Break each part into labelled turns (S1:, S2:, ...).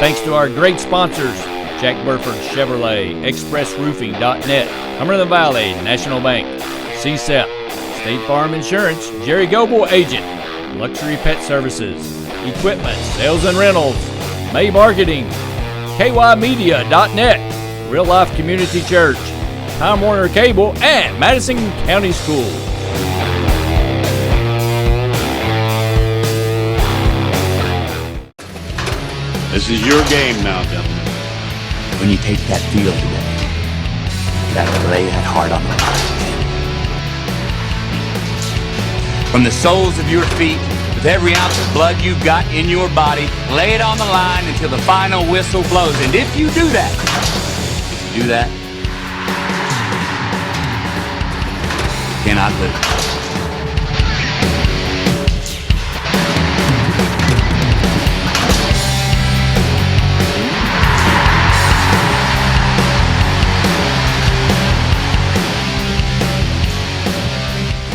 S1: Thanks to our great sponsors, Jack Burford Chevrolet, ExpressRoofing.net, Cumberland Valley, National Bank, Sept, State Farm Insurance, Jerry Goble Agent, Luxury Pet Services, Equipment, Sales and Rentals, May Marketing, KYmedia.net, Real Life Community Church, Time Warner Cable, and Madison County Schools.
S2: This is your game now, gentlemen.
S3: When you take that field today, you gotta lay that heart on the line. From the soles of your feet, with every ounce of blood you've got in your body, lay it on the line until the final whistle blows. And if you do that, you cannot lose.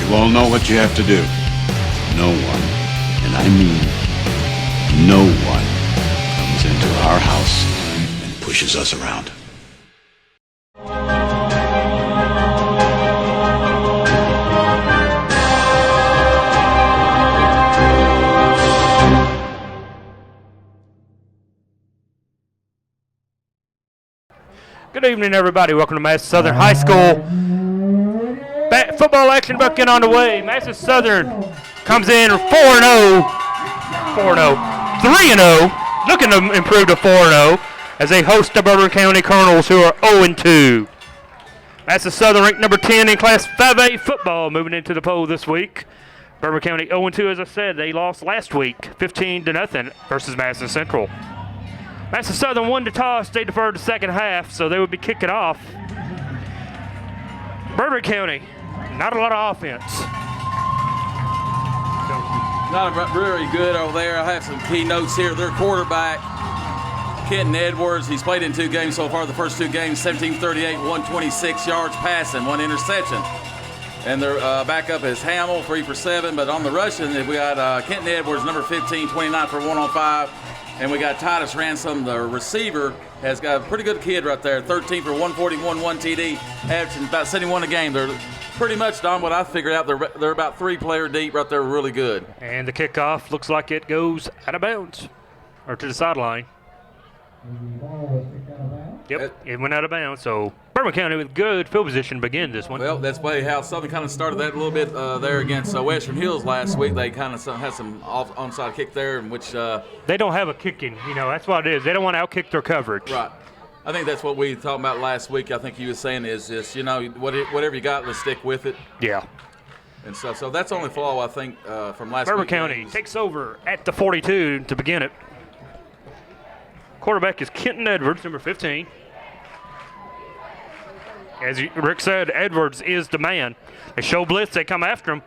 S2: You all know what you have to do. No one, and I mean no one, comes into our house and pushes us around.
S4: Good evening, everybody. Welcome to Madison Southern High School. Football action bucket on the way. Madison Southern comes in 4-0. 3-0. Looking to improve to 4-0 as they host the Bourbon County Colonels, who are 0-2. Madison Southern ranked number 10 in Class 5A football moving into the poll this week. Bourbon County 0-2, as I said. They lost last week 15-0 versus Madison Central. Madison Southern won the toss. They deferred the second half, so they would be kicking off. Bourbon County, not a lot of offense.
S5: Not very good over there. I have some key notes here. Their quarterback, Kenton Edwards, he's played in 2 games so far. The first 2 games, 1738, 126 yards passing, 1 interception. And their backup is Hamill, 3 for 7. But on the rushing, we got Kenton Edwards, number 15, 29 for 105. And we got Titus Ransom, the receiver, has got a pretty good kid right there, 13 for 141, 1 TD, averaging about 71 a game. They're pretty much, Don, what I figured out, they're about 3-player deep right there, really good.
S4: And the kickoff looks like it goes out of bounds, or to the sideline. Yep, it went out of bounds, so Bourbon County with good field position to begin this one.
S5: Well, that's probably how Southern kind of started that a little bit there against Western Hills last week. They kind of had some onside kick there, in which
S4: they don't have a kicking. That's what it is. They don't want to outkick their coverage.
S5: Right. I think that's what we talked about last week. I think you were saying is just, whatever you got, let's stick with it.
S4: Yeah.
S5: And so that's the only flaw, I think, from last week.
S4: Bourbon County takes over at the 42 to begin it. Quarterback is Kenton Edwards, number 15. As Rick said, Edwards is the man. They show blitz, they come after him.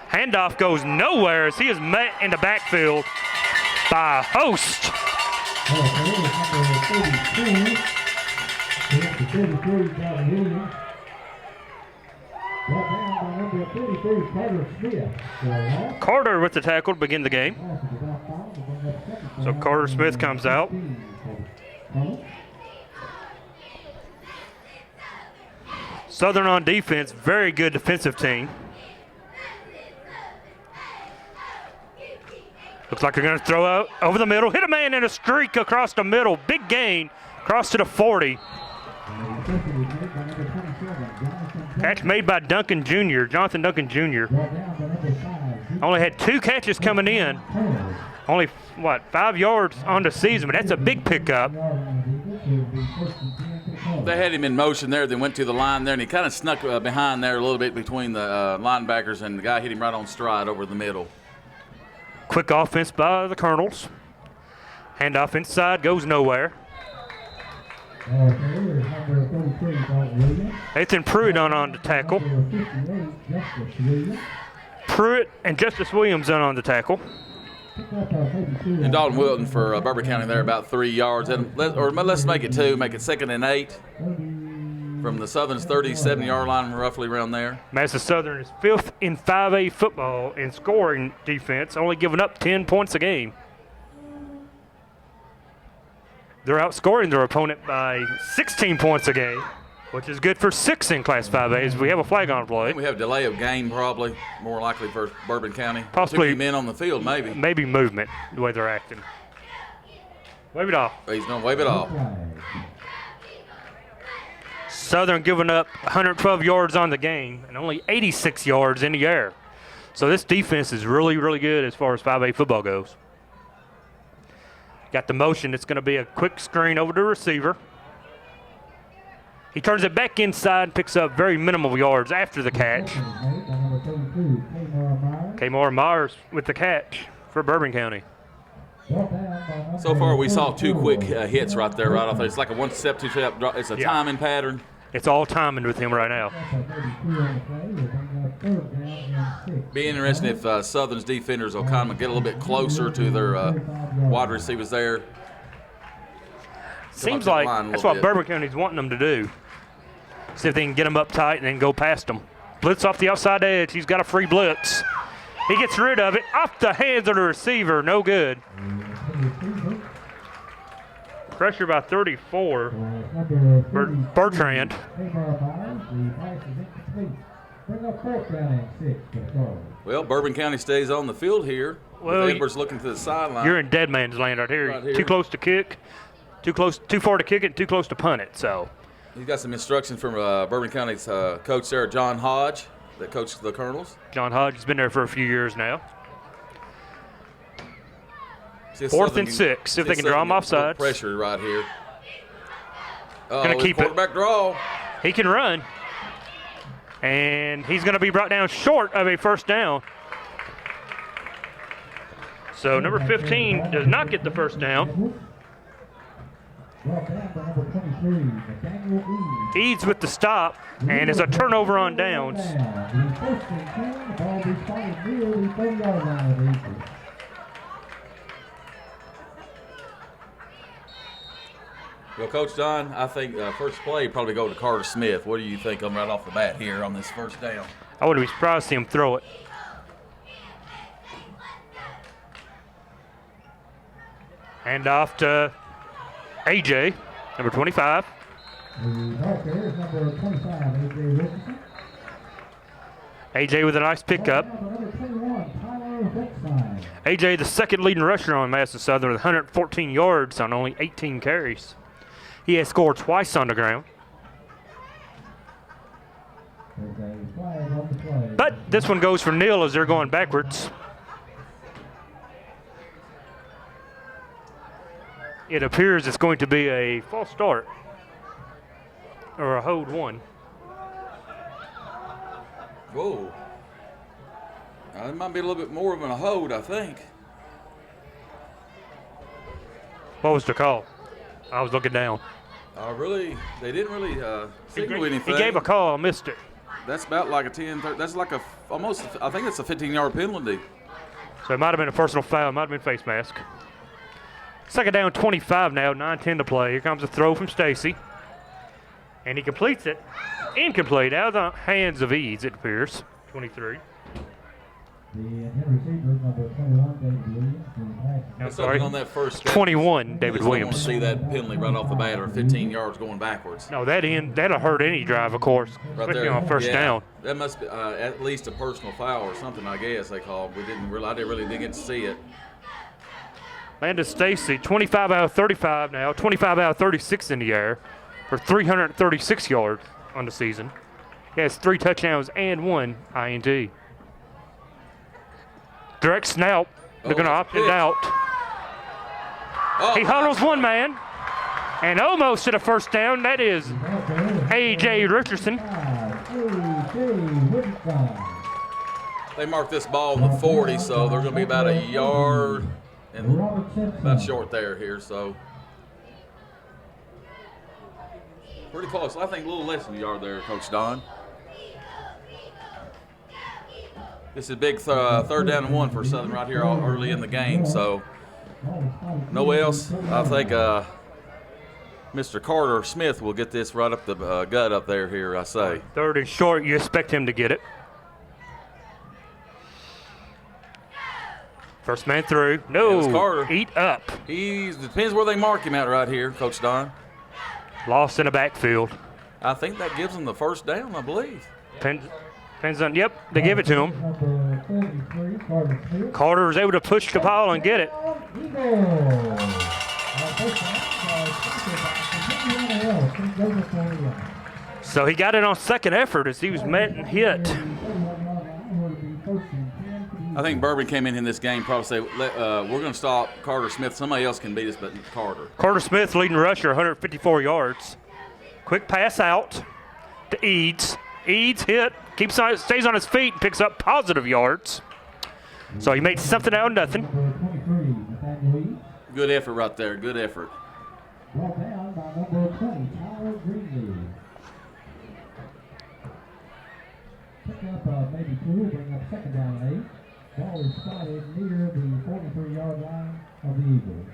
S4: Handoff goes nowhere as he is met in the backfield by a host. Carter with the tackle to begin the game. So Carter Smith comes out. Southern on defense, very good defensive team. Looks like they're going to throw out over the middle. Hit a man in a streak across the middle. Big gain. Cross to the 40. Catch made by Duncan Jr., Jonathan Duncan Jr. Only had 2 catches coming in. Only, 5 yards on the season, but that's a big pickup.
S5: They had him in motion there. They went to the line there, and he kind of snuck behind there a little bit between the linebackers, and the guy hit him right on stride over the middle.
S4: Quick offense by the Colonels. Handoff inside, goes nowhere. Nathan Pruitt on the tackle. Pruitt and Justice Williams on the tackle.
S5: And Dalton Wilton for Bourbon County there about 3 yards. Let's make it 2, make it 2nd and 8 from the Southern's 37-yard line, roughly around there.
S4: Madison Southern is 5th in 5A football in scoring defense, only giving up 10 points a game. They're outscoring their opponent by 16 points a game, which is good for 6 in Class 5A as we have a flag on play.
S5: We have delay of game probably, more likely for Bourbon County.
S4: Possibly
S5: 2 men on the field, maybe.
S4: Maybe movement, the way they're acting. Wave it off.
S5: He's going to wave it off.
S4: Southern giving up 112 yards on the game and only 86 yards in the air. So this defense is really, really good as far as 5A football goes. Got the motion. It's going to be a quick screen over to the receiver. He turns it back inside and picks up very minimal yards after the catch. Kmore Myers with the catch for Bourbon County.
S5: So far, we saw 2 quick hits right there, right off there. It's like a 1-step, 2-step drop. It's a timing pattern.
S4: It's all timing with him right now.
S5: Be interesting if Southern's defenders will kind of get a little bit closer to their wide receivers there.
S4: Seems like that's what Bourbon County's wanting them to do. See if they can get them up tight and then go past them. Blitz off the outside edge. He's got a free blitz. He gets rid of it off the hands of the receiver. No good. Pressure by 34. Bertrand.
S5: Well, Bourbon County stays on the field here.
S4: Well,
S5: Edwards looking to the sideline.
S4: You're in dead man's land right here.
S5: Right here.
S4: Too close to kick, too far to kick it, too close to punt it. So
S5: He's got some instructions from Bourbon County's coach there, John Hodge, that coached the Colonels.
S4: John Hodge has been there for a few years now.
S5: 4th
S4: and 6, if they can draw him off sides.
S5: Pressure right here.
S4: Gonna keep it.
S5: Quarterback draw.
S4: He can run. And he's going to be brought down short of a first down. So number 15 does not get the first down. Eads with the stop, and it's a turnover on downs.
S5: Well, Coach Don, I think first play probably go to Carter Smith. What do you think of him right off the bat here on this first down?
S4: I wouldn't be surprised to see him throw it. Hand off to AJ, number 25. AJ with a nice pickup. AJ, the second leading rusher on Madison Southern with 114 yards on only 18 carries. He has scored twice on the ground. But this one goes for Neal as they're going backwards. It appears it's going to be a false start or a hold 1.
S5: Whoa. It might be a little bit more of a hold, I think.
S4: What was the call? I was looking down.
S5: They didn't really signal anything.
S4: He gave a call, I missed it.
S5: That's about like a 10, that's like a almost, I think it's a 15-yard penalty.
S4: So it might have been a personal foul, it might have been face mask. Second down, 25 now, 9-10 to play. Here comes a throw from Stacy. And he completes it. Incomplete, out of the hands of Eads, it appears. 23. I'm sorry.
S5: On that first step,
S4: 21, David
S5: I
S4: Williams.
S5: want to see that penalty right off the bat, or 15 yards going backwards.
S4: No, that'll hurt any drive, of course,
S5: Right
S4: especially
S5: there.
S4: on first down.
S5: That must be at least a personal foul or something, I guess they called. I didn't get to see it.
S4: Landon Stacy, 25 out of 35 now, 25 out of 36 in the air for 336 yards on the season. He has 3 touchdowns and 1 INT. Direct snap. They're going to opt it out. He huddles one man and almost to the first down. That is A.J. Richardson.
S5: They marked this ball on the 40, so they're going to be about a yard and about short there here. So pretty close. I think a little less than a yard there, Coach Don. This is big third down and 1 for Southern right here early in the game. So no else. I think Mr. Carter Smith will get this right up the gut up there here, I say.
S4: Third and short, you expect him to get it. First man through.
S5: That
S4: No.
S5: was Carter.
S4: Eat up.
S5: Depends where they mark him at right here, Coach Don.
S4: Lost in the backfield.
S5: I think that gives them the first down, I believe.
S4: Depends on, yep, they give it to him. Carter was able to push the ball and get it. So he got it on second effort as he was met and hit.
S5: I think Bourbon came in this game probably say, we're going to stop Carter Smith. Somebody else can beat us but Carter.
S4: Carter Smith, leading rusher, 154 yards. Quick pass out to Eads. Eads hit, stays on his feet, and picks up positive yards. So he made something out of nothing.
S5: Good effort right there. Good effort.
S6: Brought down by number 20, Tyler Greenlee. Pick up maybe 2, bring up second down and 8. Ball is spotted near the 43-yard line of the Eagles.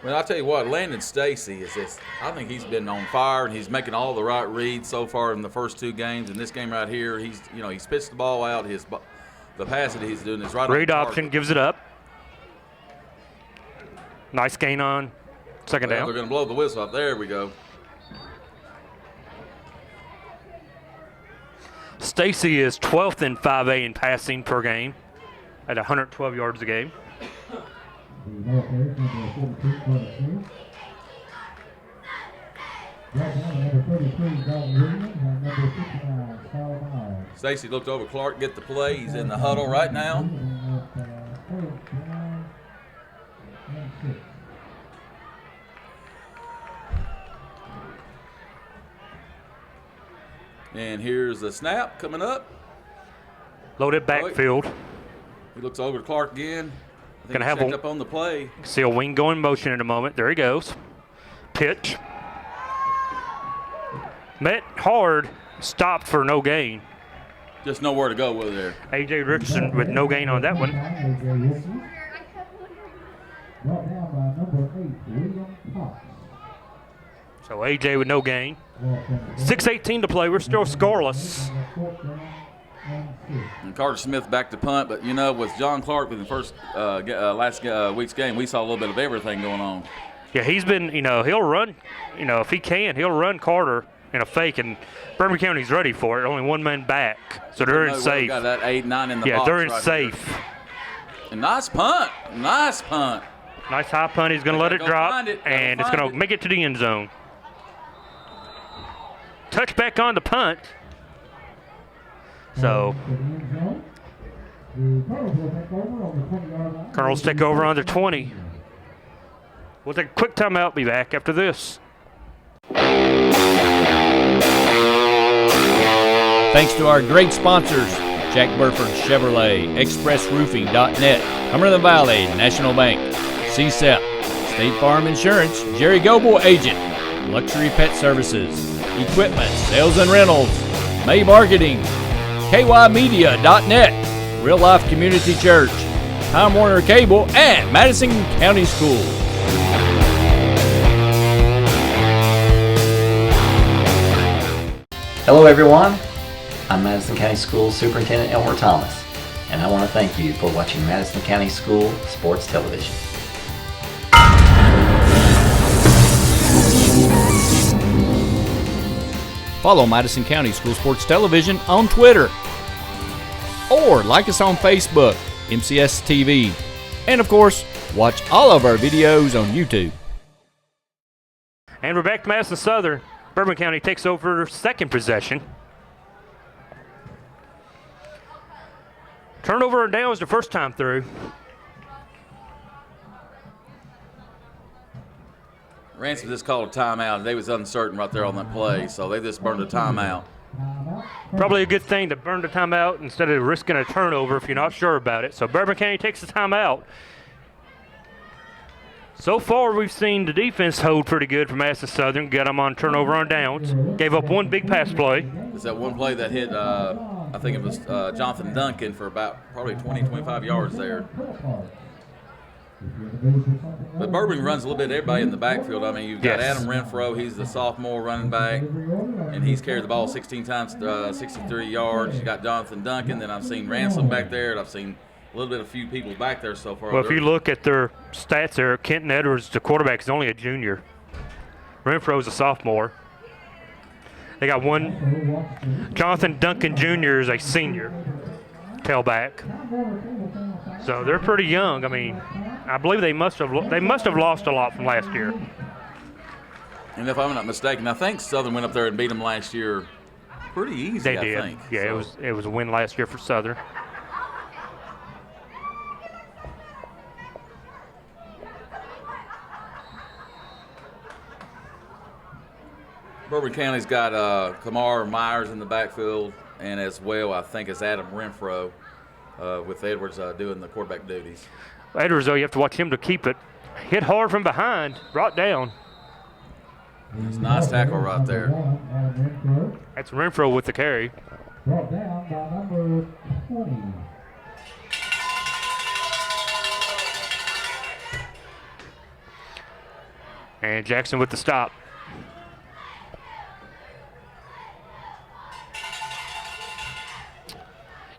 S5: Well, I'll tell you what, Landon Stacy is this. I think he's been on fire, and he's making all the right reads so far in the first 2 games. In this game right here, he's pitched the ball out. The pass that he's doing is right.
S4: Read option, gives it up. Nice gain on second down.
S5: They're going to blow the whistle up. There we go.
S4: Stacy is 12th in 5A in passing per game at 112 yards a game.
S5: Stacy looked over Clark, get the play. He's in the huddle right now. And here's the snap coming up.
S4: Loaded backfield.
S5: He looks over to Clark again. I think
S4: Gonna have
S5: checked up on the play.
S4: See a wing go in motion in a moment. There he goes. Pitch. Met hard. Stopped for no gain.
S5: Just nowhere to go with there.
S4: A.J. Richardson with no gain on that one.
S6: Brought down by number 8, William Cox.
S4: So A.J. with no gain. 6:18 to play. We're still scoreless.
S5: And Carter Smith back to punt, but with John Clark in the first last week's game, we saw a little bit of everything going on.
S4: Yeah, he's been, he'll run, if he can, he'll run Carter in a fake, and Bourbon County's ready for it. Only one man back, so they're in safe.
S5: Got that 8-9 in the box.
S4: Yeah, they're in
S5: right
S4: safe.
S5: Here. And nice punt. Nice punt.
S4: Nice high punt. He's going to let it drop, and it's going to make it to the end zone. Touchback on the punt. So, Colonels take over on the 20. We'll take a quick timeout. Be back after this.
S1: Thanks to our great sponsors, Jack Burford Chevrolet, ExpressRoofing.net, Cumberland Valley, National Bank, Sept, State Farm Insurance, Jerry Goble Agent, Luxury Pet Services, Equipment, Sales and Rentals, May Marketing, KYmedia.net, Real Life Community Church, Time Warner Cable, and Madison County Schools.
S7: Hello everyone, I'm Madison County Schools Superintendent Elmer Thomas, and I want to thank you for watching Madison County School Sports Television.
S1: Follow Madison County School Sports Television on Twitter, or like us on Facebook, MCS TV, and of course, watch all of our videos on YouTube.
S4: And we're back to Madison Southern. Bourbon County takes over second possession. Turnover and down was the first time through.
S5: Ransom just called a timeout. They was uncertain right there on that play, so they just burned a timeout.
S4: Probably a good thing to burn the timeout instead of risking a turnover if you're not sure about it. So Bourbon County takes the timeout. So far, we've seen the defense hold pretty good for Madison Southern. Got them on turnover on downs. Gave up one big pass play.
S5: It's that one play that hit, I think it was Jonathan Duncan for about probably 20, 25 yards there. But Bourbon runs a little bit everybody in the backfield. I mean, you've got
S4: Yes.
S5: Adam Renfro. He's the sophomore running back, and he's carried the ball 16 times, 63 yards. You got Jonathan Duncan. Then I've seen Ransom back there, and I've seen a little bit of few people back there so far.
S4: Well, if you look at their stats there, Kenton Edwards, the quarterback, is only a junior. Renfro's a sophomore. They got one. Jonathan Duncan Jr. is a senior tailback. So they're pretty young. I mean, I believe they must have lost a lot from last year.
S5: And if I'm not mistaken, I think Southern went up there and beat them last year pretty easy.
S4: They
S5: I
S4: did.
S5: think.
S4: Yeah,
S5: So,
S4: it was a win last year for Southern.
S5: Bourbon County's got Kamar Myers in the backfield, and as well, I think, as Adam Renfro, with Edwards doing the quarterback duties.
S4: Edwards, though, you have to watch him to keep it. Hit hard from behind, brought down.
S5: It's a nice tackle right there.
S4: That's Renfro with the carry.
S6: Brought down by number 20.
S4: And Jackson with the stop.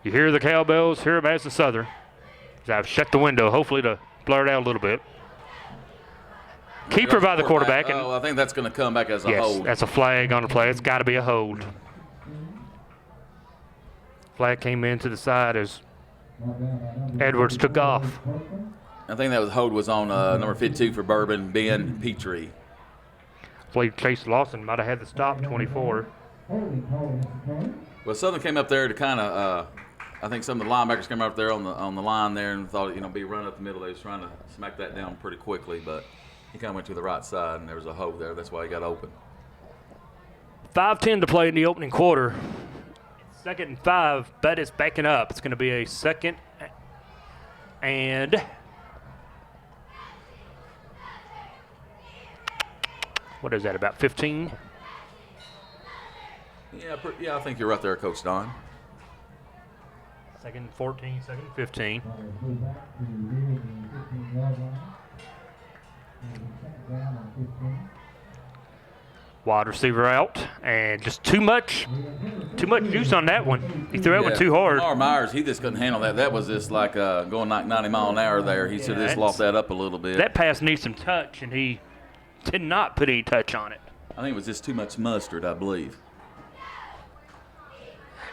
S4: You hear the cowbells here at Madison Southern. I've shut the window, hopefully to blur it out a little bit. Keeper by the quarterback. And
S5: I think that's going to come back as a
S4: yes,
S5: hold.
S4: that's a flag on the play. It's got to be a hold. Flag came in to the side as Edwards took off.
S5: I think that hold was on number 52 for Bourbon, Ben Petrie.
S4: I believe Chase Lawson might have had the stop, 24.
S5: Well, Southern came up there to kind of, I think some of the linebackers came up there on the line there and thought, be run up the middle. They was trying to smack that down pretty quickly, but he kind of went to the right side, and there was a hole there. That's why he got open.
S4: 5:10 to play in the opening quarter. 2nd and 5, but it's backing up. It's going to be a 2nd and what is that, about 15?
S5: Yeah, I think you're right there, Coach Don.
S4: 2nd and 14, 2nd and 15. Wide receiver out, and just too much juice on that one. He threw that one too hard.
S5: Kamar Myers, he just couldn't handle that. That was just like going like 90 mile an hour there. He should have just lost that up a little bit.
S4: That pass needs some touch, and he did not put any touch on it.
S5: I think it was just too much mustard, I believe.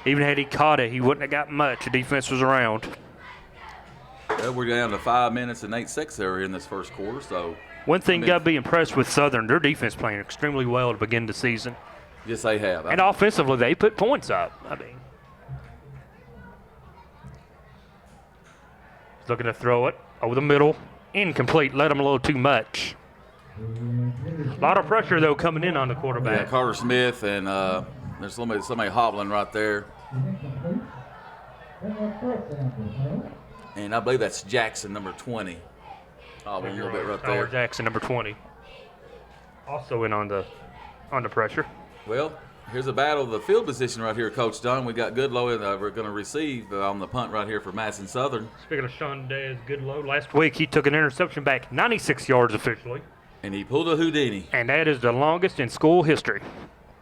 S4: Even had he caught it, he wouldn't have got much. The defense was around.
S5: Well, we're down to 5 minutes and 8 seconds there in this first quarter, so.
S4: One thing got to be impressed with Southern, their defense playing extremely well to begin the season.
S5: Yes, they have.
S4: And offensively, they put points up. I mean, looking to throw it over the middle. Incomplete, let him a little too much. A lot of pressure, though, coming in on the quarterback.
S5: Yeah, Carter Smith, and there's somebody hobbling right there. And I believe that's Jackson, number 20. Hobbling a little bit right there.
S4: Howard Jackson, number 20. Also in on the pressure.
S5: Well, here's a battle of the field position right here, Coach Dunn. We got Goodlow, and we're going to receive on the punt right here for Madison Southern.
S4: Speaking of Sean Dez Goodlow, last week he took an interception back 96 yards officially.
S5: And he pulled a Houdini.
S4: And that is the longest in school history.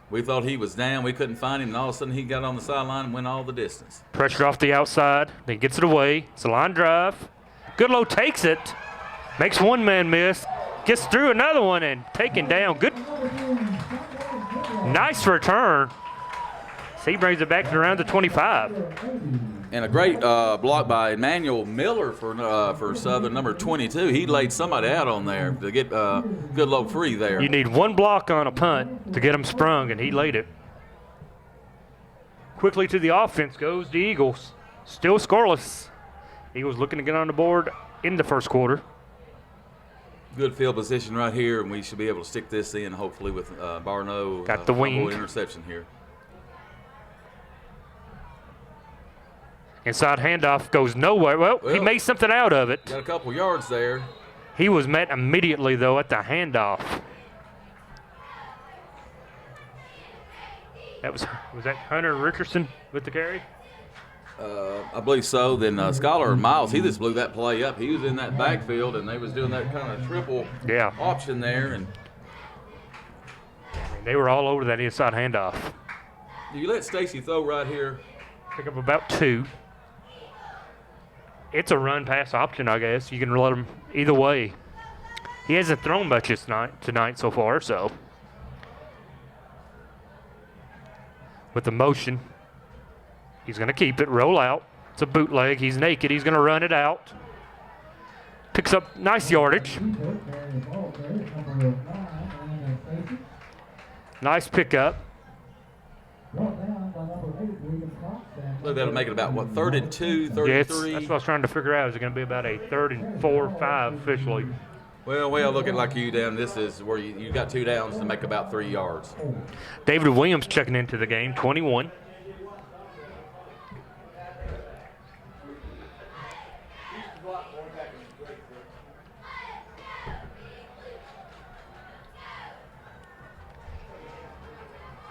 S5: We thought he was down. We couldn't find him, and all of a sudden he got on the sideline and went all the distance.
S4: Pressure off the outside, then gets it away. It's a line drive. Goodlow takes it, makes one man miss, gets through another one and taken down. Good, nice return. So he brings it back to around the 25.
S5: And a great block by Emmanuel Miller for Southern, number 22. He laid somebody out on there to get Goodlow free there.
S4: You need one block on a punt to get him sprung, and he laid it. Quickly to the offense goes the Eagles. Still scoreless. Eagles looking to get on the board in the first quarter.
S5: Good field position right here, and we should be able to stick this in, hopefully, with Barno.
S4: Got the wing.
S5: Interception here.
S4: Inside handoff goes nowhere. Well, he made something out of it.
S5: Got a couple yards there.
S4: He was met immediately, though, at the handoff. That was that Hunter Richardson with the carry?
S5: I believe so. Then Scholar Miles, he just blew that play up. He was in that backfield, and they was doing that kind of triple option there. And
S4: they were all over that inside handoff.
S5: you let Stacy throw right here.
S4: Pick up about 2. It's a run-pass option, I guess. You can let him either way. He hasn't thrown much tonight so far, so. With the motion, he's going to keep it, roll out. It's a bootleg. He's naked. He's going to run it out. Picks up nice yardage. Nice pickup.
S5: Look, that'll make it about, what, 3rd and 2, 33?
S4: Yeah, that's what I was trying to figure out. Is it going to be about a 3rd and 4 or 5 officially?
S5: Well, looking like you, Dan, this is where you got 2 downs to make about 3 yards.
S4: David Williams checking into the game, 21.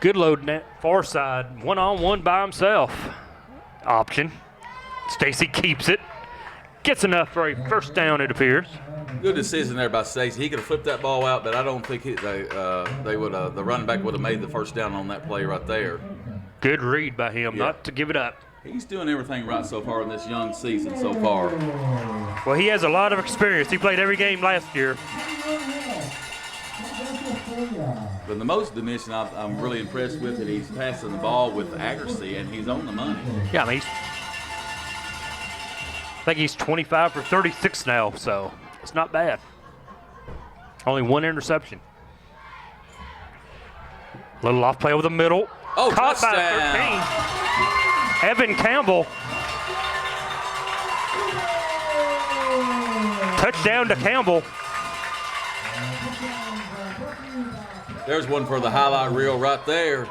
S4: Good load net, far side, one-on-one by himself. Option. Stacy keeps it. Gets enough for a first down, it appears.
S5: Good decision there by Stacy. He could have flipped that ball out, but I don't think the running back would have made the first down on that play right there.
S4: Good read by him, not to give it up.
S5: He's doing everything right so far in this young season so far.
S4: Well, he has a lot of experience. He played every game last year.
S5: But the most dimension I'm really impressed with it, he's passing the ball with accuracy, and he's on the money.
S4: Yeah, I mean, I think he's 25 for 36 now, so it's not bad. Only 1 interception. Little off play over the middle.
S5: Oh,
S4: caught
S5: touchdown.
S4: by 13. Evan Campbell. Touchdown to Campbell.
S5: There's one for the highlight reel right there.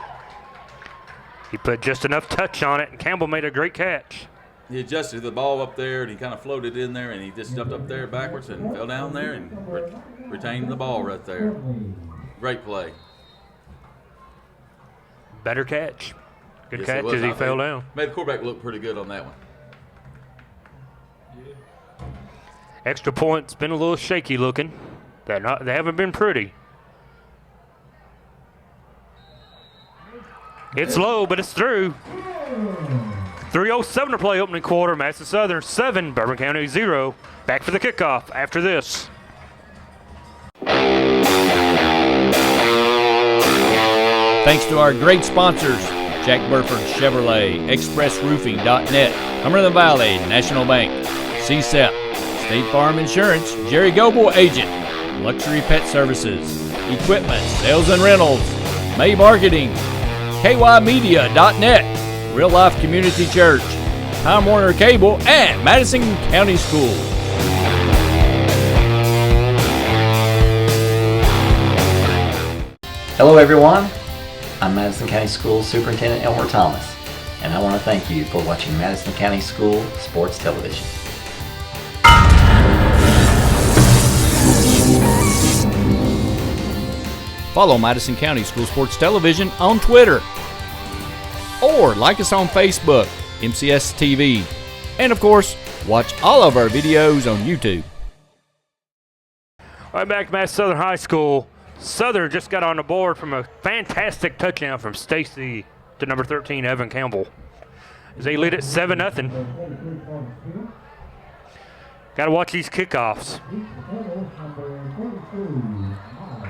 S4: He put just enough touch on it, and Campbell made a great catch.
S5: He adjusted the ball up there, and he kind of floated in there, and he just jumped up there backwards and fell down there and retained the ball right there. Great play.
S4: Better catch. Good
S5: Yes,
S4: catch as he fell down.
S5: Made the quarterback look pretty good on that one.
S4: Extra point's been a little shaky looking. They haven't been pretty. It's low, but it's through. 3:07 to play opening quarter. Madison Southern 7, Bourbon County 0. Back for the kickoff after this.
S1: Thanks to our great sponsors, Jack Burford Chevrolet, ExpressRoofing.net, Cumberland Valley National Bank, Sept, State Farm Insurance, Jerry Goble Agent, Luxury Pet Services, Equipment, Sales and Rentals, May Marketing, KYmedia.net, Real Life Community Church, Time Warner Cable, and Madison County Schools.
S7: Hello everyone, I'm Madison County Schools Superintendent Elmer Thomas, and I want to thank you for watching Madison County School Sports Television.
S1: Follow Madison County School Sports Television on Twitter, or like us on Facebook, MCS TV, and of course, watch all of our videos on YouTube.
S4: All right, back to Madison Southern High School. Southern just got on the board from a fantastic touchdown from Stacy to number 13, Evan Campbell. As they lead at 7-0. Got to watch these kickoffs.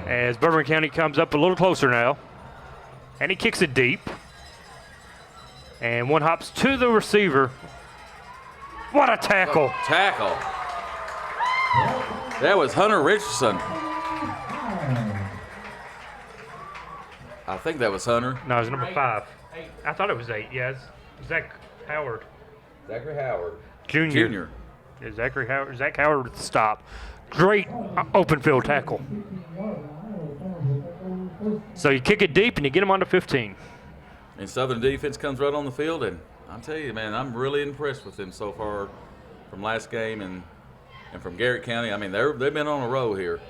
S4: As Bourbon County comes up a little closer now. And he kicks it deep. And one hops to the receiver. What a tackle.
S5: Tackle. That was Hunter Richardson. I think that was Hunter.
S4: No, it was number 5. I thought it was 8. Yeah, it's Zach Howard.
S5: Zachary Howard.
S4: Junior. Yeah, Zach Howard with the stop. Great open field tackle. So you kick it deep and you get him on to 15.
S5: And Southern defense comes right on the field, and I'll tell you, man, I'm really impressed with them so far from last game and from Garrett County. I mean, they've been on a roll here.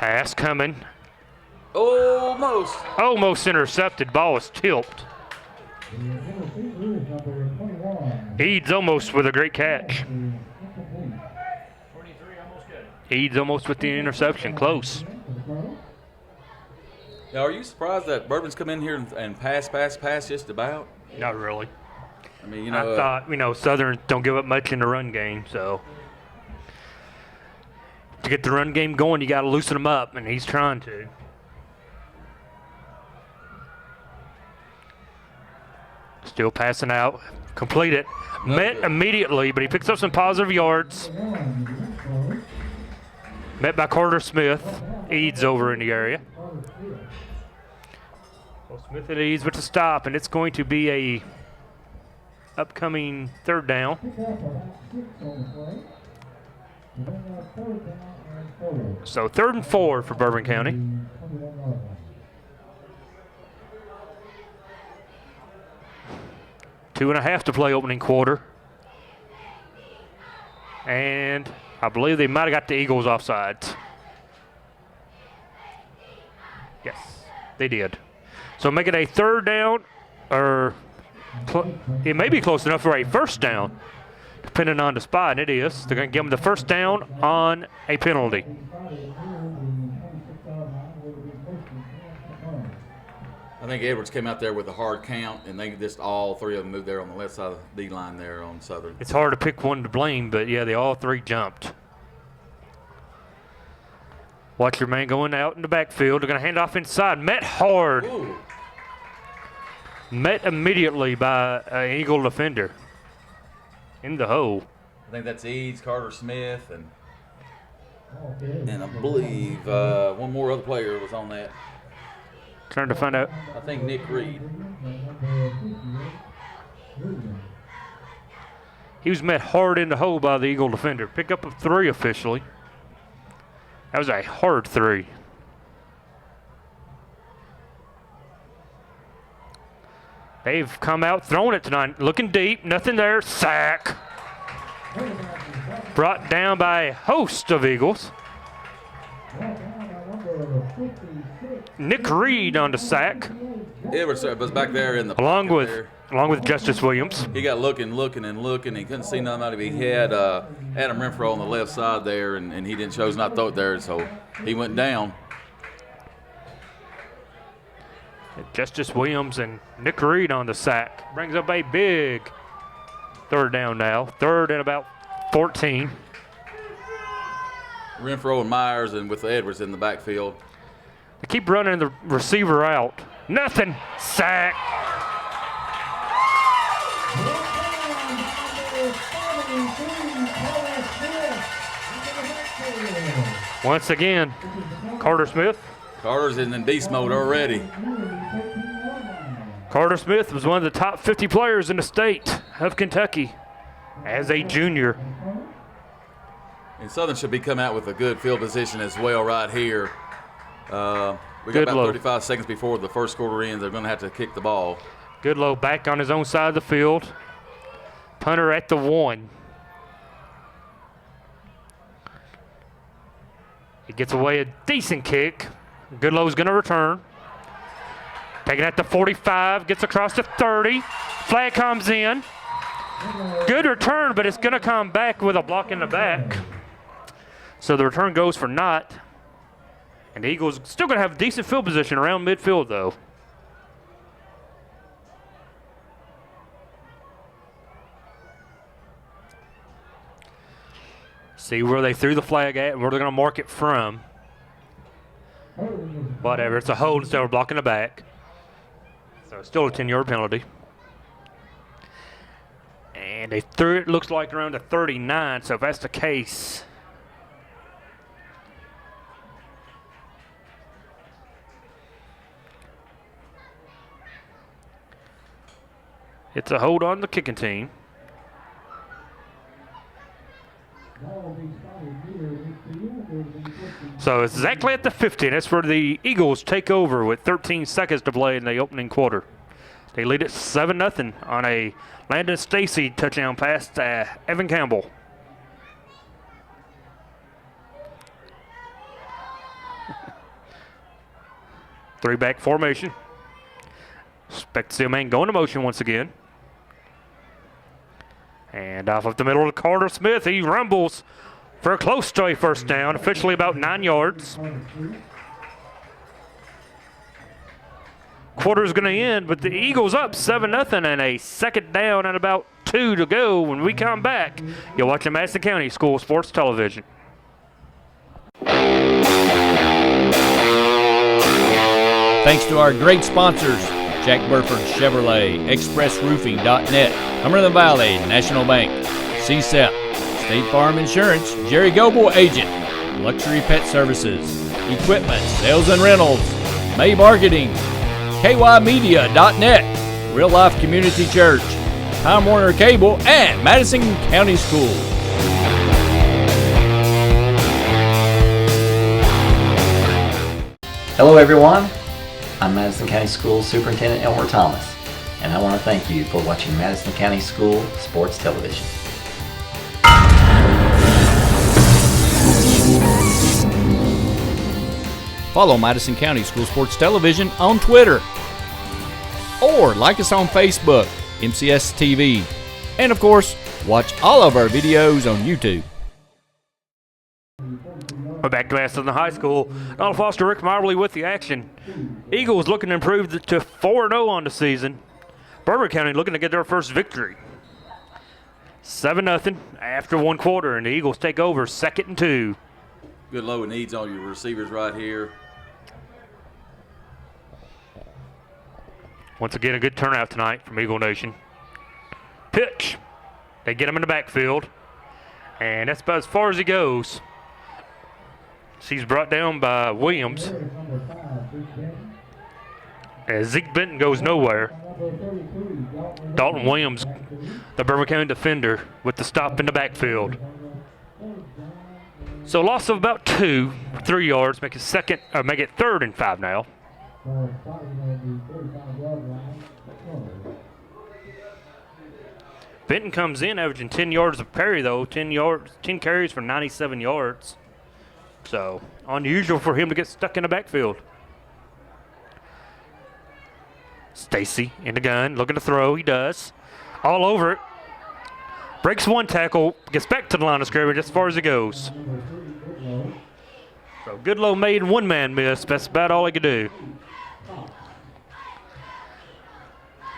S4: Pass coming.
S5: Almost.
S4: Intercepted. Ball is tipped. Eads almost with a great catch. Eads almost with the interception. Close.
S5: Now, are you surprised that Bourbon's come in here and pass just about?
S4: Not really.
S5: I mean,
S4: I thought, Southern don't give up much in the run game, so to get the run game going, you got to loosen them up, and he's trying to. Still passing out. Complete it. Met immediately, but he picks up some positive yards. Met by Carter Smith. Eads over in the area. Well, Smith and Eads with the stop, and it's going to be a upcoming third down. So 3rd and 4 for Bourbon County. Two and a half to play opening quarter. And I believe they might have got the Eagles offsides. Yes, they did. So make it a third down, or it may be close enough for a first down, depending on the spot, and it is. They're going to give them the first down on a penalty.
S5: I think Edwards came out there with a hard count, and they just all three of them moved there on the left side of the D-line there on Southern.
S4: It's hard to pick one to blame, but, yeah, they all three jumped. Watch your man going out in the backfield. They're going to hand off inside. Met hard.
S5: Ooh.
S4: Met immediately by an Eagle defender in the hole.
S5: I think that's Eads, Carter Smith, and I believe one more other player was on that.
S4: Trying to find out.
S5: I think Nick Reed.
S4: He was met hard in the hole by the Eagle defender. Pick up of 3 officially. That was a hard 3. They've come out throwing it tonight. Looking deep. Nothing there. Sack. Brought down by a host of Eagles. Nick Reed on the sack.
S5: Edwards was back there in the
S4: along
S5: pocket
S4: with
S5: there.
S4: Along with Justice Williams.
S5: He got looking. He couldn't see nothing out of it. He had Adam Renfro on the left side there, and he chose not to throw it there, so he went down.
S4: Justice Williams and Nick Reed on the sack. Brings up a big third down now. 3rd and about 14.
S5: Renfro and Myers, and with Edwards in the backfield.
S4: They keep running the receiver out. Nothing. Sack. Once again, Carter Smith.
S5: Carter's in beast mode already.
S4: Carter Smith was one of the top 50 players in the state of Kentucky as a junior.
S5: And Southern should be coming out with a good field position as well right here. We got
S4: Good
S5: about
S4: low.
S5: 35 seconds before the first quarter ends. They're going to have to kick the ball.
S4: Goodlow back on his own side of the field. Punter at the 1. He gets away a decent kick. Goodlow's going to return. Taking at the 45, gets across the 30. Flag comes in. Good return, but it's going to come back with a block in the back. So the return goes for naught. And the Eagles still going to have decent field position around midfield, though. See where they threw the flag at and where they're going to mark it from. Whatever, it's a hold instead of blocking the back. So it's still a 10-yard penalty. And they threw it, looks like, around the 39, so if that's the case, it's a hold on the kicking team. So it's exactly at the 50. That's where the Eagles take over with 13 seconds to play in the opening quarter. They lead it 7-0 on a Landon Stacy touchdown pass to Evan Campbell. Three-back formation. Expect to see a man go into motion once again. And off of the middle of Carter Smith, he rumbles for a close to a first down, officially about 9 yards. Quarter's going to end, but the Eagles up 7-0 and a second down and about 2 to go. When we come back, you're watching Madison County School Sports Television.
S1: Thanks to our great sponsors, Jack Burford Chevrolet, ExpressRoofing.net, Cumberland Valley National Bank, Sept, State Farm Insurance, Jerry Goble Agent, Luxury Pet Services, Equipment, Sales and Rentals, May Marketing, KYmedia.net, Real Life Community Church, Time Warner Cable, and Madison County Schools.
S7: Hello everyone, I'm Madison County School Superintendent Elmer Thomas, and I want to thank you for watching Madison County School Sports Television.
S1: Follow Madison County School Sports Television on Twitter, or like us on Facebook, MCS TV, and of course, watch all of our videos on YouTube.
S4: We're back to Madison High School. Donald Foster, Rick Marbley with the action. Eagles looking to improve to 4-0 on the season. Bourbon County looking to get their first victory. 7-0 after one quarter, and the Eagles take over 2nd and 2.
S5: Good low needs all your receivers right here.
S4: Once again, a good turnout tonight from Eagle Nation. Pitch. They get him in the backfield, and that's about as far as he goes. He's brought down by Williams. As Zeke Benton goes nowhere. Dalton Williams, the Bourbon County defender, with the stop in the backfield. So loss of about 3 yards, make it 3rd and 5 now. Benton comes in averaging 10 yards of carry though, 10 carries for 97 yards. So unusual for him to get stuck in the backfield. Stacy in the gun, looking to throw. He does. All over it. Breaks one tackle, gets back to the line of scrimmage as far as it goes. So Goodlow made one-man miss. That's about all he could do.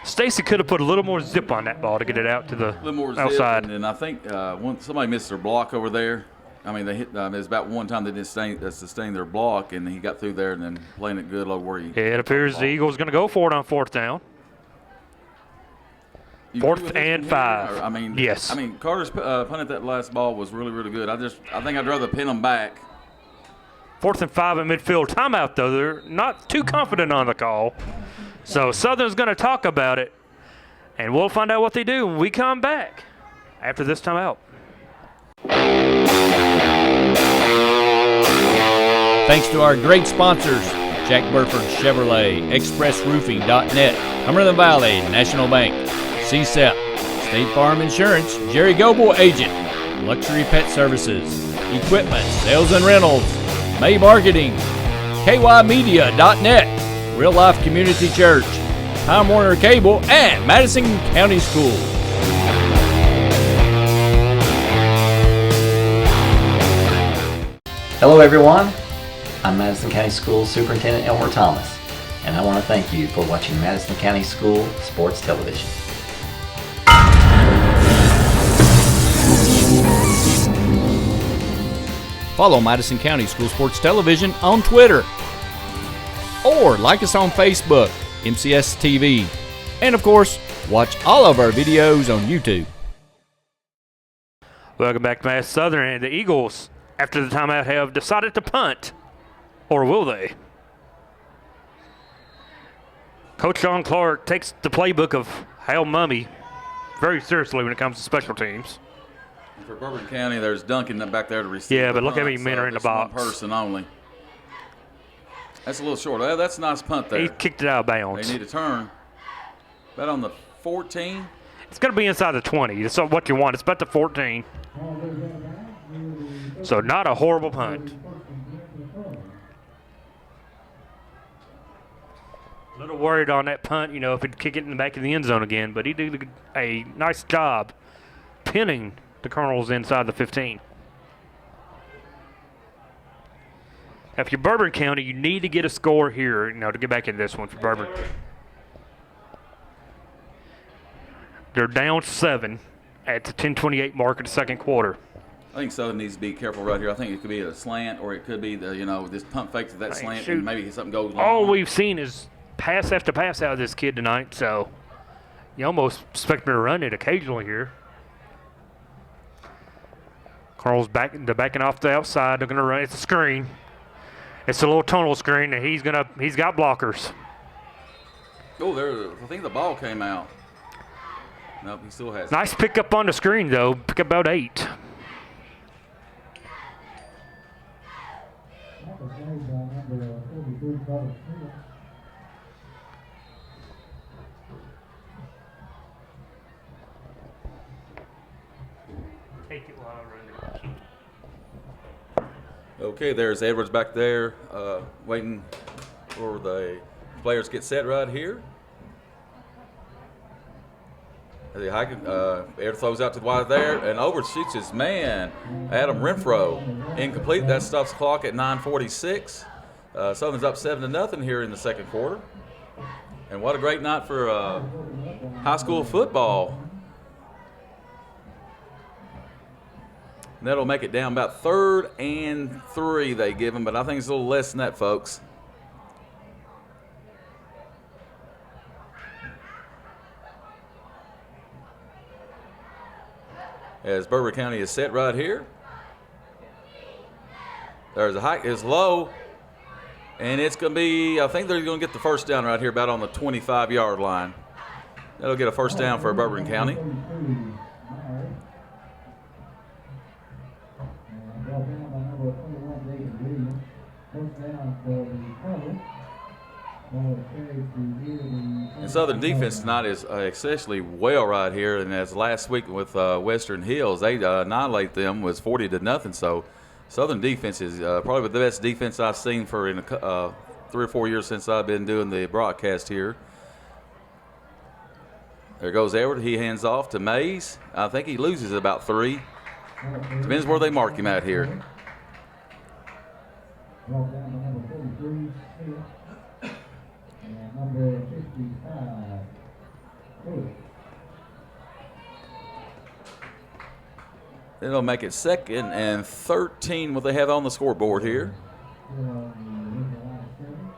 S4: Stacy could have put a little more zip on that ball to get it out to the outside.
S5: And I think somebody missed their block over there. I mean, they hit. There's about one time they didn't sustain their block, and he got through there and then playing it good where he.
S4: It appears the Eagles going to go for it on 4th down. 4th and 5.
S5: I mean,
S4: yes.
S5: I mean, Carter's punt at that last ball was really, really good. I think I'd rather pin them back.
S4: 4th and 5 at midfield. Timeout, though. They're not too confident on the call. So Southern's going to talk about it, and we'll find out what they do when we come back after this timeout.
S1: Thanks to our great sponsors, Jack Burford Chevrolet, ExpressRoofing.net, Cumberland Valley National Bank, Sept, State Farm Insurance, Jerry Goble Agent, Luxury Pet Services, Equipment, Sales and Rentals, May Marketing, KYmedia.net, Real Life Community Church, Time Warner Cable, and Madison County Schools.
S7: Hello everyone, I'm Madison County School Superintendent Elmer Thomas, and I want to thank you for watching Madison County School Sports Television.
S1: Follow Madison County School Sports Television on Twitter, or like us on Facebook, MCS TV, and of course, watch all of our videos on YouTube.
S4: Welcome back to Mass Southern, and the Eagles, after the timeout, have decided to punt, or will they? Coach John Clark takes the playbook of Hal Mummy very seriously when it comes to special teams.
S5: For Bourbon County, there's Duncan back there to receive.
S4: Yeah,
S5: the
S4: but look how
S5: punt,
S4: many men are in the
S5: just
S4: box.
S5: One person only. That's a little short. That's a nice punt there.
S4: He kicked it out of bounds.
S5: They need a turn. About on the 14.
S4: It's going to be inside the 20. That's what you want. It's about the 14. So not a horrible punt. A little worried on that punt, if he'd kick it in the back of the end zone again, but he did a nice job pinning the Colonels inside the 15. If you're Bourbon County, you need to get a score here, to get back in this one for Bourbon. They're down 7 at the 10:28 mark of the second quarter.
S5: I think Southern needs to be careful right here. I think it could be a slant, or it could be this pump fake to that slant, and maybe something goes wrong.
S4: All we've seen is pass after pass out of this kid tonight, so you almost expect me to run it occasionally here. Carl's they're backing off the outside. They're gonna run. It's a screen. It's a little tunnel screen, and he's got blockers.
S5: Oh, I think the ball came out. Nope, he still has it.
S4: Nice pickup on the screen, though. Pick up about 8. Take it while I run it.
S5: Okay, there's Edwards back there waiting for the players to get set right here. The air throws out to the wide there, and over shoots his man, Adam Renfro. Incomplete. That stops the clock at 9:46. Southern's up 7-0 here in the second quarter. And what a great night for high school football. And that'll make it down about 3rd and 3 they give them, but I think it's a little less than that, folks. As Bourbon County is set right here. There's a hike, it's low, and it's going to be, I think they're going to get the first down right here about on the 25-yard line. That'll get a first down for Bourbon County. And Southern defense tonight is especially well right here, and as last week with Western Hills, they annihilate them was 40-0. So Southern defense is probably the best defense I've seen for 3 or 4 years since I've been doing the broadcast here. There goes Edward. He hands off to Mays. I think he loses about 3. Depends where they mark him at here. It'll make it 2nd and 13 what they have on the scoreboard here.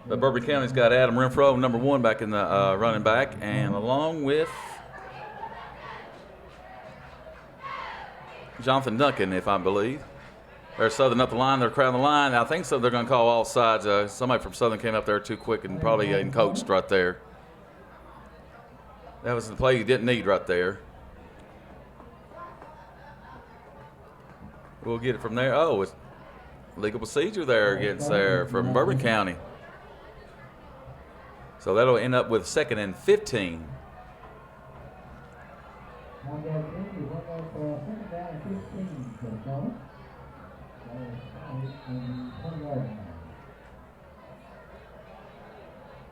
S5: But Bourbon County's got Adam Renfro, number 1, back in the running back, and along with Jonathan Duncan, if I believe. There's Southern up the line. They're crowding the line. I think so. They're going to call all sides. Somebody from Southern came up there too quick and probably coached right there. That was the play you didn't need right there. We'll get it from there. Oh, it's legal procedure there against there from Bourbon County. So that'll end up with 2nd and 15.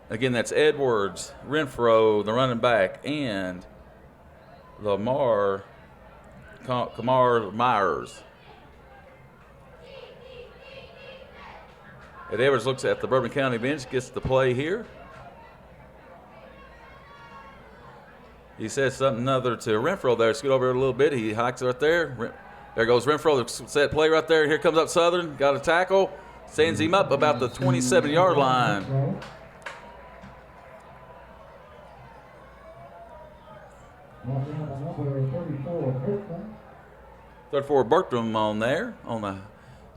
S5: Again, that's Edwards, Renfro, the running back, and Kamar Myers. And Edwards looks at the Bourbon County bench, gets the play here. He says something other to Renfro there. Scoot over a little bit. He hikes right there. There goes Renfro, the set play right there. Here comes up Southern. Got a tackle. Sends him up about the 27-yard line. Third for Bertram on there, on the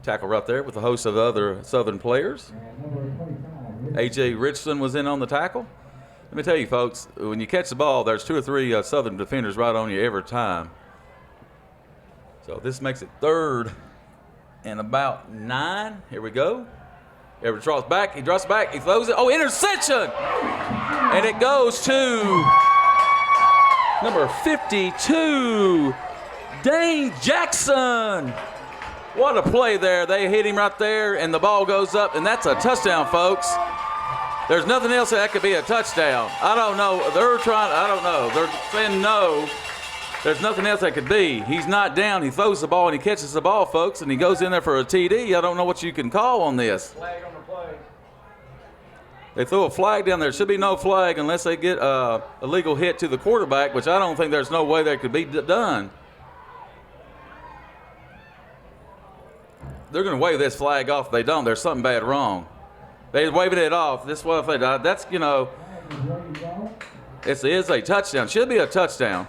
S5: tackle right there with a host of other Southern players. A.J. Richardson was in on the tackle. Let me tell you, folks, when you catch the ball, there's 2 or 3 Southern defenders right on you every time. So this makes it 3rd and about 9. Here we go. Everett drops back. He drops back. He throws it. Oh, interception! And it goes to number 52, Dane Jackson. What a play there. They hit him right there, and the ball goes up, and that's a touchdown, folks. There's nothing else that could be a touchdown. I don't know. I don't know. They're saying no. There's nothing else that could be. He's not down. He throws the ball and he catches the ball, folks, and he goes in there for a TD. I don't know what you can call on this.
S8: Flag on the play.
S5: They throw a flag down there. Should be no flag unless they get a illegal hit to the quarterback, which I don't think there's no way that could be done. They're going to wave this flag off. If they don't, there's something bad wrong. They're waving it off. This what if they that's, you know, it is a touchdown. Should be a touchdown.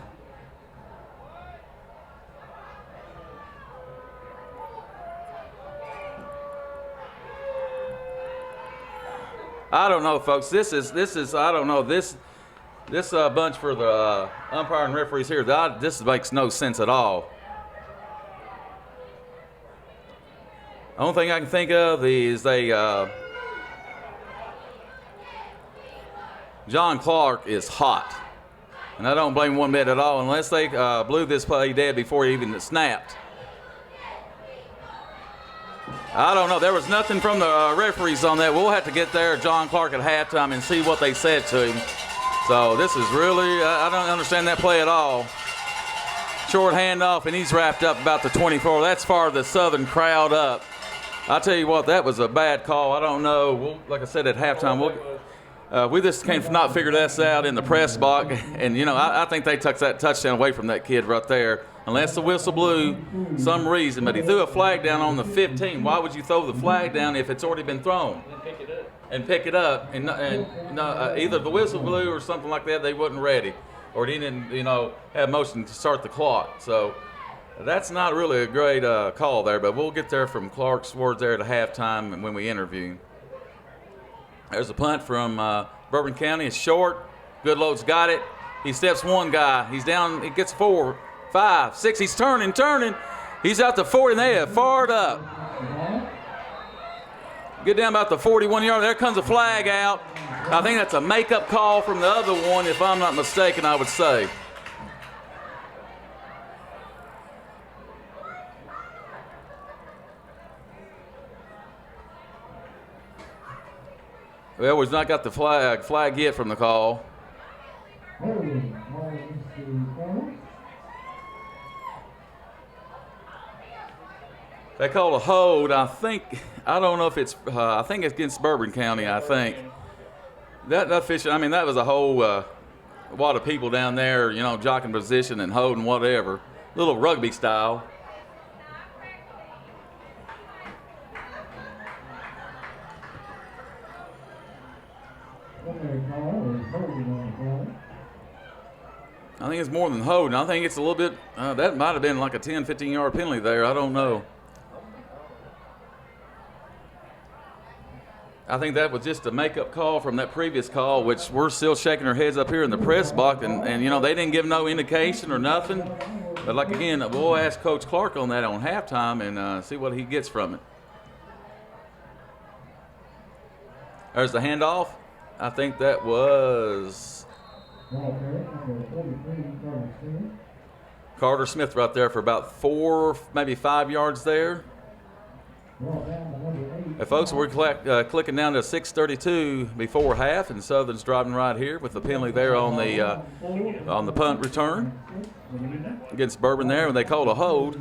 S5: I don't know, folks. This is I don't know. This bunch for the umpire and referees here, this makes no sense at all. The only thing I can think of is John Clark is hot. And I don't blame him one bit at all unless they blew this play dead before he even snapped. I don't know. There was nothing from the referees on that. We'll have to get there, John Clark, at halftime and see what they said to him. So this is really, I don't understand that play at all. Short handoff, and he's wrapped up about the 24. That's far the Southern crowd up. I'll tell you what, that was a bad call. I don't know. Like I said, at halftime, we just can't not figure this out in the press box. And, you know, I think they took that touchdown away from that kid right there. Unless the whistle blew some reason. But he threw a flag down on the 15. Why would you throw the flag down if it's already been thrown? And pick it up. And either the whistle blew or something like that, they wasn't ready. Or they didn't, you know, have motion to start the clock. So that's not really a great call there. But we'll get there from Clark's words there at halftime and when we interview him. There's a punt from Bourbon County. It's short. Goodload's got it. He steps one guy. He's down. He gets 4, 5, 6. He's turning. He's out to 40, and they have fired up. Get down about the 41-yard. There comes a flag out. I think that's a makeup call from the other one, if I'm not mistaken, I would say. Well, we've not got the flag yet from the call. They call a hold. I don't know if it's. I think it's against Bourbon County. I think that fishing. I mean, that was a whole lot of people down there, you know, jocking position and holding whatever, little rugby style. I think it's more than holding. I think it's a little bit, that might have been like a 10, 15-yard penalty there. I don't know. I think that was just a makeup call from that previous call, which we're still shaking our heads up here in the press box. And you know, they didn't give no indication or nothing. But, like, again, we'll ask Coach Clark on that on halftime and see what he gets from it. There's the handoff. I think that was Carter Smith right there for about 4, maybe 5 yards there. Hey, folks, we're clicking down to 6:32 before half, and Southern's driving right here with the penalty there on the punt return against Bourbon there, and they called a hold.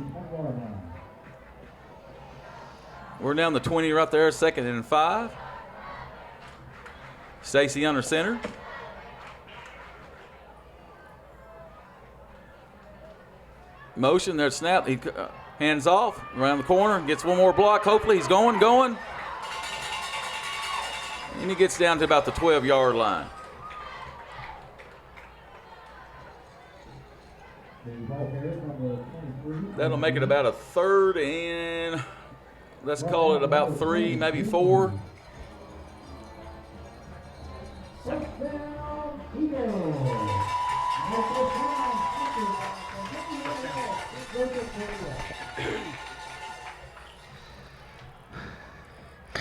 S5: We're down the 20 right there, 2nd and 5. Stacy under center. Motion there, snap. He hands off around the corner, gets one more block. Hopefully, he's going. And he gets down to about the 12-yard line. That'll make it about a 3rd and, let's call it about 3, maybe 4.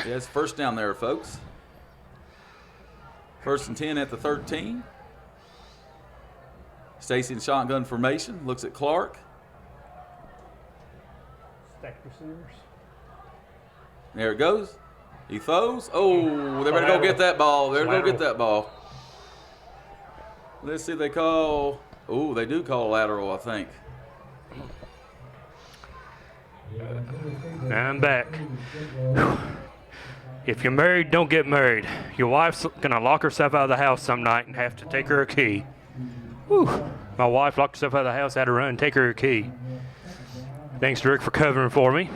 S5: Yeah, it's first down there, folks. 1st and 10 at the 13. Stacy in shotgun formation. Looks at Clark.
S4: Stack receivers.
S5: There it goes. He throws. Oh, they better go get that ball. They're going to go get that ball. Let's see if they call. Oh, they do call lateral, I think.
S4: I'm back. If you're married, don't get married. Your wife's going to lock herself out of the house some night and have to take her a key. Whew. My wife locked herself out of the house, had to run and take her a key. Thanks to Rick for covering for me.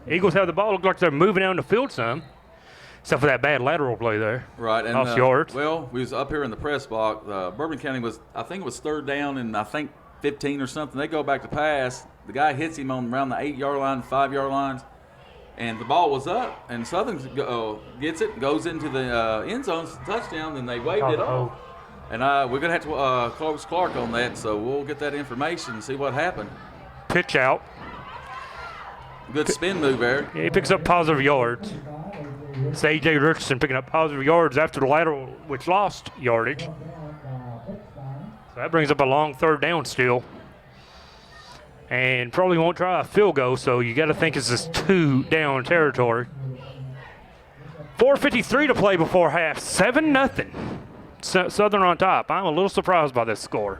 S4: Eagles have the ball. Look like they're moving down the field some. Except for that bad lateral play there.
S5: Right. And,
S4: off yards.
S5: Well, we was up here in the press box. Bourbon County was, I think it was 3rd down and I think 15 or something. They go back to pass. The guy hits him on around the 8-yard line, 5-yard lines. And the ball was up. And Southern gets it, goes into the end zone, touchdown, and they waved it off. And we're going to have to close Clark on that, so we'll get that information and see what happened.
S4: Pitch out.
S5: Good spin move there.
S4: Yeah, he picks up positive yards. It's A.J. Richardson picking up positive yards after the lateral, which lost yardage. So that brings up a long 3rd down still. And probably won't try a field goal, so you got to think it's this 2-down territory. 4:53 to play before half. 7-0. Southern on top. I'm a little surprised by this score.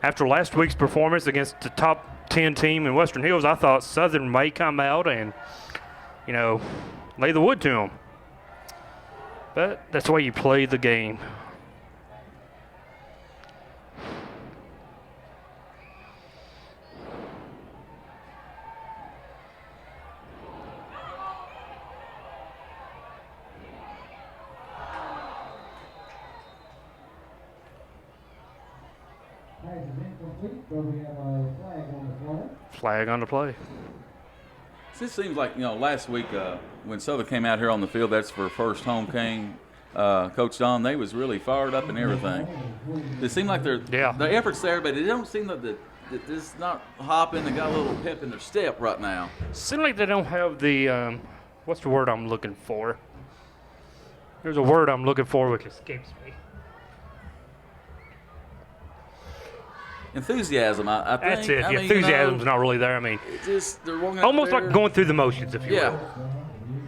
S4: After last week's performance against the top 10 team in Western Hills, I thought Southern may come out and, lay the wood to them. But that's the way you play the game. Flag on the play.
S5: This seems like, last week when Southern came out here on the field, that's for first home game. Coach Don, they was really fired up and everything. It seemed like the effort's there, but it don't seem like it's not hopping. They got a little pep in their step right now.
S4: Seems like they don't have the, what's the word I'm looking for? There's a word I'm looking for which escapes me.
S5: Enthusiasm, I think.
S4: That's it. The enthusiasm's not really there. I mean,
S5: they're
S4: almost like going through the motions, if you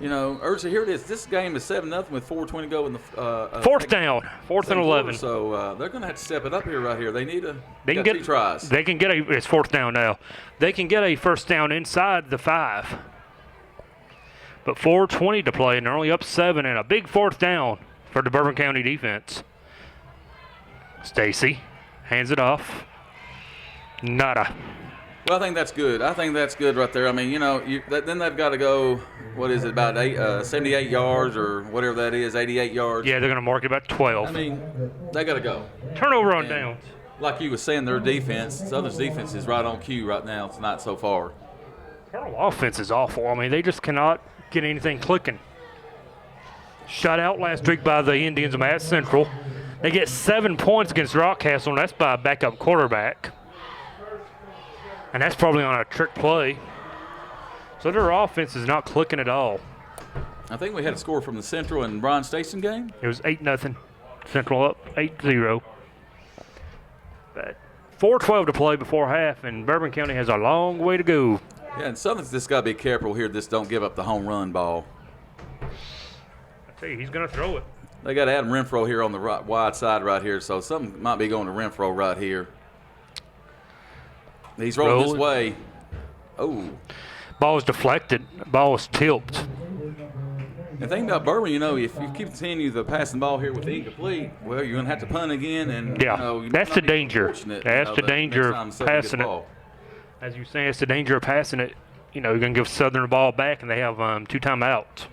S4: will.
S5: Ursa, here it is. This game is 7-0 with 4:20 to go in the
S4: 4th down, 4th and 11.
S5: So they're going to have to step it up here right here. They need to get 2 tries.
S4: They can get it's 4th down now. They can get a first down inside the 5. But 4:20 to play, and they're only up 7, and a big 4th down for the Bourbon County defense. Stacy hands it off. Nada.
S5: Well, I think that's good. Right there. I mean, then they've got to go, what is it, about 78 yards or whatever that is, 88 yards.
S4: Yeah, they're going to mark it about 12.
S5: I mean, they got to go.
S4: Turnover on downs.
S5: Like you were saying, their defense, Southern's defense is right on cue right now tonight so far.
S4: Their offense is awful. I mean, they just cannot get anything clicking. Shut out last week by the Indians of Matt Central. They get 7 points against Rockcastle, and that's by a backup quarterback. And that's probably on a trick play. So their offense is not clicking at all.
S5: I think we had a score from the Central and Bryan Station game.
S4: It was 8-0. Central up 8-0. But 4:12 to play before half, and Bourbon County has a long way to go.
S5: Yeah, and Southern's just got to be careful here. Just don't give up the home run ball.
S4: I tell you, he's going to throw it.
S5: They got Adam Renfro here on the right, wide side right here, so something might be going to Renfro right here. He's rolling this way. Oh.
S4: Ball was deflected. Ball was tilted.
S5: The thing about Bourbon, if you continue the passing ball here with the incomplete, well, you're going to have to punt again. And
S4: that's the danger. That's the danger of passing it. As you say, it's the danger of passing it. You're going to give Southern the ball back, and they have 2 timeouts.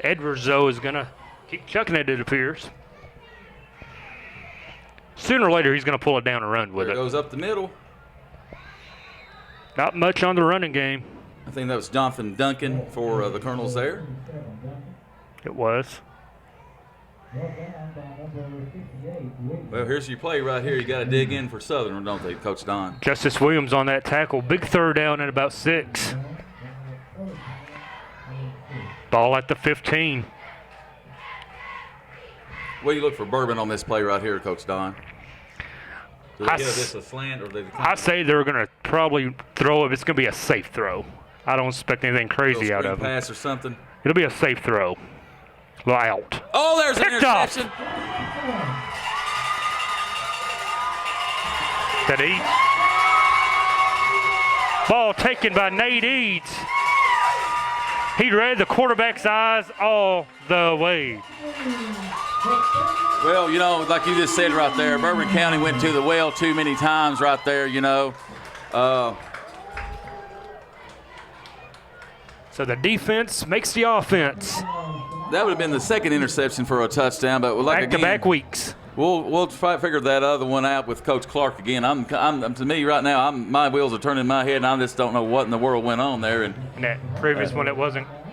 S4: Edwards, though, is going to keep chucking it appears. Sooner or later, he's going to pull it down and run with it.
S5: It goes up the middle.
S4: Not much on the running game.
S5: I think that was Jonathan Duncan for the Colonels there.
S4: It was.
S5: Well, here's your play right here. You got to dig in for Southern, don't they, Coach Don?
S4: Justice Williams on that tackle. Big 3rd down at about 6. Ball at the 15.
S5: What do you look for Bourbon on this play right here, Coach Don? Do they give this a slant, or do they
S4: I say they're going to probably throw it. It's going to be a safe throw. I don't expect anything crazy out of it.
S5: Pass or something.
S4: It'll be a safe throw. Out.
S5: Oh, there's an
S4: Picked off.
S5: interception.
S4: That Eads. Ball taken by Nate Eads. He read the quarterback's eyes all the way.
S5: Well, you know, like you just said right there, Bourbon County went to the well too many times right there, you know.
S4: So the defense makes the offense.
S5: That would have been the second interception for a touchdown, but like
S4: Back-to-back weeks.
S5: We'll try to figure that other one out with Coach Clark again. I'm to me right now, my wheels are turning in my head, and I just don't know what in the world went on there. And
S4: that previous one,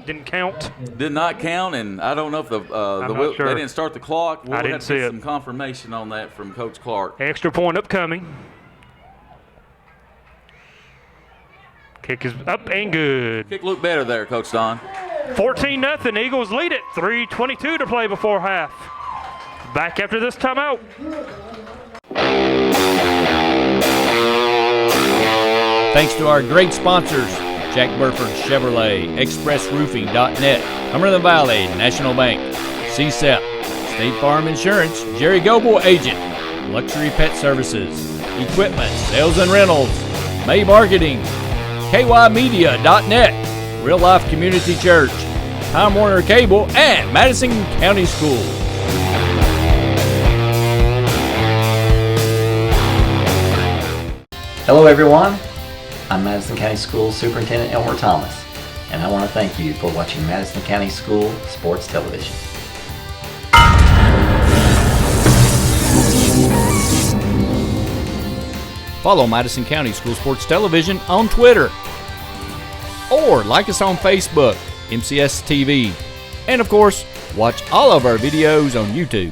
S4: didn't count.
S5: Did not count, and I don't know if
S4: sure.
S5: they didn't start the clock. We'll
S4: I didn't
S5: have to
S4: see
S5: get
S4: it.
S5: some confirmation on that from Coach Clark.
S4: Extra point upcoming. Kick is up and good.
S5: Kick looked better there, Coach Don.
S4: 14-0. Eagles lead it. 3:22 to play before half. Back after this timeout.
S1: Thanks to our great sponsors, Jack Burford Chevrolet, ExpressRoofing.net, Cumberland Valley National Bank, Sept, State Farm Insurance, Jerry Goble Agent, Luxury Pet Services, Equipment, Sales and Rentals, May Marketing, KYmedia.net, Real Life Community Church, Time Warner Cable, and Madison County Schools.
S7: Hello everyone, I'm Madison County Schools Superintendent Elmer Thomas, and I want to thank you for watching Madison County School Sports Television.
S1: Follow Madison County School Sports Television on Twitter, or like us on Facebook, MCS TV, and of course, watch all of our videos on YouTube.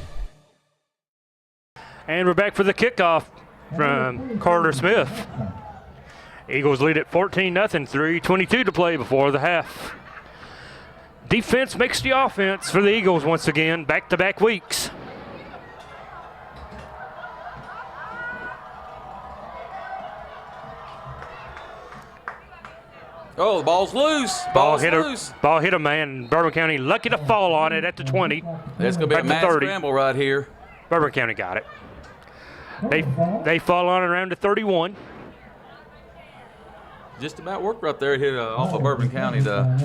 S4: And we're back for the kickoff from Carter Smith. Eagles lead at 14-0, 3:22 to play before the half. Defense makes the offense for the Eagles once again, back-to-back weeks.
S5: Oh, the ball's loose.
S4: Ball hit a man. Bourbon County lucky to fall on it at the 20.
S5: It's going to be a mad scramble right here.
S4: Bourbon County got it. They fall on it around the 31.
S5: Just about worked right there. It hit off of Bourbon County.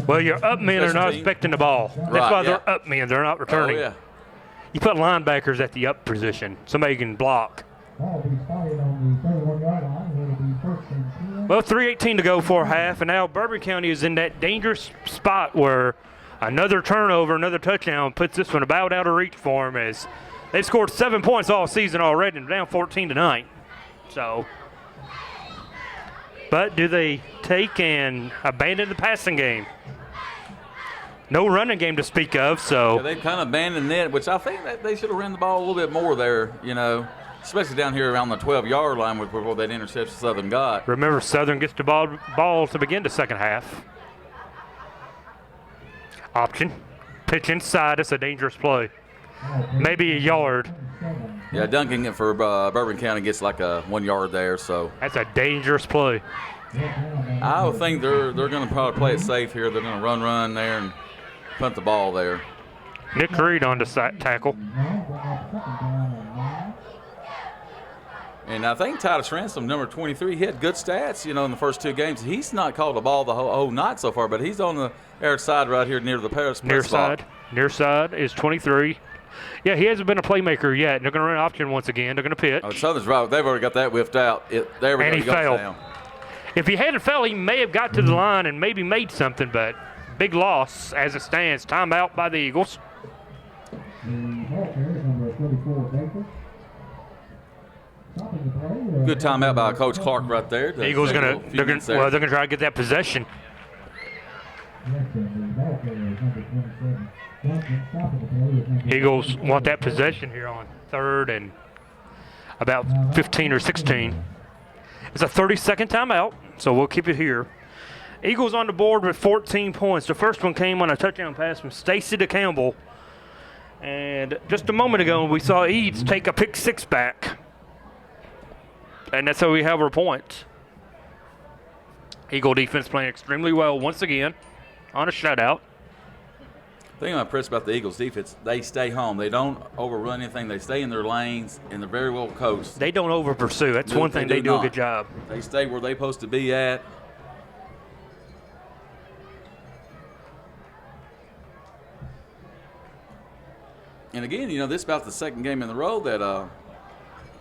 S4: Well, your up men are not expecting the ball. That's why they're up men. They're not returning.
S5: Oh, yeah.
S4: You put linebackers at the up position. Somebody can block.
S6: Ball will be started on the 31-yard line. It'll be first and 10.
S4: Well, 3:18 to go for half, and now Bourbon County is in that dangerous spot where another turnover, another touchdown puts this one about out of reach for them, as they've scored 7 points all season already and down 14-9. So, but do they take and abandon the passing game? No running game to speak of, so.
S5: Yeah, they kind of abandoned it, which I think that they should have ran the ball a little bit more there, you know, especially down here around the 12-yard line before that interception Southern got.
S4: Remember, Southern gets the ball to begin the second half. Option. Pitch inside. It's a dangerous play. Maybe a yard.
S5: Yeah, dunking it for Bourbon County gets like a 1 yard there, so.
S4: That's a dangerous play.
S5: I would think they're going to probably play it safe here. They're going to run there and punt the ball there.
S4: Nick Reed on the tackle.
S5: And I think Titus Ransom, number 23, he had good stats, you know, in the first two games. He's not called a ball the whole night so far, but he's on the air side right here near the press box.
S4: Near side is 23. Yeah, he hasn't been a playmaker yet. They're going to run option once again. They're going to pitch.
S5: Oh, Southern's right. They've already got that whiffed out. There we go.
S4: He fell. Down. If he hadn't fell, he may have got to the line and maybe made something, but big loss as it stands. Timeout by the Eagles.
S5: Good timeout by Coach Clark right there.
S4: The Eagles they're going to try to get that possession. Eagles want that possession here on third and about 15 or 16. It's a 30-second timeout, so we'll keep it here. Eagles on the board with 14 points. The first one came on a touchdown pass from Stacy DeCampbell. And just a moment ago, we saw Eads take a pick six back. And that's how we have our points. Eagle defense playing extremely well once again on a shutout.
S5: The thing I'm impressed about the Eagles' defense, they stay home. They don't overrun anything. They stay in their lanes, and they're very well coached.
S4: They don't over pursue. That's one thing they do a good job.
S5: They stay where they're supposed to be at. And again, this is about the second game in a row that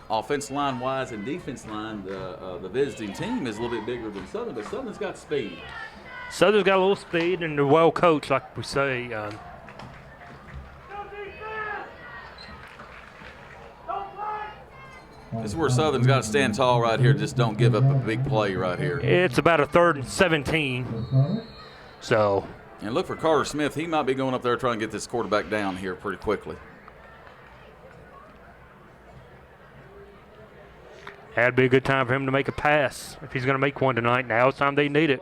S5: offensive line-wise and defense line, the visiting team is a little bit bigger than Southern, but Southern's got speed.
S4: Southern's got a little speed, and they're well coached, like we say.
S5: This is where Southern's got to stand tall right here. Just don't give up a big play right here.
S4: It's about a 3rd and 17. So.
S5: And look for Carter Smith. He might be going up there trying to get this quarterback down here pretty quickly.
S4: That'd be a good time for him to make a pass if he's going to make one tonight. Now it's time they need it.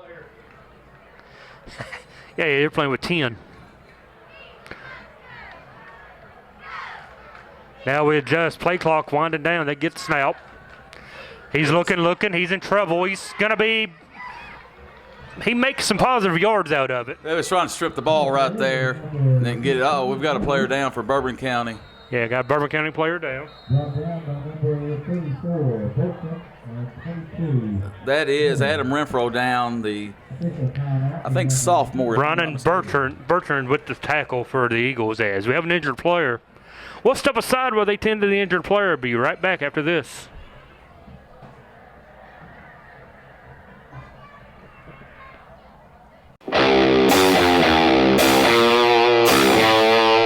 S4: Yeah, they're playing with 10. Now we adjust. Play clock winding down. They get the snap. He's looking. He's in trouble. He's going to be – he makes some positive yards out of it.
S5: They was trying to strip the ball right there and then get it. Oh, we've got a player down for Bourbon County.
S4: Yeah, got a Bourbon County player down.
S5: That is Adam Renfro down, I think sophomore.
S4: Ronan Bertrand with the tackle for the Eagles as we have an injured player. We'll step aside while they tend to the injured player. Be right back after this.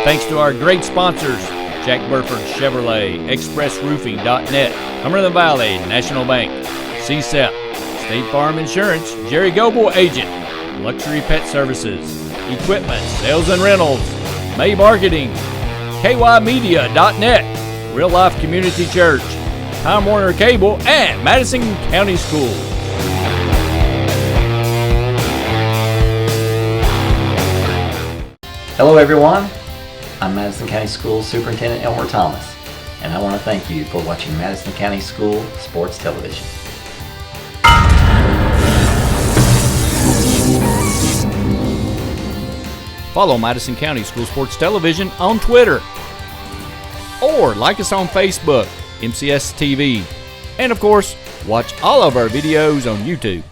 S1: Thanks to our great sponsors, Jack Burford Chevrolet, ExpressRoofing.net, Cumberland Valley National Bank, Sept, State Farm Insurance, Jerry Goble Agent, Luxury Pet Services, Equipment, Sales and Rentals, May Marketing, KYMedia.net, Real Life Community Church, Time Warner Cable, and Madison County Schools.
S7: Hello everyone, I'm Madison County Schools Superintendent Elmer Thomas, and I want to thank you for watching Madison County School Sports Television.
S1: Follow Madison County School Sports Television on Twitter, or like us on Facebook, MCS TV, and of course, watch all of our videos on YouTube.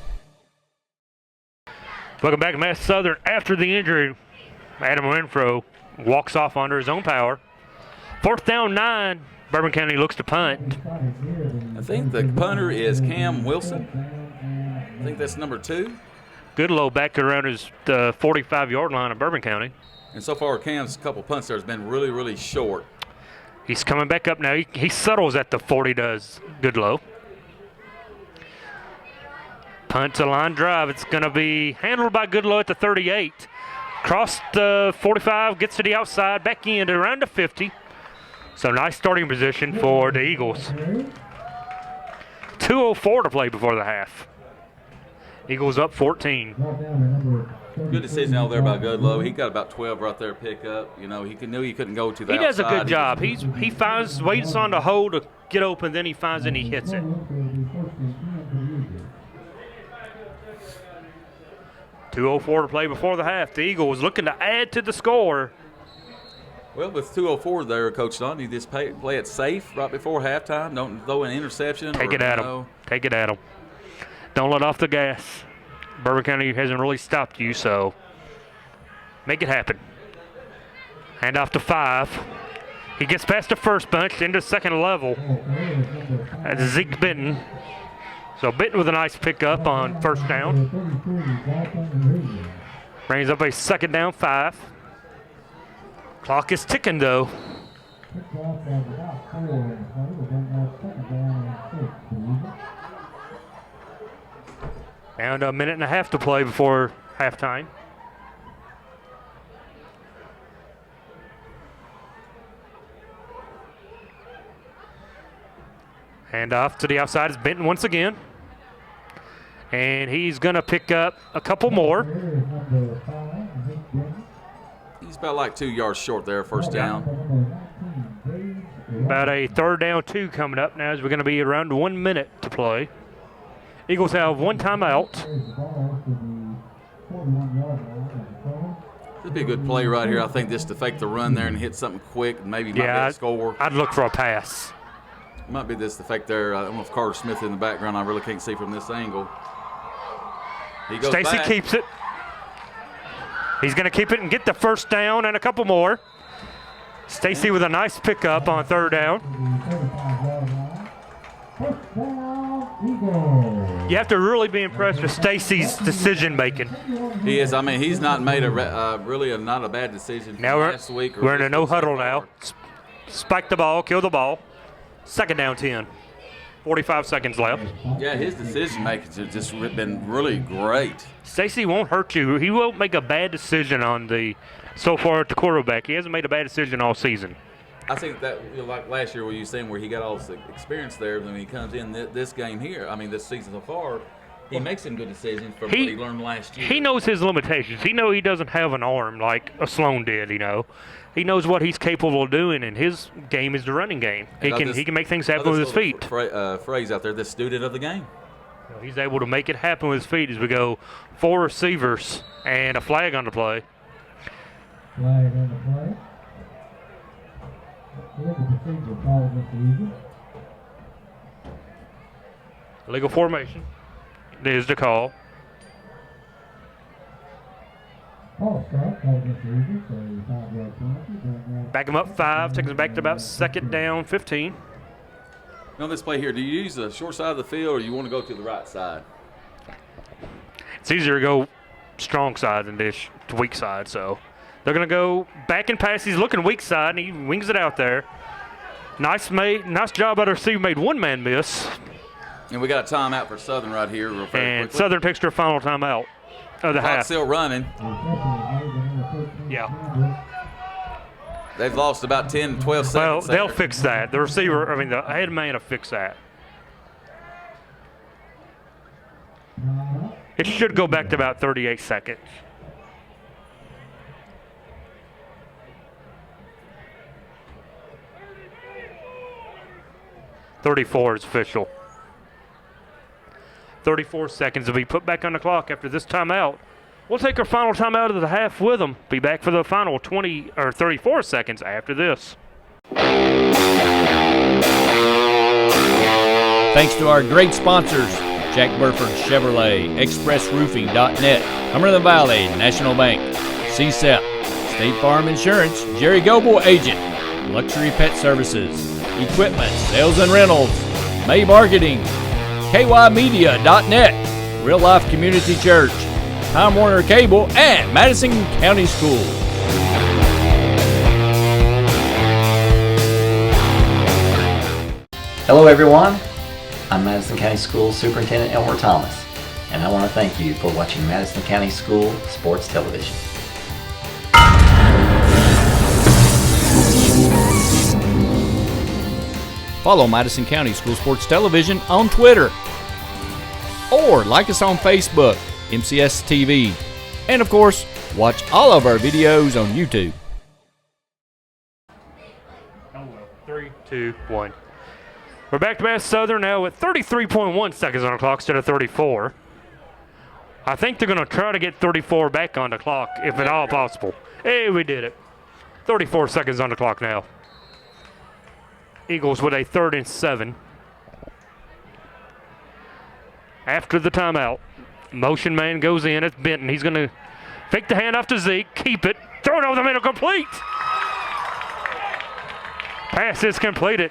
S4: Welcome back to Mass Southern. After the injury, Adam Renfro walks off under his own power. 4th down 9. Bourbon County looks to punt.
S5: I think the punter is Cam Wilson. I think that's number 2.
S4: Goodlow back around his 45-yard line of Bourbon County.
S5: And so far, Cam's couple punts there has been really, really short.
S4: He's coming back up now. He settles at the 40, does Goodlow. Punt to line drive. It's going to be handled by Goodlow at the 38. Cross the 45, gets to the outside, back in to around the 50. So nice starting position for the Eagles. 2:04 to play before the half. Eagles up 14.
S5: Good decision out there by Goodlow. He got about 12 right there pick up. He knew he couldn't go to the outside.
S4: He does a good job. He finds, waits on the hole to get open, then he finds and he hits it. 2:04 to play before the half. The Eagles looking to add to the score.
S5: Well, with 2:04 there, Coach Don, you just play it safe right before halftime. Don't throw an interception.
S4: Take it at them. Take it at them. Don't let off the gas. Bourbon County hasn't really stopped you, so make it happen. Hand off to 5. He gets past the first bunch into second level. That's Zeke Benton. So Benton with a nice pickup on 1st down. Brings up a 2nd down 5. Clock is ticking though. Down to a minute and a half to play before halftime. Hand off to the outside is Benton once again. And he's going to pick up a couple more.
S5: He's about like 2 yards short there, 1st down.
S4: About a 3rd down 2 coming up now as we're going to be around 1 minute to play. Eagles have 1 timeout.
S5: This would be a good play right here. I think just to fake the run there and hit something quick, maybe might be a score.
S4: I'd look for a pass.
S5: Might be this the fake there. I don't know if Carter Smith in the background. I really can't see from this angle. He goes
S4: Stacy
S5: back.
S4: keeps it. He's going to keep it and get the 1st down and a couple more. Stacy with a nice pickup on 3rd down. You have to really be impressed with Stacy's decision making.
S5: He is. I mean, he's not made not a bad decision
S4: Now
S5: last week.
S4: we're in a no huddle now. Spike the ball, kill the ball. 2nd down 10. 45 seconds left.
S5: Yeah, his decision making has just been really great.
S4: Stacy won't hurt you. He won't make a bad decision so far at the quarterback. He hasn't made a bad decision all season.
S5: I think that, like last year where you saying where he got all this experience there, when he comes in this game here, I mean this season so far, he makes some good decisions from what he learned last year.
S4: He knows his limitations. He knows he doesn't have an arm like a Sloan did, He knows what he's capable of doing, and his game is the running game. He can make things happen with his feet.
S5: Phrase out there, the student of the game.
S4: He's able to make it happen with his feet as we go 4 receivers and a flag on the play.
S6: Flag on the play. Procedure called, Mr. Eagle.
S4: Legal formation. There's the call. Back him up 5, takes him back to about 2nd down 15.
S5: On this play here, do you use the short side of the field or you want to go to the right side?
S4: It's easier to go strong side than this weak side, so they're going to go back and pass. He's looking weak side, and he wings it out there. Nice job by the receiver, made 1-man miss.
S5: And we got a timeout for Southern right here. Real
S4: and
S5: quickly.
S4: Southern picks their final timeout of the half.
S5: Still running.
S4: Yeah.
S5: They've lost about 10, 12 seconds.
S4: Well, they'll fix that. The head man will fix that. It should go back to about 38 seconds. .34 is official. 34 seconds will be put back on the clock after this timeout. We'll take our final timeout of the half with them. Be back for the final 34 seconds after this.
S1: Thanks to our great sponsors, Jack Burford Chevrolet, ExpressRoofing.net, Hummer of the Valley, National Bank, Sept, State Farm Insurance, Jerry Goble Agent, Luxury Pet Services, Equipment, Sales and Rentals, May Marketing, KYmedia.net, Real Life Community Church, Time Warner Cable, and Madison County Schools.
S7: Hello everyone, I'm Madison County Schools Superintendent Elmer Thomas, and I want to thank you for watching Madison County School Sports Television.
S1: Follow Madison County School Sports Television on Twitter, or like us on Facebook, MCS TV, and of course, watch all of our videos on YouTube.
S4: 3, 2, 1. We're back to Mass Southern now with 33.1 seconds on the clock instead of 34. I think they're going to try to get 34 back on the clock, if at all possible. Hey, we did it. 34 seconds on the clock now. Eagles with a 3rd and 7. After the timeout, motion man goes in. It's Benton. He's going to fake the handoff to Zeke, keep it, throw it over the middle, complete. Pass is completed.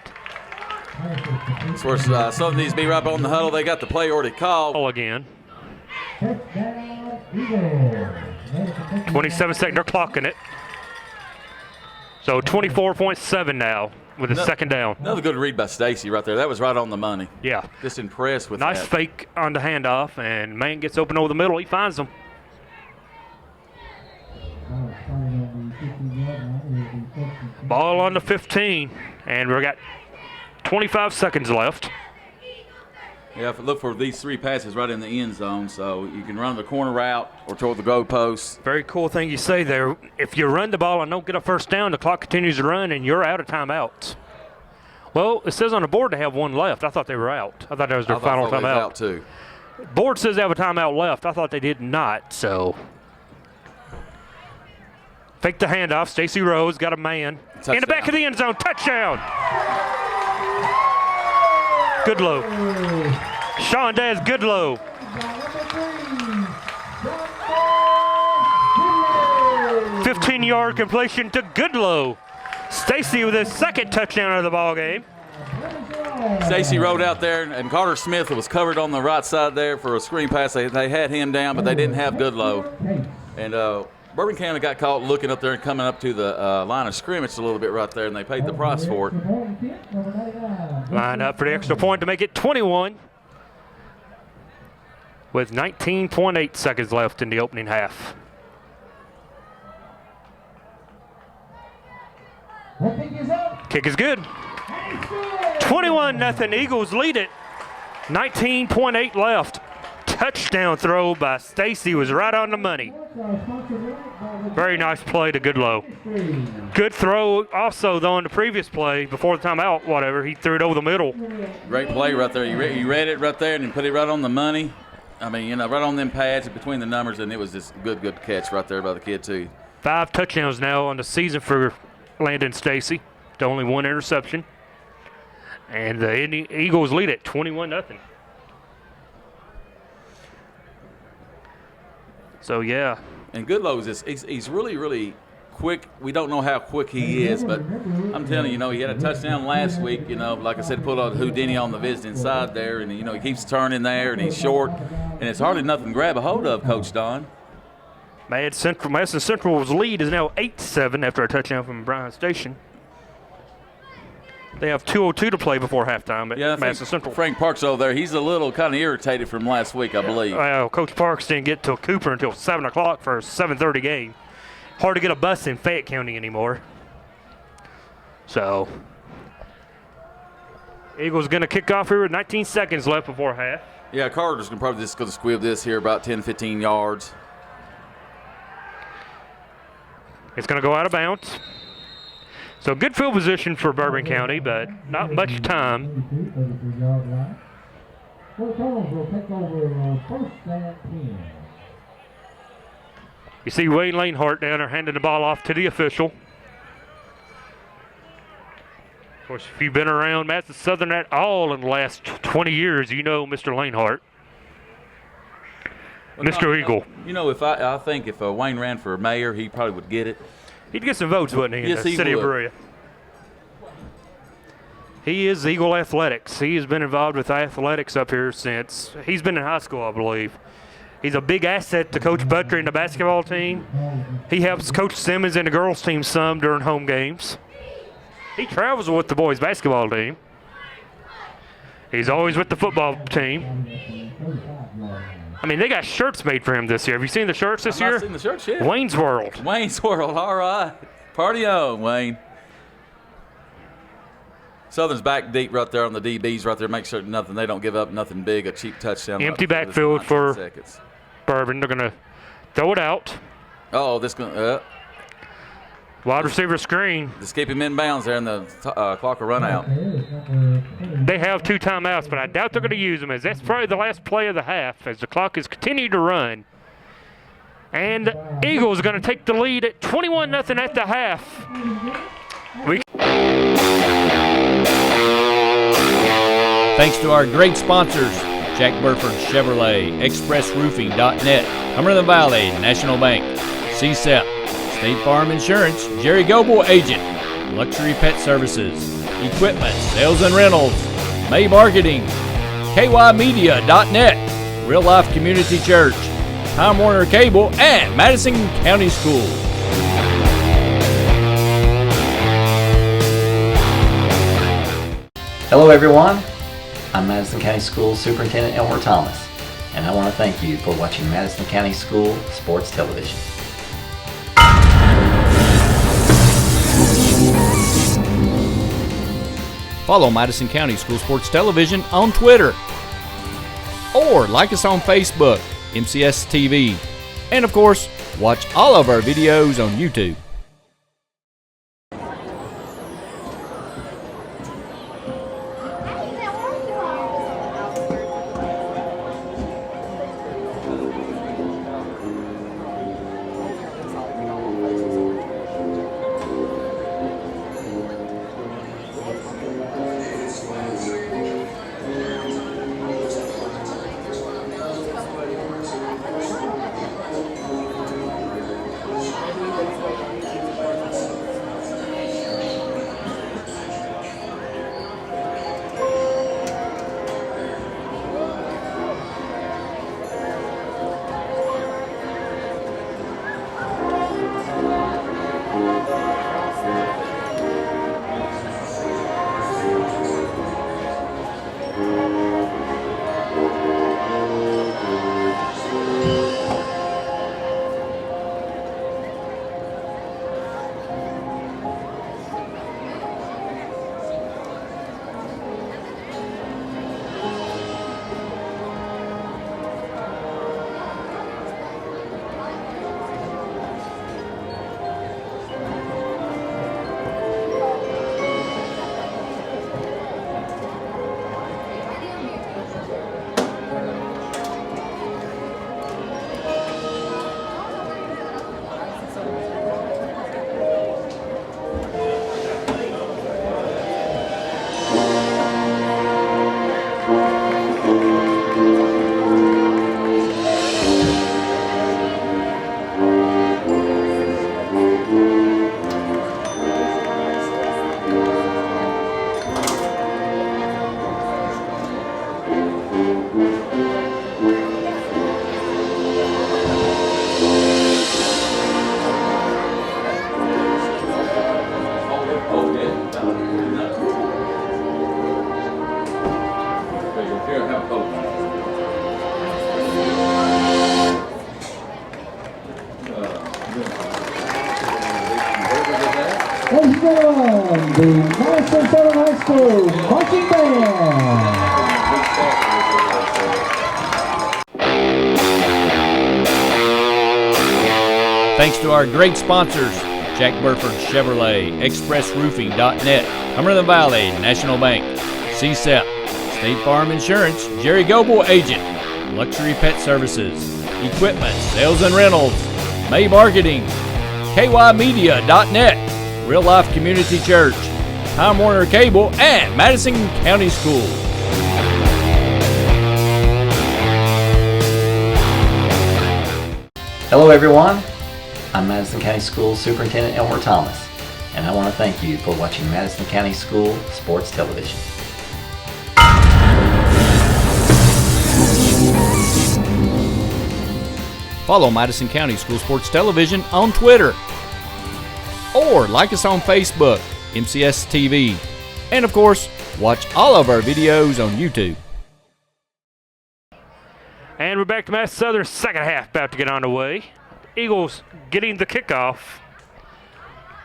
S5: Of course, something needs to be right on the huddle. They got the play already called.
S4: Ball again. 27 seconds. They're clocking it. So 24.7 now with the 2nd down.
S5: Another good read by Stacy right there. That was right on the money.
S4: Yeah.
S5: Just impressed with that.
S4: Nice fake on the handoff, and man gets open over the middle. He finds them. Ball on the 15, and we've got 25 seconds left.
S5: Yeah, look for these 3 passes right in the end zone, so you can run the corner route or toward the goal post.
S4: Very cool thing you say there. If you run the ball and don't get a 1st down, the clock continues to run, and you're out of timeouts. Well, it says on the board they have one left. I thought they were out. I thought that was their final
S5: I thought they was
S4: timeout.
S5: out too.
S4: Board says they have a timeout left. I thought they did not, so. Fake the handoff. Stacy Rose got a man.
S5: Touchdown.
S4: In the back of the end zone. Touchdown. Goodlow. Sean Daz Goodlow. 15-yard completion to Goodlow. Stacy with his second touchdown of the ball game.
S5: Stacy rode out there, and Carter Smith was covered on the right side there for a screen pass. They had him down, but they didn't have Goodlow. And Bourbon County got caught looking up there and coming up to the line of scrimmage a little bit right there, and they paid the price for it.
S4: Lined up for the extra point to make it 21 with 19.8 seconds left in the opening half. Kick is good. 21-0. Eagles lead it. 19.8 left. Touchdown throw by Stacy was right on the money. Very nice play to Goodlow. Good throw also, though, on the previous play, before the timeout, whatever, he threw it over the middle.
S5: Great play right there. You read it right there and put it right on the money. I mean, you know, right on them pads between the numbers, and it was just good catch right there by the kid, too.
S4: 5 touchdowns now on the season for Landon Stacy. To only 1 interception. And the Eagles lead it 21-0. So, yeah.
S5: And Goodlow's he's really, really quick. We don't know how quick he is, but I'm telling you, he had a touchdown last week. Like I said, pulled out Houdini on the visiting side there, and he keeps turning there, and he's short, and it's hardly nothing to grab a hold of, Coach Don.
S4: Madison Central's lead is now 8-7 after a touchdown from Bryan Station. They have 2:02 to play before halftime at Madison Central.
S5: Frank Parks over there, he's a little kind of irritated from last week, I believe.
S4: Well, Coach Parks didn't get to Cooper until 7 o'clock for a 7:30 game. Hard to get a bus in Fayette County anymore. So, Eagles going to kick off here with 19 seconds left before half.
S5: Yeah, Carter's probably just going to squib this here about 10, 15 yards.
S4: It's going to go out of bounds. So good field position for Bourbon County, but not much time. You see Wayne Lanehart down there handing the ball off to the official. Of course, if you've been around Madison Southern at all in the last 20 years, you know Mr. Lanehart. Mr. Eagle.
S5: I think if Wayne ran for mayor, he probably would get it.
S4: He'd get some votes, wouldn't he,
S5: Yes,
S4: in the
S5: he
S4: city
S5: would.
S4: of Berea? He is Eagle Athletics. He has been involved with athletics up here since he's been in high school, I believe. He's a big asset to Coach Buttrey and the basketball team. He helps Coach Simmons and the girls' team some during home games. He travels with the boys' basketball team. He's always with the football team. I mean, they got shirts made for him this year. Have you seen the shirts this year?
S5: I've not seen the shirts yet.
S4: Wayne's World.
S5: Wayne's World, all right. Party on, Wayne. Southern's back deep right there on the DBs right there. Make sure they don't give up nothing big, a cheap touchdown.
S4: Empty backfield for Bourbon. They're going to throw it out.
S5: Oh, this going
S4: Wide receiver screen.
S5: Just keep him in bounds there, and the clock will run out.
S4: They have 2 timeouts, but I doubt they're going to use them, as that's probably the last play of the half as the clock is continuing to run. And Eagles are going to take the lead at 21-0 at the half.
S1: Thanks to our great sponsors, Jack Burford Chevrolet, ExpressRoofing.net, Cumberland Valley National Bank, Sept, State Farm Insurance, Jerry Goble Agent, Luxury Pet Services, Equipment, Sales and Rentals, May Marketing, KYMedia.net, Real Life Community Church, Time Warner Cable, and Madison County Schools.
S7: Hello everyone, I'm Madison County School Superintendent Elmer Thomas, and I want to thank you for watching Madison County School Sports Television.
S1: Follow Madison County School Sports Television on Twitter, or like us on Facebook, MCS TV, and of course, watch all of our videos on YouTube.
S6: and the Madison Southern High School Marching Band.
S1: Thanks to our great sponsors, Jack Burford Chevrolet, ExpressRoofing.net, Cumberland Valley National Bank, Sept, State Farm Insurance, Jerry Goble Agent, Luxury Pet Services, Equipment, Sales and Rentals, May Marketing, KYmedia.net, Real Life Community Church, Time Warner Cable, and Madison County Schools.
S7: Hello everyone, I'm Madison County Schools Superintendent Elmer Thomas, and I want to thank you for watching Madison County School Sports Television.
S1: Follow Madison County School Sports Television on Twitter, or like us on Facebook, MCS TV, and of course, watch all of our videos on YouTube.
S4: And we're back to Madison Southern, second half about to get underway. Eagles getting the kickoff,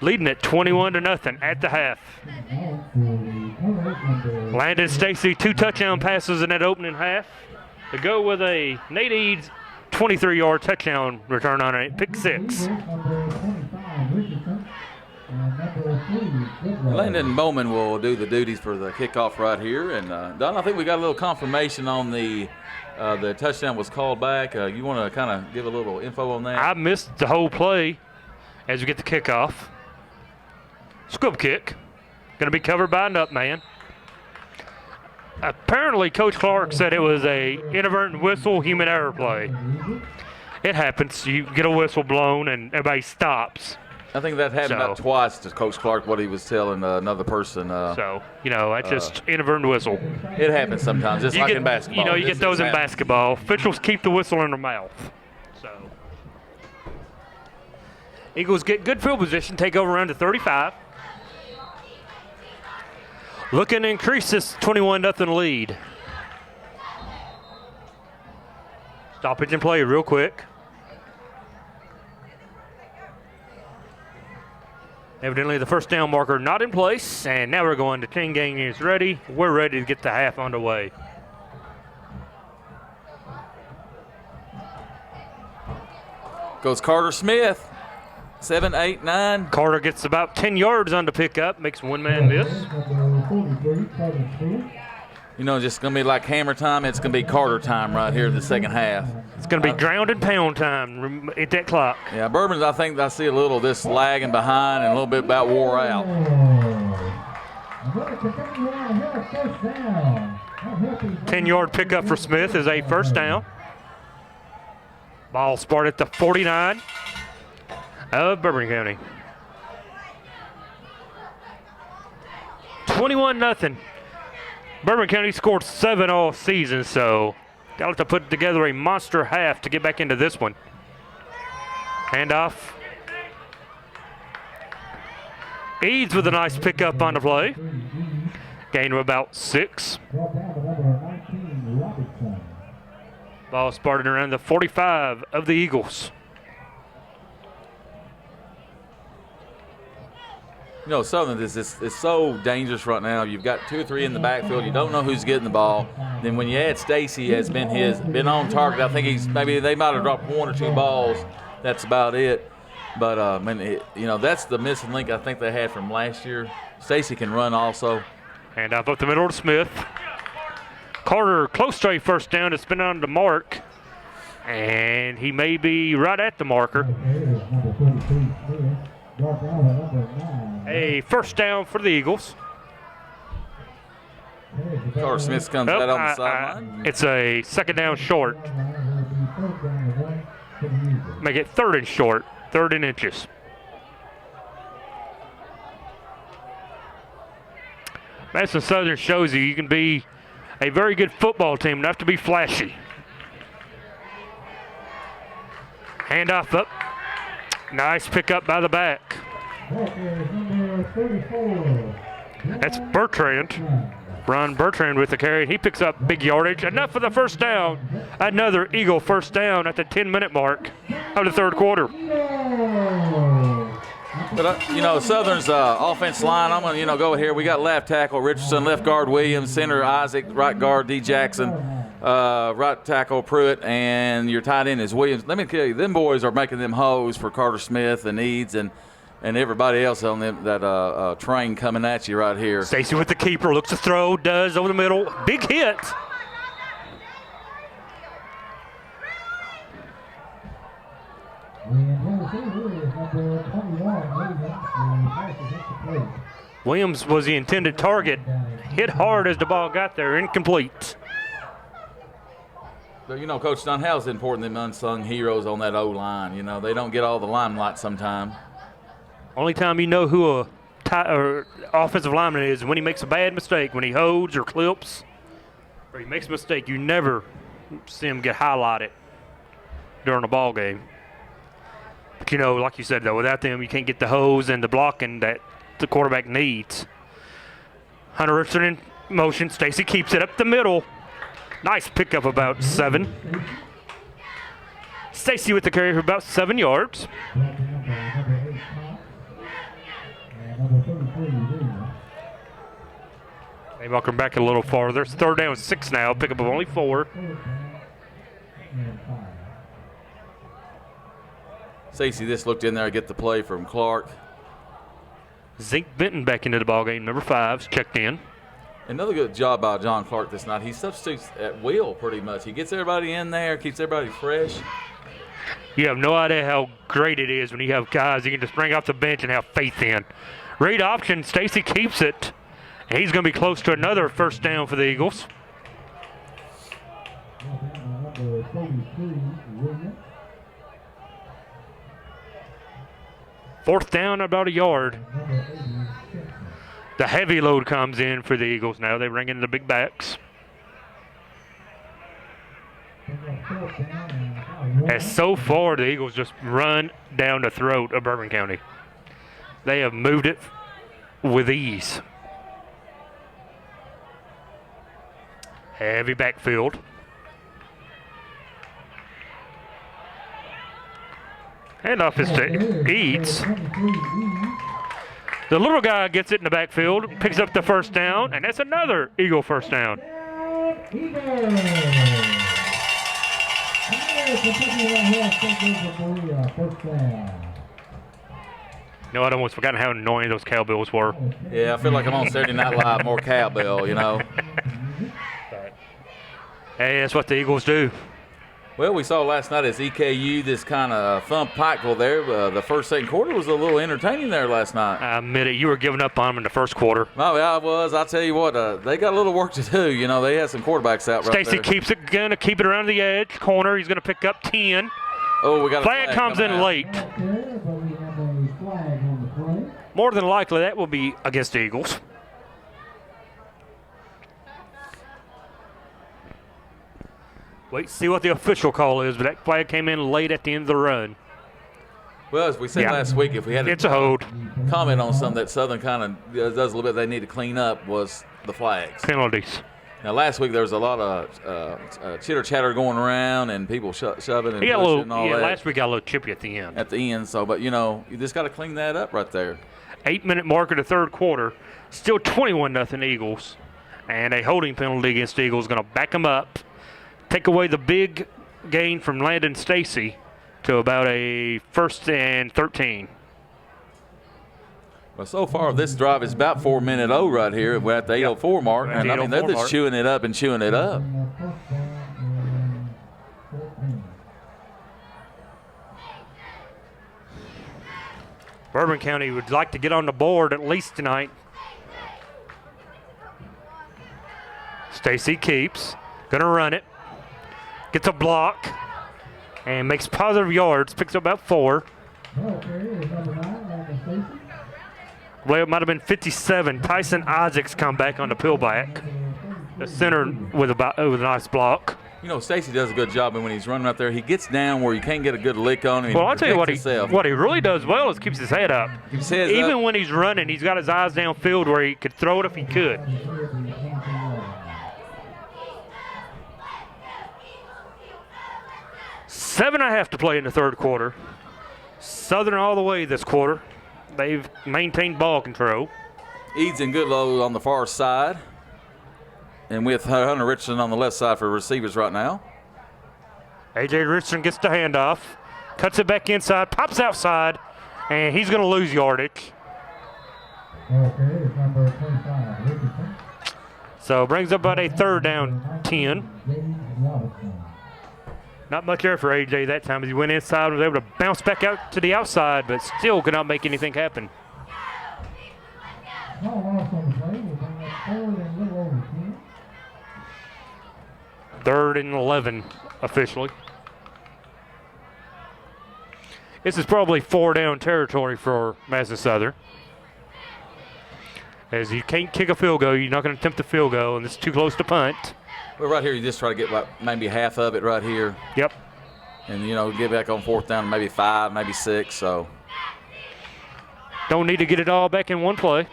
S4: leading it 21-0 at the half. Landon Stacy, 2 touchdown passes in that opening half to go with a Nate Eads 23-yard touchdown return on a pick 6.
S5: Landon Bowman will do the duties for the kickoff right here. And Don, I think we got a little confirmation on the touchdown was called back. You want to kind of give a little info on that?
S4: I missed the whole play as we get the kickoff. Squib kick. Going to be covered by a nut man. Apparently, Coach Clark said it was a inadvertent whistle, human error play. It happens. You get a whistle blown and everybody stops.
S5: I think that happened about twice to Coach Clark, what he was telling another person.
S4: That's just inadvertent whistle.
S5: It happens sometimes, just like in basketball.
S4: You get those in basketball. Officials keep the whistle in their mouth. So, Eagles get good field position, take over around to 35. Looking to increase this 21-0 lead. Stoppage and play real quick. Evidently the first down marker not in place, and now we're going to 10 game is ready. We're ready to get the half underway.
S5: Goes Carter Smith, 7, 8, 9.
S4: Carter gets about 10 yards on the pickup, makes one man miss.
S5: You know, just going to be like hammer time. It's going to be Carter time right here in the second half.
S4: It's going to be ground and pound time at that clock.
S5: Yeah, Bourbon's, I think I see a little of this lagging behind and a little bit about wore out.
S4: 10-yard pickup for Smith is a first down. Ball spotted at the 49 of Bourbon County. 21-0. Bourbon County scored 7 all season, so got to put together a monster half to get back into this one. Handoff. Eads with a nice pickup on the play. Gain of about 6. Ball spotted around the 45 of the Eagles.
S5: You know, Southern is so dangerous right now. You've got 2 or 3 in the backfield. You don't know who's getting the ball. Then when you add Stacy, has been on target. I think they might have dropped 1 or 2 balls. That's about it. But that's the missing link I think they had from last year. Stacy can run also.
S4: And up the middle to Smith. Carter close to a first down. It's been on the mark, and he may be right at the marker. A first down for the Eagles.
S5: Carter Smith comes out on the sideline.
S4: It's a second down short. Make it 3rd and short, 3rd and inches. Madison Southern shows you can be a very good football team, not have to be flashy. Handoff up. Nice pickup by the back. That's Bertrand. Ron Bertrand with the carry. He picks up big yardage. Enough for the first down. Another Eagle first down at the 10-minute mark of the 3rd quarter.
S5: But, Southern's offense line, I'm going to, go here. We got left tackle Richardson, left guard Williams, center Isaac, right guard D. Jackson, right tackle Pruitt, and your tight end is Williams. Let me tell you, them boys are making them hoes for Carter Smith and Eads and everybody else on them, that train coming at you right here.
S4: Stacy with the keeper, looks to throw, does over the middle. Big hit. Williams was the intended target. Hit hard as the ball got there, incomplete.
S5: But, Coach Dunn, how is it important them unsung heroes on that O-line? They don't get all the limelight sometimes.
S4: Only time you know who a offensive lineman is when he makes a bad mistake, when he holds or clips, or he makes a mistake. You never see him get highlighted during a ball game. But, like you said, though, without them, you can't get the hose and the blocking that the quarterback needs. Hunter Richardson in motion. Stacy keeps it up the middle. Nice pickup, about 7. Stacy with the carry for about 7 yards. They walk him back a little farther. It's 3rd down 6 now. Pickup of only 4.
S5: Stacy just looked in there to get the play from Clark.
S4: Zeke Benton back into the ballgame. Number 5's checked in.
S5: Another good job by John Clark this night. He substitutes at will pretty much. He gets everybody in there, keeps everybody fresh.
S4: You have no idea how great it is when you have guys you can just bring off the bench and have faith in. Read option. Stacy keeps it. And he's going to be close to another 1st down for the Eagles. Fourth down, about a yard. The heavy load comes in for the Eagles now. They bring in the big backs. As so far, the Eagles just run down the throat of Bourbon County. They have moved it with ease. Heavy backfield. And off is to Eads. The little guy gets it in the backfield, picks up the 1st down, and that's another Eagle 1st down. No, I'd almost forgotten how annoying those cowbells were.
S5: Yeah, I feel like I'm on Saturday Night Live, more cowbell,
S4: Hey, that's what the Eagles do.
S5: Well, we saw last night as EKU this kind of thump Pikeville there. The 1st, 2nd quarter was a little entertaining there last night.
S4: I admit it. You were giving up on them in the 1st quarter.
S5: Oh, yeah, I was. I'll tell you what, they got a little work to do. They had some quarterbacks out right there.
S4: Stacy keeps it, going to keep it around the edge corner. He's going to pick up 10.
S5: Oh, we got a
S4: flag comes in
S5: out.
S4: late. More than likely, that will be against the Eagles. Wait, see what the official call is, but that flag came in late at the end of the run.
S5: Well, as we said last week, if we had
S4: it's a hold.
S5: Comment on something that Southern kind of does a little bit they need to clean up was the flags.
S4: Penalties.
S5: Now, last week there was a lot of chitter-chatter going around and people shoving and pushing and all that.
S4: Last week got a little chippy at the end.
S5: But, you just got to clean that up right there.
S4: 8-minute mark of the 3rd quarter. Still 21-0 Eagles. And a holding penalty against the Eagles going to back them up. Take away the big gain from Landon Stacy to about a 1st and 13.
S5: Well, so far this drive is about 4-minute right here. We're at the 8:04 mark, and they're just chewing it up and chewing it up.
S4: Bourbon County would like to get on the board at least tonight. Stacy keeps, gonna run it. Gets a block and makes positive yards, picks up about 4. Well, it might have been 57. Tyson Isaacs come back on the pillback. The center with a nice block.
S5: Stacy does a good job, and when he's running out there, he gets down where you can't get a good lick on him.
S4: Well, I'll tell you what he really does well is keeps his head up. Even when he's running, he's got his eyes downfield where he could throw it if he could. 7.5 to play in the 3rd quarter. Southern all the way this quarter. they've maintained ball control.
S5: Eads and Goodlow on the far side. And with Hunter Richardson on the left side for receivers right now.
S4: A.J. Richardson gets the handoff, cuts it back inside, pops outside, and he's going to lose yardage.
S6: Okay, it's number 25, Richardson.
S4: So brings up about a 3rd down 10. Not much there for A.J. that time as he went inside, was able to bounce back out to the outside, but still could not make anything happen.
S6: No loss on the play. We'll bring up 3rd and a little over 10.
S4: 3rd and 11 officially. This is probably 4 down territory for Madison Southern. As you can't kick a field goal, you're not going to attempt the field goal, and it's too close to punt.
S5: Well, right here, you just try to get maybe half of it right here.
S4: Yep.
S5: And, get back on 4th down, maybe 5, maybe 6. So
S4: don't need to get it all back in one play.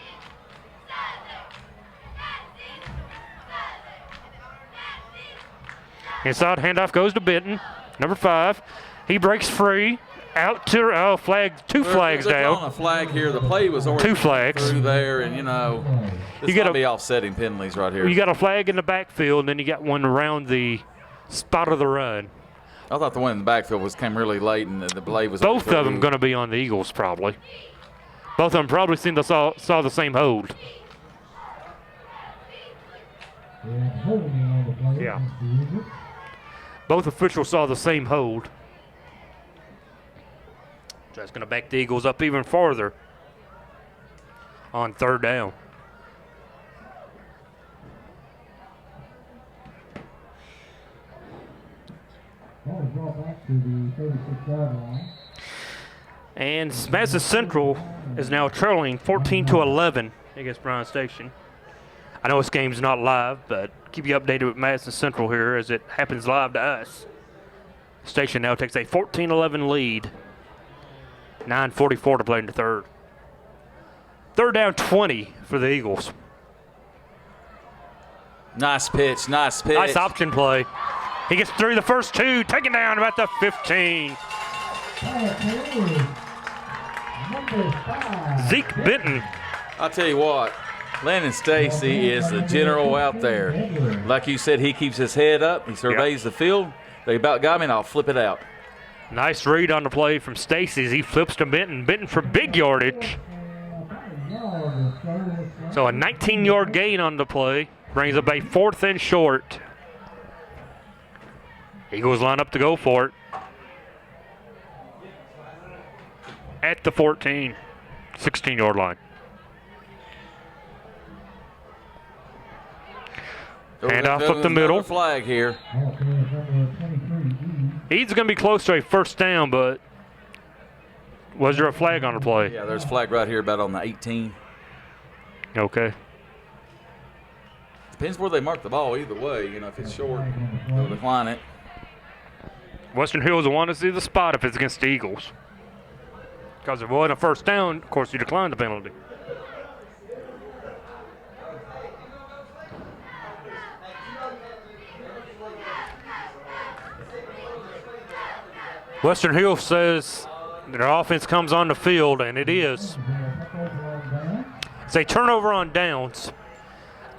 S4: Inside handoff goes to Benton, number 5. He breaks free. Out to flag, 2 flags
S5: they're
S4: down.
S5: on a flag here. The play was already
S4: 2 flags
S5: through there, and this
S4: You
S5: might be offsetting penalties right here.
S4: You got a flag in the backfield, and then you got one around the spot of the run.
S5: I thought the one in the backfield came really late, and the play was
S4: Both of them going to be on the Eagles probably. Both of them probably saw the same hold. Yeah. Both officials saw the same hold. That's going to back the Eagles up even farther on 3rd down.
S6: Ball is brought back to the 36-yard line.
S4: And Madison Central is now trailing 14-11 against Bryan Station. I know this game's not live, but keep you updated with Madison Central here as it happens live to us. Station now takes a 14-11 lead. 9:44 to play in the 3rd. 3rd down 20 for the Eagles.
S5: Nice pitch, nice pitch.
S4: Nice option play. He gets through the first 2, taken down about the 15. Zeke Benton.
S5: I'll tell you what, Landon Stacy is the general out there. Like you said, he keeps his head up. He surveys the field. They about got me, and I'll flip it out.
S4: Nice read on the play from Stacy as he flips to Benton. Benton for big yardage. So a 19-yard gain on the play. Brings up a 4th and short. Eagles line up to go for it. At the 14, 16-yard line. Handoff up the middle.
S5: Flag here.
S4: Eads going to be close to a 1st down, but was there a flag on the play?
S5: Yeah, there's a flag right here about on the 18.
S4: Okay.
S5: Depends where they mark the ball either way. If it's short, they'll decline it.
S4: Western Hills will want to see the spot if it's against the Eagles. Because if it wasn't a 1st down, of course, you decline the penalty. Western Hills says their offense comes on the field, and it is. It's a turnover on downs.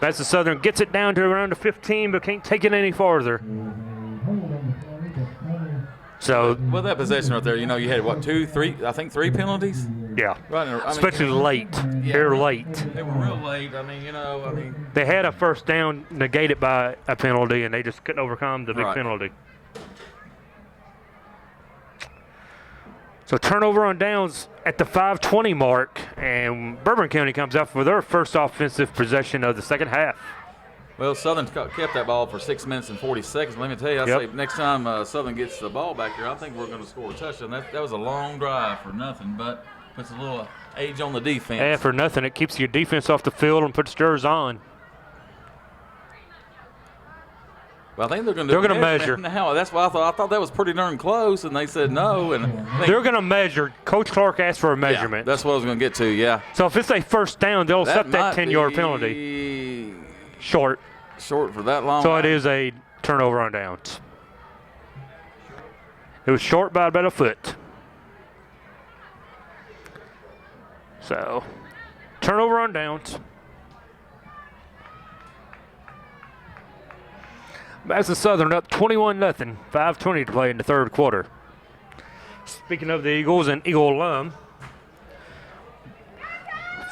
S4: Madison Southern gets it down to around the 15, but can't take it any farther. So
S5: with that possession right there, you had what, 2, 3? I think 3 penalties.
S4: Yeah,
S5: right.
S4: Especially late. Yeah. They're late.
S5: They were real late.
S4: They had a 1st down negated by a penalty, and they just couldn't overcome the big penalty. So turnover on downs at the 5:20 mark, and Bourbon County comes out for their first offensive possession of the 2nd half.
S5: Well, Southern kept that ball for 6 minutes and 40 seconds. Let me tell you, I say next time Southern gets the ball back here, I think we're going to score a touchdown. That was a long drive for nothing, but puts a little age on the defense.
S4: Yeah, for nothing. It keeps your defense off the field and puts yours on.
S5: Well, I think they're going to
S4: measure.
S5: Now, that's why I thought that was pretty darn close, and they said no. And
S4: they're going to measure. Coach Clark asked for a measurement.
S5: Yeah, that's what I was going to get to, yeah.
S4: So if it's a 1st down, they'll set that 10-yard penalty. Short
S5: for that long.
S4: So it is a turnover on downs. It was short by about a foot. So, turnover on downs. Madison Southern up 21-0. 5:20 to play in the third quarter. Speaking of the Eagles, an Eagle alum,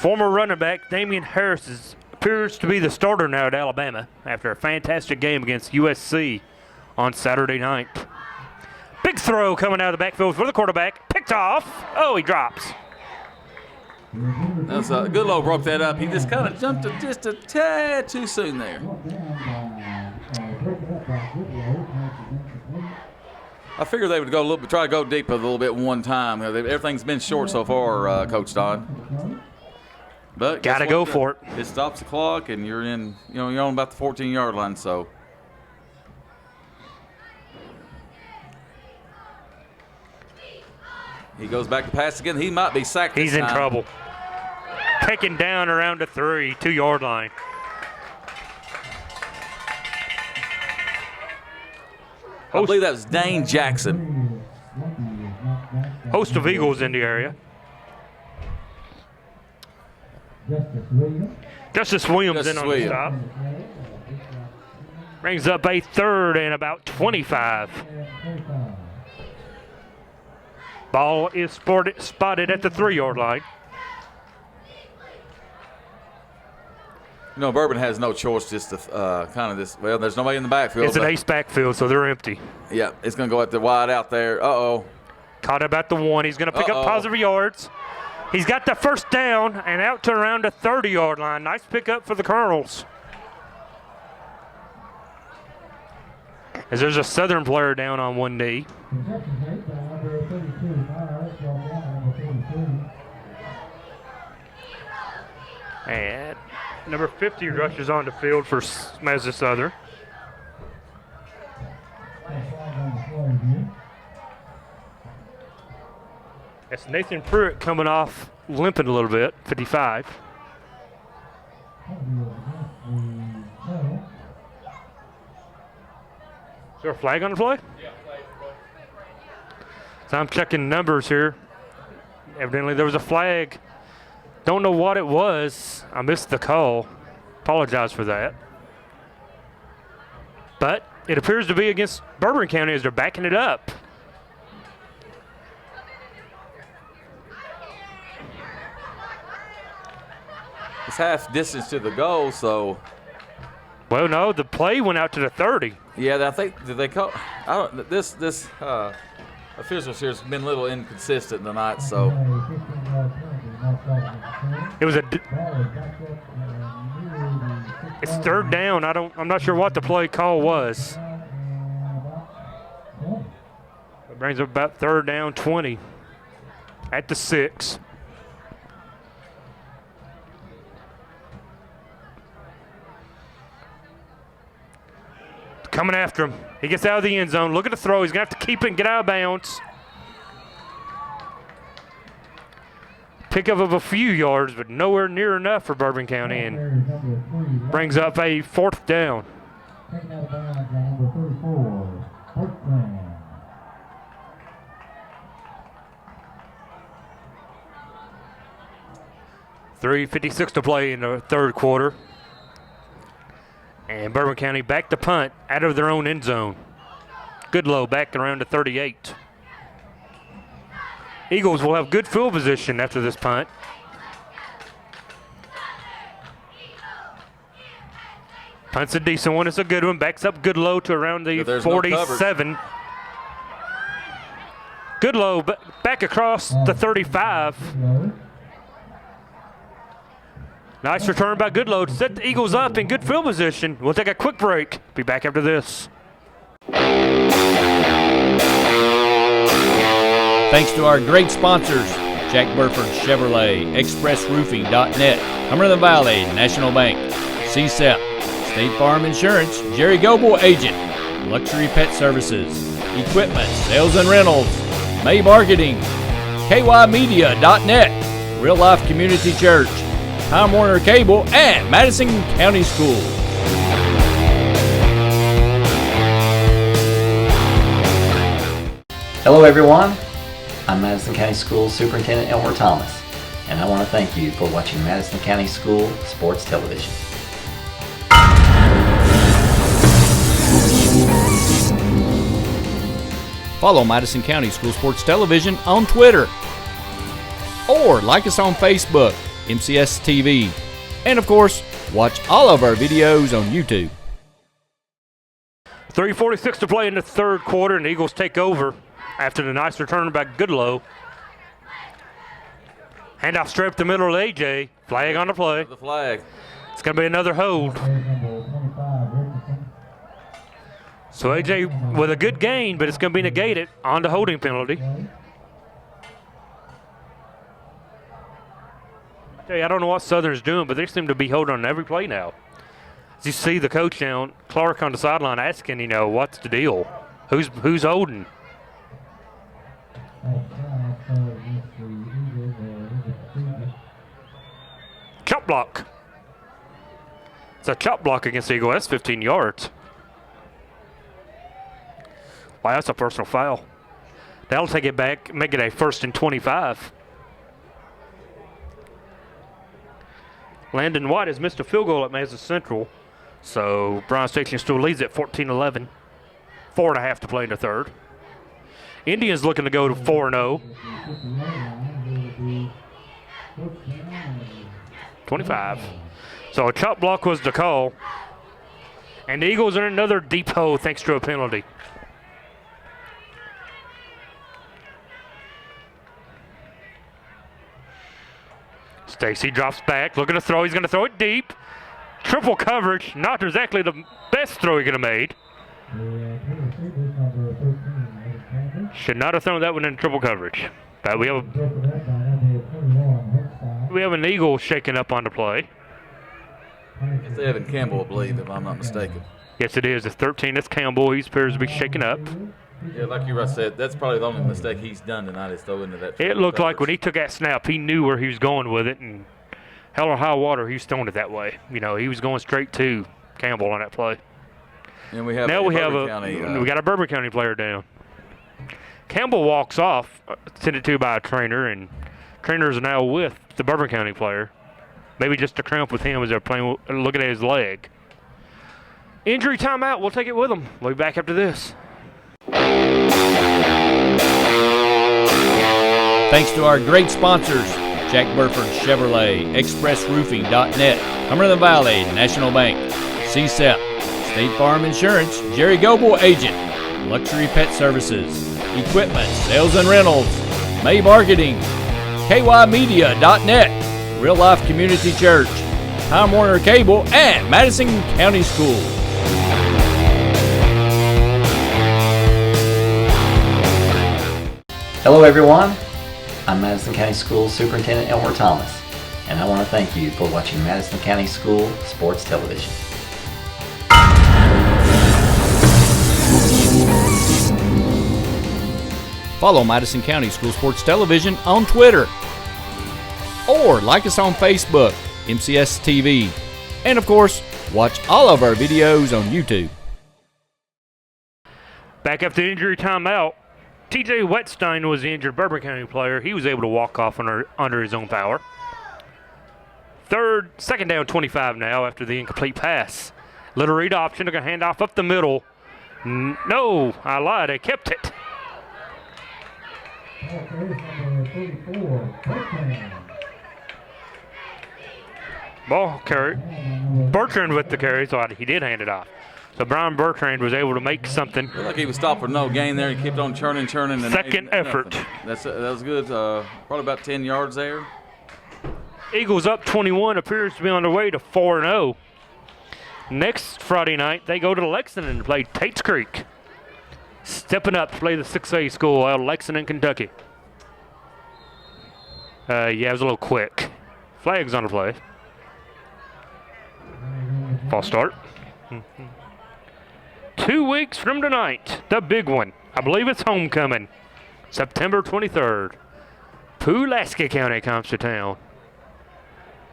S4: former running back Damian Harris appears to be the starter now at Alabama after a fantastic game against USC on Saturday night. Big throw coming out of the backfield for the quarterback. Picked off. Oh, he drops.
S5: That's Goodlow broke that up. He just kind of jumped just a tad too soon there. I figured they would go a little bit, try to go deep a little bit one time. Everything's been short so far, Coach Don. But
S4: gotta go for it.
S5: It stops the clock, and you're in. You're on about the 14-yard line. So. He goes back to pass again. He might be sacked.
S4: He's in trouble. Taken down around the 2-yard line.
S5: I believe that was Dane Jackson.
S4: Host of Eagles in the area. Justice Williams in on the stop. Brings up a 3rd and about 25. Ball is spotted at the 3-yard line.
S5: Bourbon has no choice just to kind of this. Well, there's nobody in the backfield.
S4: It's an ace backfield, so they're empty.
S5: Yeah, it's going to go at the wide out there. Uh-oh.
S4: Caught up at the 1. He's going to pick up positive yards. He's got the first down and out to around the 30-yard line. Nice pickup for the Colonels. As there's a Southern player down on one knee. And number 50 rushes on the field for Madison Southern. That's Nathan Pruitt coming off limping a little bit, 55. Is there a flag on the play? Yeah, flag. So I'm checking numbers here. Evidently there was a flag. Don't know what it was. I missed the call. Apologize for that. But it appears to be against Bourbon County as they're backing it up.
S5: It's half distance to the goal, so.
S4: Well, no, the play went out to the 30.
S5: Yeah, I think did they call? I don't. This officials here has been a little inconsistent tonight, so.
S4: It was it's 3rd down. I'm not sure what the play call was. It brings up about 3rd down, 20 at the 6. Coming after him. He gets out of the end zone. Look at the throw. He's going to have to keep it and get out of bounds. Pick up of a few yards, but nowhere near enough for Bourbon County, and brings up a 4th down. 3:56 to play in the third quarter. And Bourbon County back to punt out of their own end zone. Goodlow back around to 38. Eagles will have good field position after this punt. Punt's a decent one. It's a good one. Backs up Goodlow to around the 47. Goodlow back across the 35. Nice return by Goodlow to set the Eagles up in good field position. We'll take a quick break. Be back after this.
S1: Thanks to our great sponsors, Jack Burford Chevrolet, ExpressRoofing.net, Cumberland Valley National Bank, Sept, State Farm Insurance, Jerry Goble Agent, Luxury Pet Services, Equipment, Sales and Rentals, May Marketing, KYMedia.net, Real Life Community Church, Time Warner Cable, and Madison County Schools.
S7: Hello everyone, I'm Madison County Schools Superintendent Elmer Thomas, and I want to thank you for watching Madison County School Sports Television.
S1: Follow Madison County School Sports Television on Twitter. Or like us on Facebook, MCS TV. And of course, watch all of our videos on YouTube.
S4: 3:46 to play in the third quarter, and the Eagles take over after the nice return by Goodlow. Handoff straight up the middle of AJ. Flag on the play.
S5: The flag.
S4: It's going to be another hold. So AJ with a good gain, but it's going to be negated on the holding penalty. I don't know what Southern's doing, but they seem to be holding on every play now. As you see the coach down, Clark on the sideline asking, what's the deal? Who's holding? Chop block. It's a chop block against the Eagle. That's 15 yards. Wow, that's a personal foul. That'll take it back, make it a 1st and 25. Landon White has missed a field goal at Mesa Central, so Bryan Station still leads at 14-11. 4.5 to play in the third. Indians looking to go to 4-0. 25. So a chop block was the call. And the Eagles are in another deep hole thanks to a penalty. Stacy drops back, looking to throw. He's going to throw it deep. Triple coverage. Not exactly the best throw he could have made. Should not have thrown that one in triple coverage. But we have an Eagle shaking up on the play.
S5: It's Evan Campbell, I believe, if I'm not mistaken.
S4: Yes, it is. It's 13. It's Campbell. He appears to be shaking up.
S5: Yeah, like you said, that's probably the only mistake he's done tonight is throw into that.
S4: It looked like when he took that snap, he knew where he was going with it, and hell or high water, he was throwing it that way. He was going straight to Campbell on that play.
S5: And we have
S4: we got a Bourbon County player down. Campbell walks off, tended to by a trainer, and trainers are now with the Bourbon County player. Maybe just a cramp with him as they're playing, looking at his leg. Injury timeout. We'll take it with them. We'll be back after this.
S1: Thanks to our great sponsors, Jack Burford Chevrolet, ExpressRoofing.net, Cumberland Valley National Bank, Sept, State Farm Insurance, Jerry Goble Agent, Luxury Pet Services, Equipment, Sales and Rentals, May Marketing, KYMedia.net, Real Life Community Church, Time Warner Cable, and Madison County Schools.
S7: Hello everyone, I'm Madison County School Superintendent Elmer Thomas, and I want to thank you for watching Madison County School Sports Television.
S1: Follow Madison County School Sports Television on Twitter. Or like us on Facebook, MCS TV. And of course, watch all of our videos on YouTube.
S4: Back after the injury timeout, TJ Wetstein was the injured Bourbon County player. He was able to walk off under his own power. Second down 25 now after the incomplete pass. Little read option, they're going to hand off up the middle. No, I lied, they kept it. Ball carry. Bertrand with the carry, so he did hand it off. So Brian Bertrand was able to make something.
S5: Looked like he was stopped for no gain there. He kept on churning. And
S4: second effort.
S5: That was good. Probably about 10 yards there.
S4: Eagles up 21, appears to be on their way to 4-0. Next Friday night, they go to Lexington to play Tate's Creek. Stepping up to play the 6A school out of Lexington, Kentucky. It was a little quick. Flags on the play. False start. 2 weeks from tonight, the big one. I believe it's homecoming. September 23rd. Pulaski County comes to town.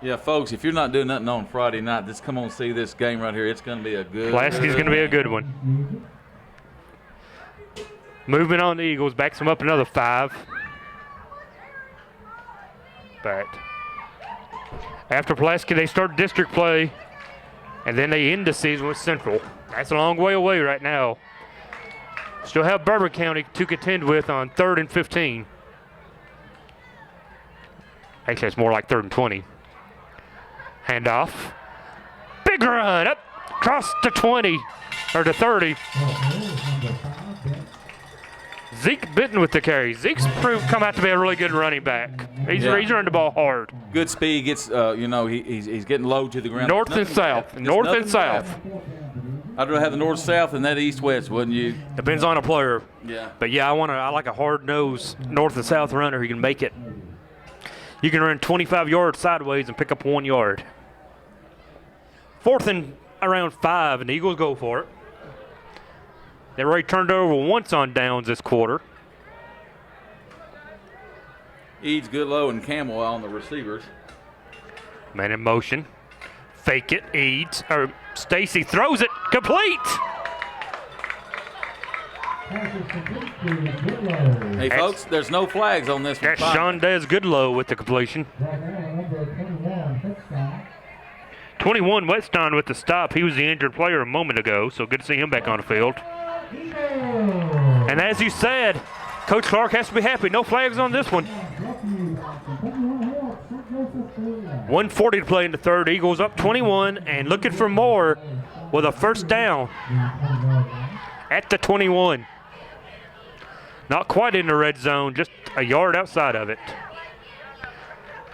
S5: Yeah, folks, if you're not doing nothing on Friday night, just come on see this game right here. It's going to be a good
S4: Pulaski's going to be a good one. Moving on, the Eagles backs them up another 5. Back. After Pulaski, they start district play, and then they end the season with Central. That's a long way away right now. Still have Bourbon County to contend with on 3rd and 15. Actually, it's more like 3rd and 20. Handoff. Big run up across to 20, or to 30. Zeke Benton with the carry. Zeke's come out to be a really good running back. He's running the ball hard.
S5: Good speed. Gets he's getting low to the ground.
S4: North and south. North and south.
S5: I'd rather have the north-south than that east-west, wouldn't you?
S4: Depends on a player.
S5: Yeah.
S4: But yeah, I like a hard-nosed north and south runner who can make it. You can run 25 yards sideways and pick up 1 yard. 4th and around 5, and the Eagles go for it. They've already turned over once on downs this quarter.
S5: Eads, Goodlow, and Campbell on the receivers.
S4: Man in motion. Fake it, Eads, or Stacy throws it, complete!
S5: Hey, folks, there's no flags on this one.
S4: That's Shondez Goodlow with the completion. 21, Whetstone with the stop. He was the injured player a moment ago, so good to see him back on the field. And as you said, Coach Clark has to be happy. No flags on this one. 1:40 to play in the 3rd. Eagles up 21 and looking for more with a first down at the 21. Not quite in the red zone, just a yard outside of it.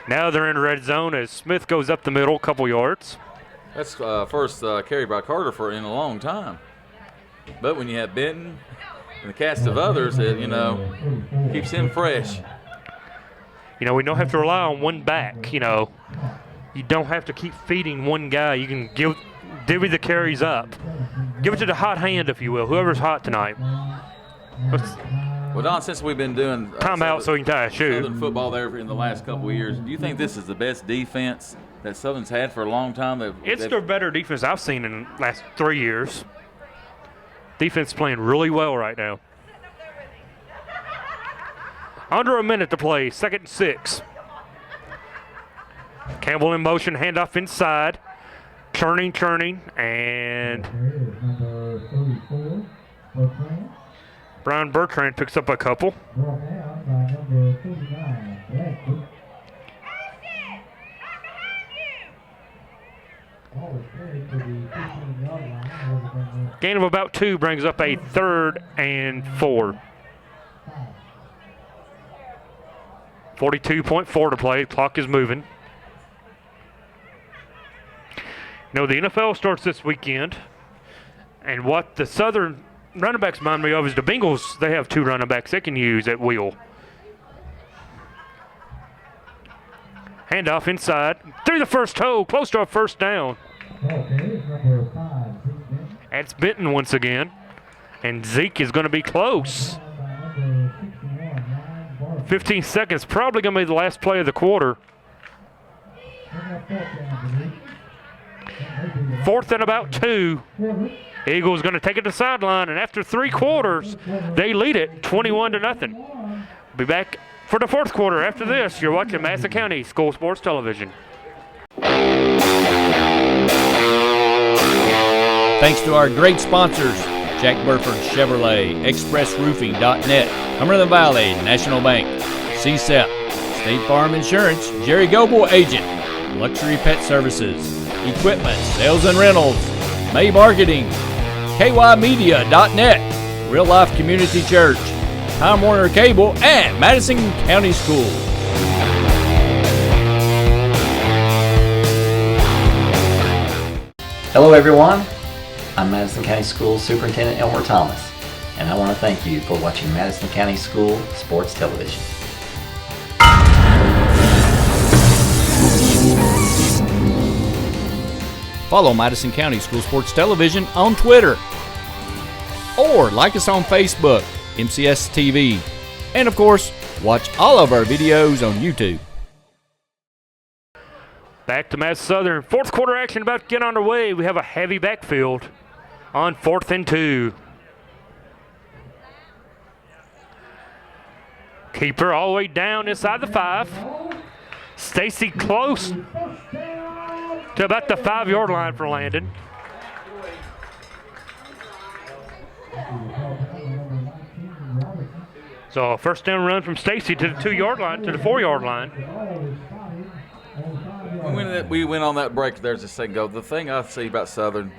S4: Now they're in the red zone as Smith goes up the middle, a couple yards.
S5: That's first carry by Carter in a long time. But when you have Benton and the cast of others, it keeps him fresh.
S4: We don't have to rely on one back. You don't have to keep feeding one guy. You can divvy the carries up. Give it to the hot hand, if you will, whoever's hot tonight.
S5: Well, Don, since we've been doing
S4: timeout so he can tie a shoe.
S5: Southern football there in the last couple of years, do you think this is the best defense that Southern's had for a long time?
S4: It's their better defense I've seen in the last 3 years. Defense is playing really well right now. Under a minute to play, 2nd and 6. Campbell in motion, handoff inside. Churning, and Brian Bertrand picks up a couple. Gain of about 2 brings up a 3rd and 4. 42.4 to play. Clock is moving. The NFL starts this weekend, and what the Southern running backs remind me of is the Bengals. They have 2 running backs they can use at will. Handoff inside. Through the first toe, close to a first down. That's Benton once again. And Zeke is going to be close. 15 seconds, probably going to be the last play of the quarter. 4th and about 2. Eagles going to take it to the sideline, and after 3 quarters, they lead it 21-0. Be back for the 4th quarter. After this, you're watching Madison County School Sports Television.
S1: Thanks to our great sponsors, Jack Burford Chevrolet, ExpressRoofing.net, Cumberland Valley National Bank, Sept, State Farm Insurance, Jerry Goble Agent, Luxury Pet Services, Equipment, Sales and Rentals, May Marketing, KYMedia.net, Real Life Community Church, Time Warner Cable, and Madison County Schools.
S7: Hello everyone, I'm Madison County Schools Superintendent Elmer Thomas, and I want to thank you for watching Madison County School Sports Television.
S1: Follow Madison County School Sports Television on Twitter, or like us on Facebook, MCS TV, and of course, watch all of our videos on YouTube.
S4: Back to Madison Southern. 4th quarter action about to get underway. We have a heavy backfield on 4th and 2. Keeper all the way down inside the 5. Stacy close to about the 5-yard line for Landon. So a first down run from Stacy to the 2-yard line, to the 4-yard line.
S5: We went on that break there just a second ago. The thing I see about Southern,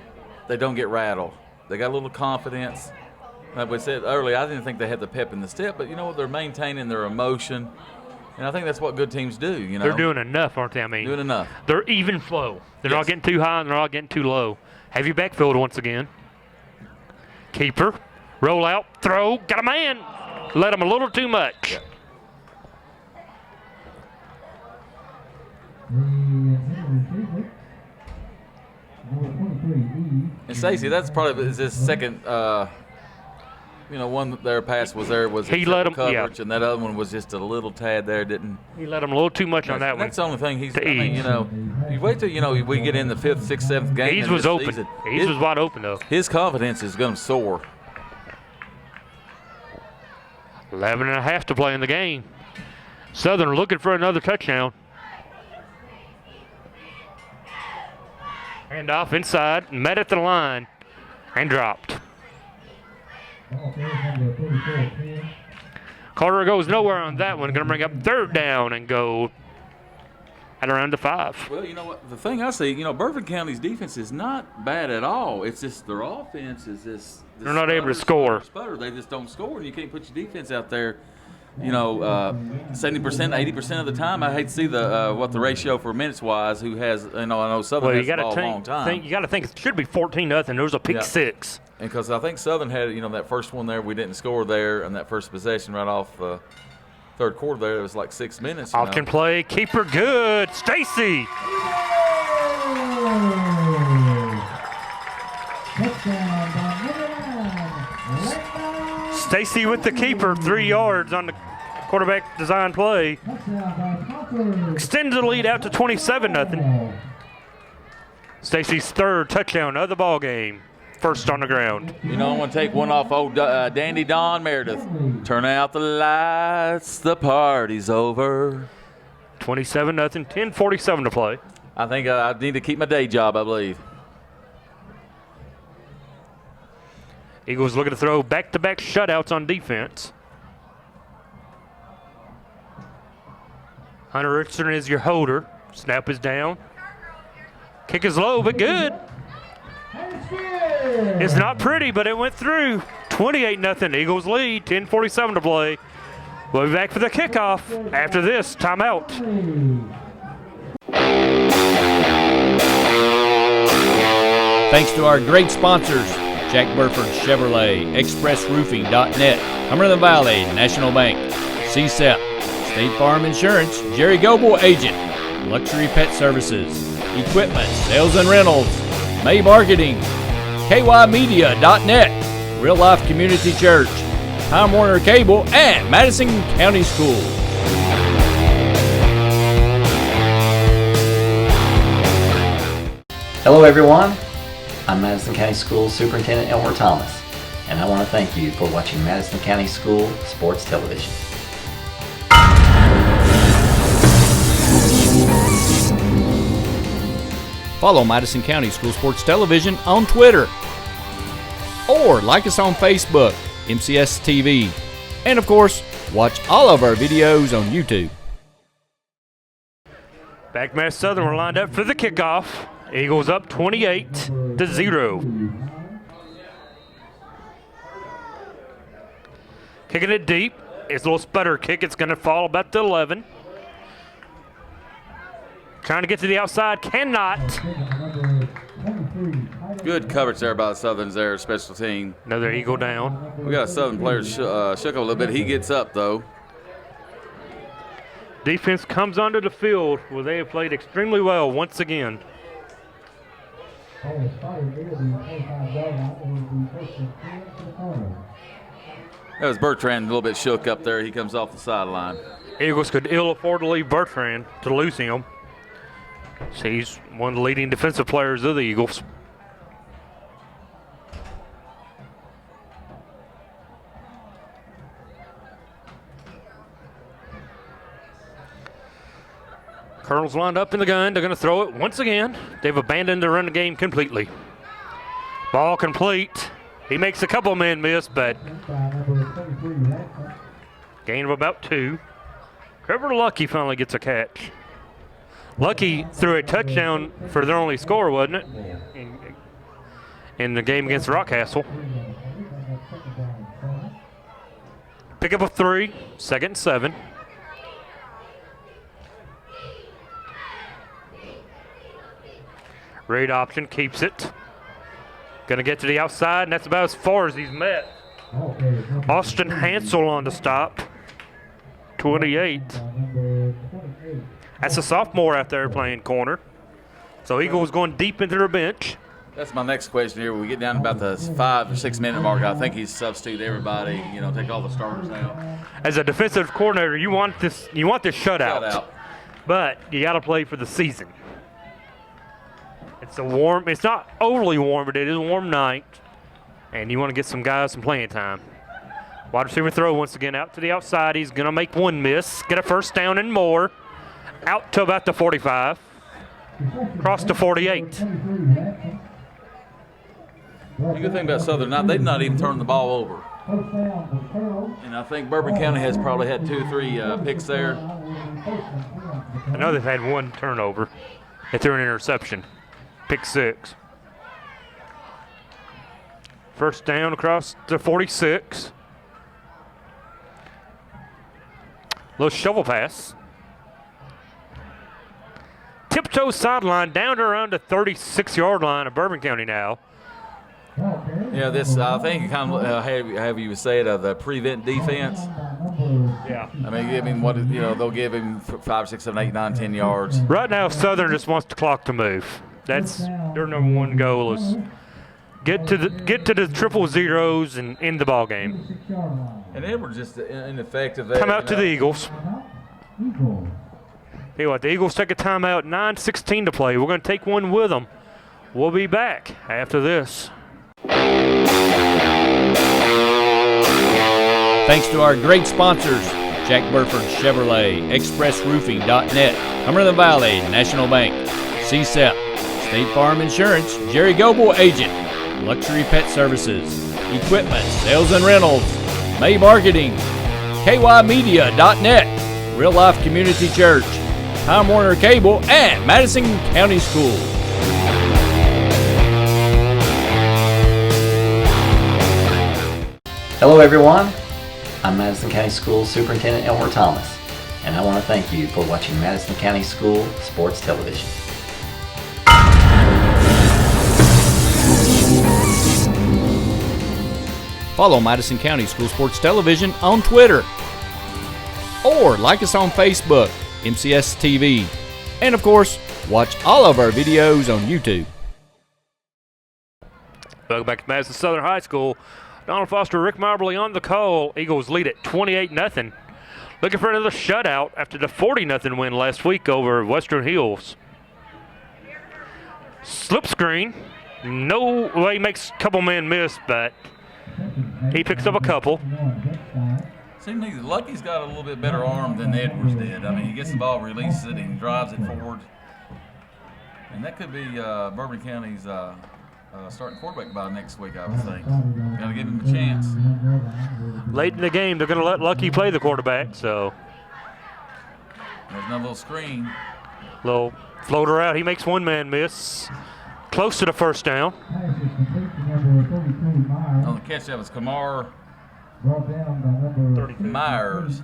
S5: they don't get rattled. They got a little confidence. Like we said earlier, I didn't think they had the pep in the step, but you know what? They're maintaining their emotion. And I think that's what good teams do, you know.
S4: They're doing enough, aren't they? I mean,
S5: doing enough.
S4: They're even flow. They're
S5: Yes.
S4: not getting too high and they're not getting too low. Heavy backfield once again. Keeper, roll out, throw, got a man. Let him a little too much.
S5: Yeah. And Stacey, that's probably his second, one their pass was
S4: He let him-
S5: coverage,
S4: yeah.
S5: and that other one was just a little tad there. Didn't.
S4: He let him a little too much on that one.
S5: That's the only thing he's.
S4: To
S5: I mean,
S4: ease.
S5: you wait till we get in the 5th, 6th, 7th game.
S4: Ease
S5: in
S4: was
S5: this
S4: open.
S5: season.
S4: Ease was wide open, though.
S5: His confidence is going to soar.
S4: 11.5 to play in the game. Southern looking for another touchdown. Hand off inside, met at the line, and dropped. Carter goes nowhere on that one. Going to bring up 3rd down and go at around the 5.
S5: Well, you know what? The thing I see, Bourbon County's defense is not bad at all. It's just their offense is this
S4: They're not able to score.
S5: Sputter. They just don't score, and you can't put your defense out there. 70%, 80% of the time. I hate to see what the ratio for minutes wise. Who has? I know Southern
S4: Well,
S5: has the ball a long time.
S4: You got to think it should be 14-0. There was a pick
S5: Yeah.
S4: 6.
S5: And because I think Southern had, that first one there, we didn't score there, and that first possession right off 3rd quarter there, it was like 6 minutes.
S4: Off can play, keeper good, Stacy. Stacy with the keeper, 3 yards on the quarterback design play. Extends the lead out to 27-0. Stacy's 3rd touchdown of the ball game. First on the ground.
S5: I'm going to take one off old Dandy Don Meredith. Turn out the lights, the party's over.
S4: 27-0, 10:47 to play.
S5: I think I need to keep my day job, I believe.
S4: Eagles looking to throw back-to-back shutouts on defense. Hunter Richardson is your holder. Snap is down. Kick is low, but good. It's not pretty, but it went through. 28-0, Eagles lead, 10:47 to play. We'll be back for the kickoff after this timeout.
S1: Thanks to our great sponsors, Jack Burford Chevrolet, ExpressRoofing.net, Cumberland Valley National Bank, Sept, State Farm Insurance, Jerry Goble Agent, Luxury Pet Services, Equipment, Sales and Rentals, May Marketing, KYmedia.net, Real Life Community Church, Time Warner Cable, and Madison County Schools.
S7: Hello everyone, I'm Madison County Schools Superintendent Elmer Thomas, and I want to thank you for watching Madison County School Sports Television.
S1: Follow Madison County School Sports Television on Twitter, or like us on Facebook, MCS TV, and of course, watch all of our videos on YouTube.
S4: Backmass Southern were lined up for the kickoff. Eagles up 28-0. Kicking it deep. It's a little sputter kick. It's going to fall about to 11. Trying to get to the outside. Cannot.
S5: Good coverage there by the Southerns there, special team.
S4: Another Eagle down.
S5: We got a Southern player shook up a little bit. He gets up, though.
S4: Defense comes onto the field where they have played extremely well once again.
S5: That was Bertrand a little bit shook up there. He comes off the sideline.
S4: Eagles could ill afford to leave Bertrand to lose him. So he's one of the leading defensive players of the Eagles. Colonel's lined up in the gun. They're going to throw it once again. They've abandoned the run game completely. Ball complete. He makes a couple men miss, but gain of about 2. Trevor Lucky finally gets a catch. Lucky threw a touchdown for their only score, wasn't it? In the game against Rockcastle. Pick up a 3, 2nd and 7. Read option, keeps it. Gonna get to the outside, and that's about as far as he's met. Austin Hansel on the stop. 28. That's a sophomore out there playing corner. So Eagles going deep into their bench.
S5: That's my next question here. When we get down about the 5 or 6 minute mark, I think he's substitute everybody, take all the starters out.
S4: As a defensive coordinator, you want this shutout. But you got to play for the season. It's not overly warm, but it is a warm night. And you want to get some guys some playing time. Wide receiver throw once again out to the outside. He's going to make one miss, get a first down and more. Out to about the 45. Across to 48.
S5: The good thing about Southern, they've not even turned the ball over. And I think Bourbon County has probably had 2 or 3 picks there.
S4: I know they've had 1 turnover. They threw an interception. Pick 6. First down across to 46. Little shovel pass. Tiptoe sideline down to around the 36-yard line of Bourbon County now.
S5: Yeah, this I think kind of have you say it the prevent defense.
S4: Yeah.
S5: I mean, what they'll give him 5, 6, 7, 8, 9, 10 yards.
S4: Right now, Southern just wants the clock to move. That's their number 1 goal is get to the triple zeros and end the ball game.
S5: And they were just ineffective.
S4: Come out to the Eagles. Tell you what, the Eagles take a timeout. 9:16 to play. We're going to take one with them. We'll be back after this.
S1: Thanks to our great sponsors, Jack Burford Chevrolet, ExpressRoofing.net, Cumberland Valley National Bank, Sept, State Farm Insurance, Jerry Goble Agent, Luxury Pet Services, Equipment, Sales and Rentals, May Marketing, KYMedia.net, Real Life Community Church, Time Warner Cable, and Madison County Schools.
S7: Hello everyone, I'm Madison County School Superintendent Elmer Thomas, and I want to thank you for watching Madison County School Sports Television.
S1: Follow Madison County School Sports Television on Twitter, or like us on Facebook, MCS TV, and of course, watch all of our videos on YouTube.
S4: Welcome back to Madison Southern High School. Donald Foster, Rick Moberly on the call. Eagles lead at 28-0. Looking for another shutout after the 40-0 win last week over Western Hills. Slip screen. No way, makes a couple men miss, but he picks up a couple.
S5: Seems like Lucky's got a little bit better arm than Edwards did. I mean, he gets the ball, releases it, and drives it forward. And that could be Bourbon County's starting quarterback by next week, I would think. Got to give him a chance.
S4: Late in the game, they're going to let Lucky play the quarterback, so.
S5: There's another little screen.
S4: Little floater out. He makes one man miss. Close to the first down.
S5: On the catch, that was Kamar Myers.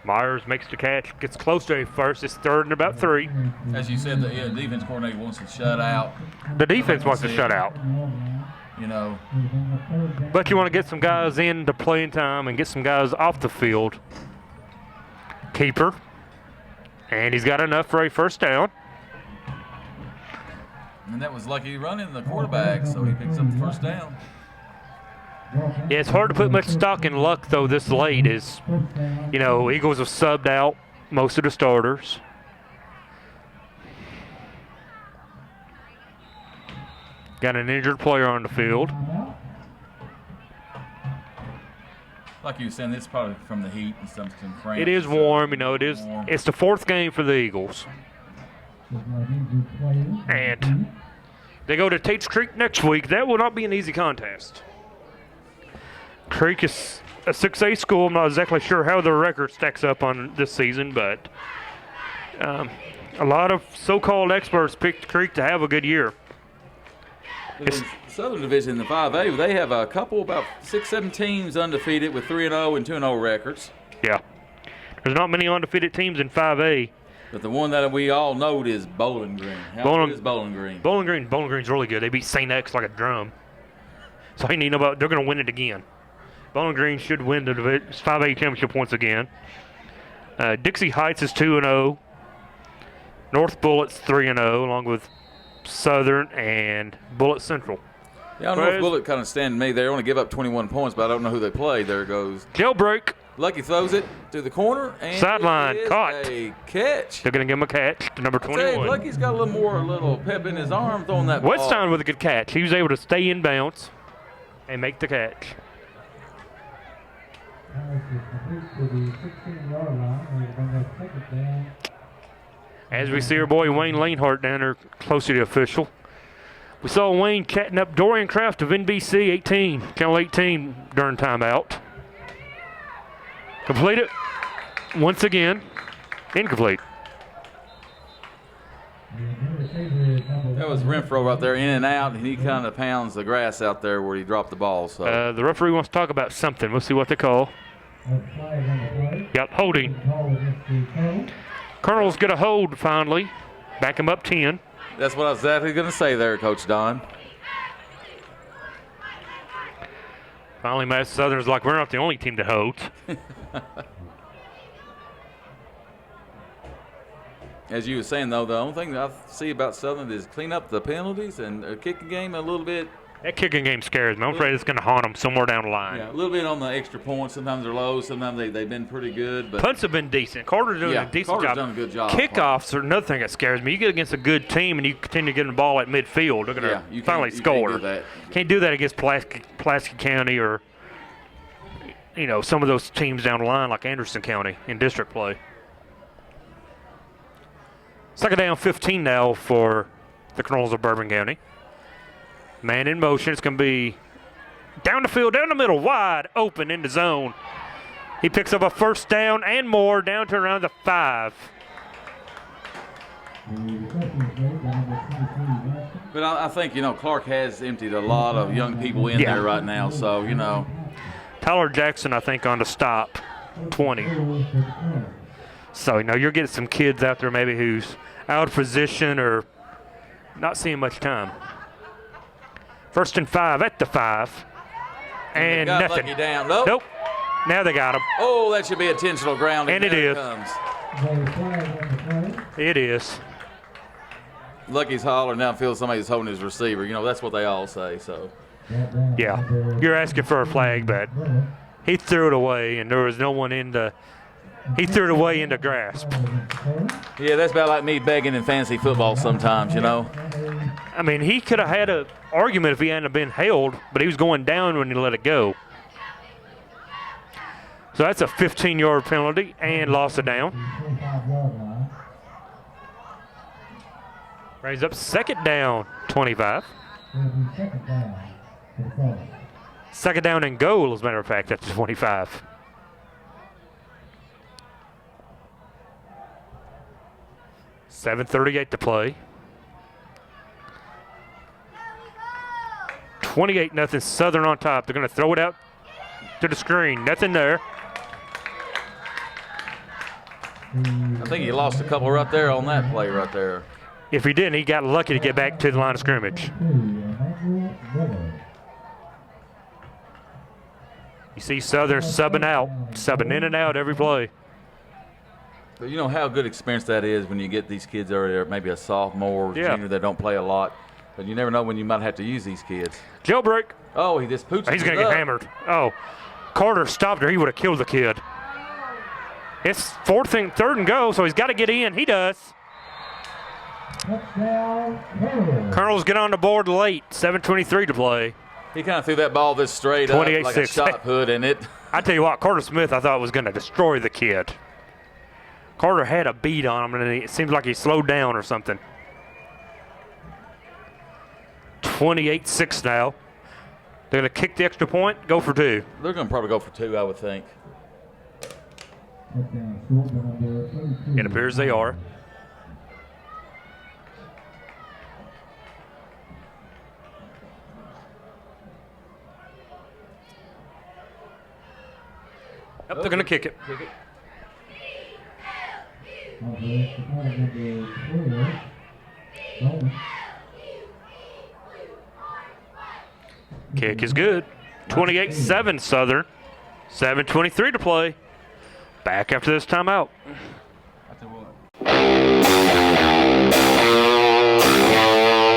S4: Myers makes the catch, gets close to a first. It's 3rd and about 3.
S5: As you said, the defense coordinator wants to shut out.
S4: The defense wants to shut out. But you want to get some guys into playing time and get some guys off the field. Keeper. And he's got enough for a first down.
S5: And that was Lucky running the quarterback, so he picks up the first down.
S4: Yeah, it's hard to put much stock in luck, though, this late. Eagles have subbed out most of the starters. Got an injured player on the field.
S5: Like you were saying, it's probably from the heat and some cramps.
S4: It is warm, you know. It is. It's the 4th game for the Eagles, and they go to Tate's Creek next week. That will not be an easy contest. Creek is a 6A school. I'm not exactly sure how their record stacks up on this season, but a lot of so-called experts picked Creek to have a good year.
S5: In Southern Division in the 5A, they have a couple, about 6-7 teams undefeated with 3-0 and 2-0 records.
S4: Yeah. There's not many undefeated teams in 5A.
S5: But the one that we all know is Bowling Green. How good is Bowling Green?
S4: Bowling Green's really good. They beat St. X like a drum. So you need to know about, they're going to win it again. Bowling Green should win the 5A championship once again. Dixie Heights is 2-0. North Bullett's 3-0, along with Southern and Bullitt Central.
S5: Yeah, North Bullitt kind of stand me. They only give up 21 points, but I don't know who they play. There it goes.
S4: Jailbreak.
S5: Lucky throws it to the corner. And
S4: sideline, caught.
S5: A catch.
S4: They're going to give him a catch to number 21.
S5: Lucky's got a little pep in his arm throwing that ball.
S4: Wetstein with a good catch. He was able to stay in bounds and make the catch. As we see our boy Wayne Lanehart down there close to the official. We saw Wayne chatting up Dorian Kraft of NBC 18, Channel 18 during timeout. Completed once again. Incomplete.
S5: That was Renfro right there, in and out, and he kind of pounds the grass out there where he dropped the ball. So
S4: the referee wants to talk about something. We'll see what they call. Yep, holding. Colonel's going to hold finally. Back him up 10.
S5: That's what I was exactly going to say there, Coach Don.
S4: Finally, Mass Southern's like, we're not the only team that holds.
S5: As you were saying, though, the only thing that I see about Southern is clean up the penalties and a kicking game a little bit.
S4: That kicking game scares me. I'm afraid it's going to haunt them somewhere down the line.
S5: Yeah, a little bit on the extra points. Sometimes they're low. Sometimes they've been pretty good. But
S4: punts have been decent. Carter's doing a decent job.
S5: Done a good job.
S4: Kickoffs are another thing that scares me. You get against a good team and you continue to get the ball at midfield, they're going to finally score. Can't do that against Pulaski County or some of those teams down the line like Anderson County in district play. Second down 15 now for the Colonels of Bourbon County. Man in motion. It's going to be down the field, down the middle, wide open in the zone. He picks up a first down and more down to around the 5.
S5: But I think, Clark has emptied a lot of young people in there right now. So,
S4: Tyler Jackson, I think, on the stop, 20. So, you're getting some kids out there maybe who's out of position or not seeing much time. First and 5 at the 5. And nothing.
S5: Lucky down.
S4: Nope. Now they got him.
S5: Oh, that should be intentional grounding.
S4: And it is. It is.
S5: Lucky's hollering downfield. Somebody's holding his receiver. That's what they all say. So.
S4: Yeah. You're asking for a flag, but he threw it away, and there was no one in the. He threw it away into grasp.
S5: Yeah, that's about like me begging in fantasy football sometimes,
S4: I mean, he could have had an argument if he hadn't been held, but he was going down when he let it go. So that's a 15-yard penalty and loss of down. Brings up second down, 25. Second down and goal, as a matter of fact, that's 25. .738 to play. 28-0 Southern on top. They're going to throw it out to the screen. Nothing there.
S5: I think he lost a couple right there on that play right there.
S4: If he didn't, he got lucky to get back to the line of scrimmage. You see Southern subbing in and out every play.
S5: But you know how good experience that is when you get these kids over maybe a sophomore or junior that don't play a lot. But you never know when you might have to use these kids.
S4: Jailbreak.
S5: Oh, he just pooches.
S4: He's going to get hammered. Oh, Carter stopped her. He would have killed the kid. It's third and go, so he's got to get in. He does. Colonels get on the board late. 7:23 to play.
S5: He kind of threw that ball this straight up like a shot put, and it
S4: I tell you what, Carter Smith, I thought was going to destroy the kid. Carter had a beat on him, and it seems like he slowed down or something. 28-6 now. They're going to kick the extra point, go for 2.
S5: They're going to probably go for 2, I would think.
S4: It appears they are. Yep, they're going to kick it. Kick is good. 28-7 Southern. 7:23 to play. Back after this timeout.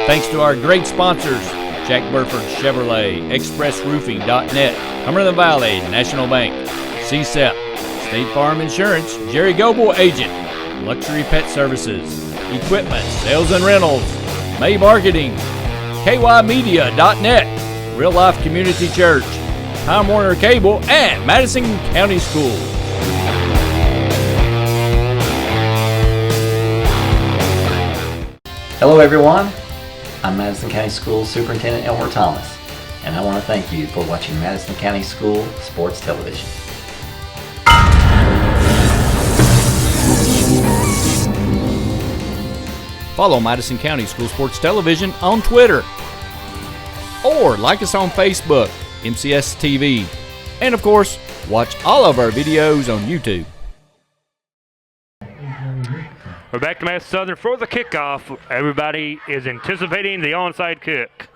S1: Thanks to our great sponsors, Jack Burford Chevrolet, ExpressRoofing.net, Cumberland Valley National Bank, Sept, State Farm Insurance, Jerry Goble Agent, Luxury Pet Services, Equipment, Sales and Rentals, May Marketing, KYMedia.net, Real Life Community Church, Time Warner Cable, and Madison County Schools.
S7: Hello everyone, I'm Madison County Schools Superintendent Elmer Thomas, and I want to thank you for watching Madison County School Sports Television.
S1: Follow Madison County School Sports Television on Twitter, or like us on Facebook, MCS TV, and of course, watch all of our videos on YouTube.
S4: We're back to Madison Southern for the kickoff. Everybody is anticipating the onside kick.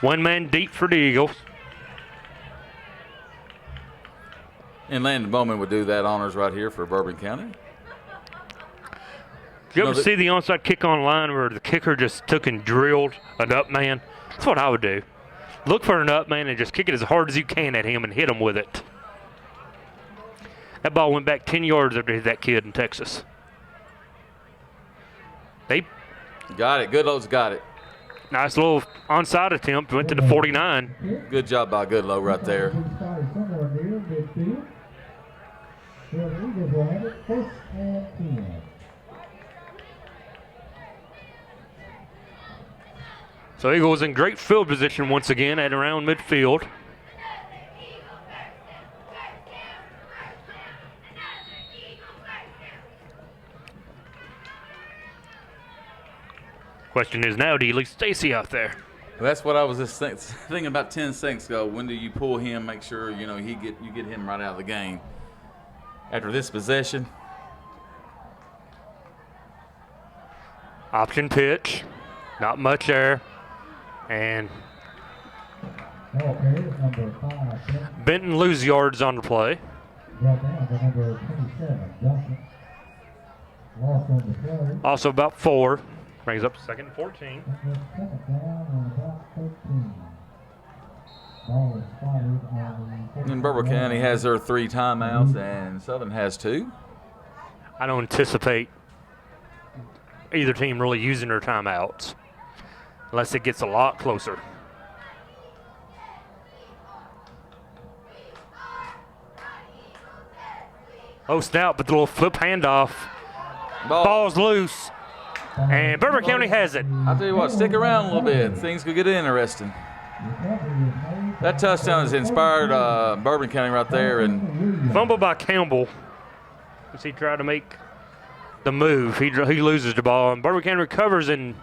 S4: One man deep for the Eagles.
S5: And Landon Bowman would do that honors right here for Bourbon County.
S4: Did you ever see the onside kick online where the kicker just took and drilled an up man? That's what I would do. Look for an up man and just kick it as hard as you can at him and hit him with it. That ball went back 10 yards after that kid in Texas. They
S5: got it. Goodlow's got it.
S4: Nice little onside attempt. Went to the 49.
S5: Good job by Goodlow right there.
S4: So Eagles in great field position once again at around midfield. Question is now, do you leave Stacy out there?
S5: Well, that's what I was just thinking about 10 seconds ago. When do you pull him? Make sure you get him right out of the game. After this possession,
S4: option pitch, not much there, and Benton lose yards on the play. Also about 4. Brings up 2nd and 14.
S5: And Bourbon County has their 3 timeouts, and Southern has 2.
S4: I don't anticipate either team really using their timeouts unless it gets a lot closer. Oh, snap, but the little flip handoff. Ball's loose. And Bourbon County has it.
S5: I'll tell you what, stick around a little bit. Things could get interesting. That touchdown has inspired Bourbon County right there. And
S4: fumble by Campbell as he tried to make the move. He loses the ball, and Bourbon County recovers and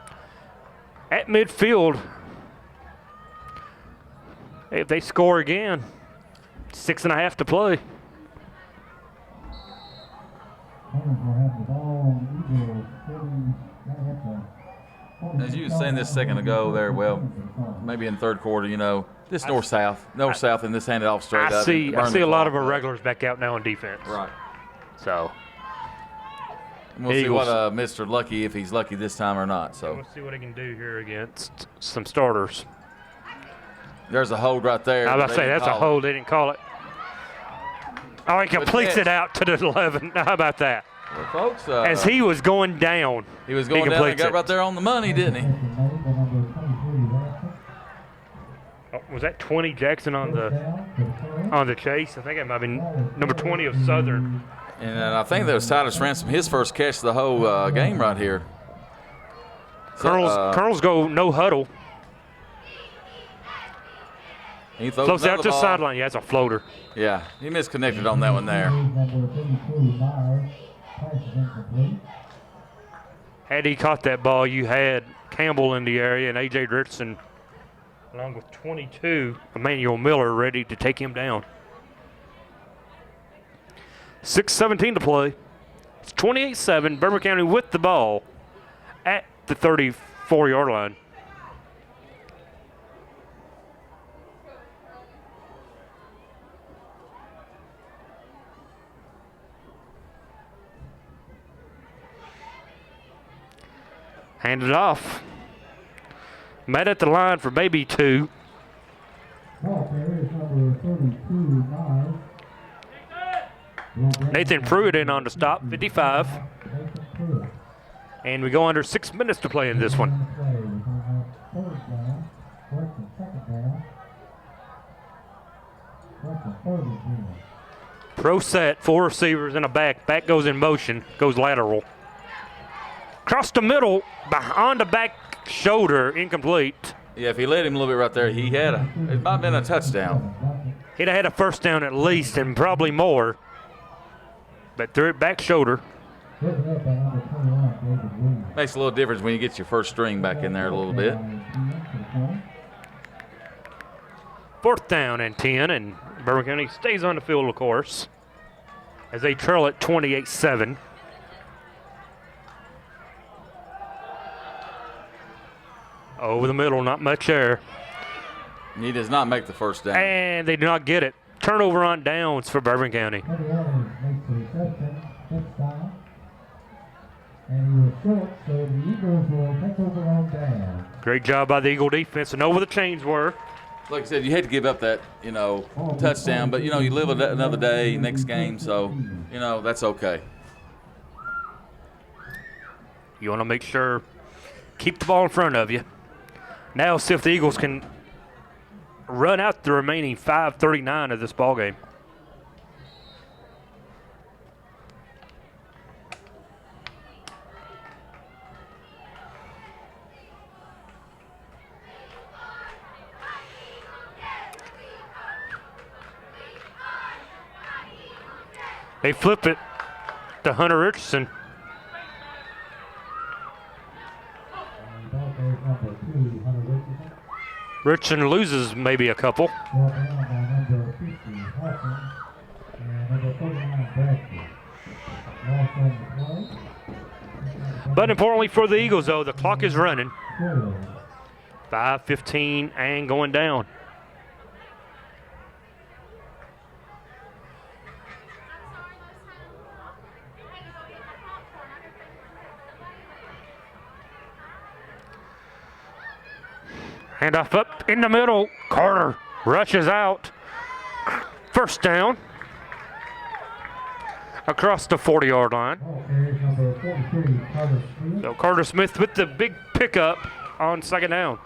S4: at midfield. If they score again, 6.5 to play.
S5: As you were saying this a second ago there, well, maybe in third quarter, this north-south, and this handed off straight up.
S4: I see a lot of our regulars back out now on defense.
S5: Right.
S4: So.
S5: And we'll see what Mr. Lucky, if he's lucky this time or not. So
S4: we'll see what he can do here against some starters.
S5: There's a hold right there.
S4: I was about to say, that's a hold. They didn't call it. Oh, he completes it out to the 11. How about that?
S5: Well, folks,
S4: as he was going down,
S5: he was going down and got right there on the money, didn't he?
S4: Oh, was that 20 Jackson on the on the chase. I think it might have been number 20 of Southern.
S5: And I think that was Titus Ransom, his first catch of the whole game right here.
S4: Colonels go no huddle.
S5: He throws
S4: Floats out
S5: another
S4: to the
S5: ball.
S4: sideline. Yeah, it's a floater.
S5: Yeah, he misconnected on that one there.
S4: Had he caught that ball, you had Campbell in the area and A.J. Richardson, along with 22, Emmanuel Miller, ready to take him down. 6:17 to play. It's 28-7. Bourbon County with the ball at the 34-yard line. Hand it off. Met at the line for Baby 2. Nathan Pruitt in on the stop, 55. And we go under 6 minutes to play in this one. Pro set, 4 receivers and a back. Back goes in motion, goes lateral. Across the middle, on the back shoulder, incomplete.
S5: Yeah, if he led him a little bit right there, it might have been a touchdown.
S4: He'd have had a first down at least and probably more. But threw it back shoulder.
S5: Makes a little difference when you get your first string back in there a little bit.
S4: 4th down and 10, and Bourbon County stays on the field, of course, as they trail at 28-7. Over the middle, not much there.
S5: He does not make the first down.
S4: And they do not get it. Turnover on downs for Bourbon County. Great job by the Eagle defense, and over the chains were.
S5: Like I said, you hate to give up that, touchdown, but, you live another day, next game, so, that's okay.
S4: You want to make sure, keep the ball in front of you. Now see if the Eagles can run out the remaining 5:39 of this ball game. They flip it to Hunter Richardson. Richardson loses maybe a couple. But importantly for the Eagles, though, the clock is running. 5:15 and going down. Handoff up in the middle. Carter rushes out. First down. Across the 40-yard line. So Carter Smith with the big pickup on second down.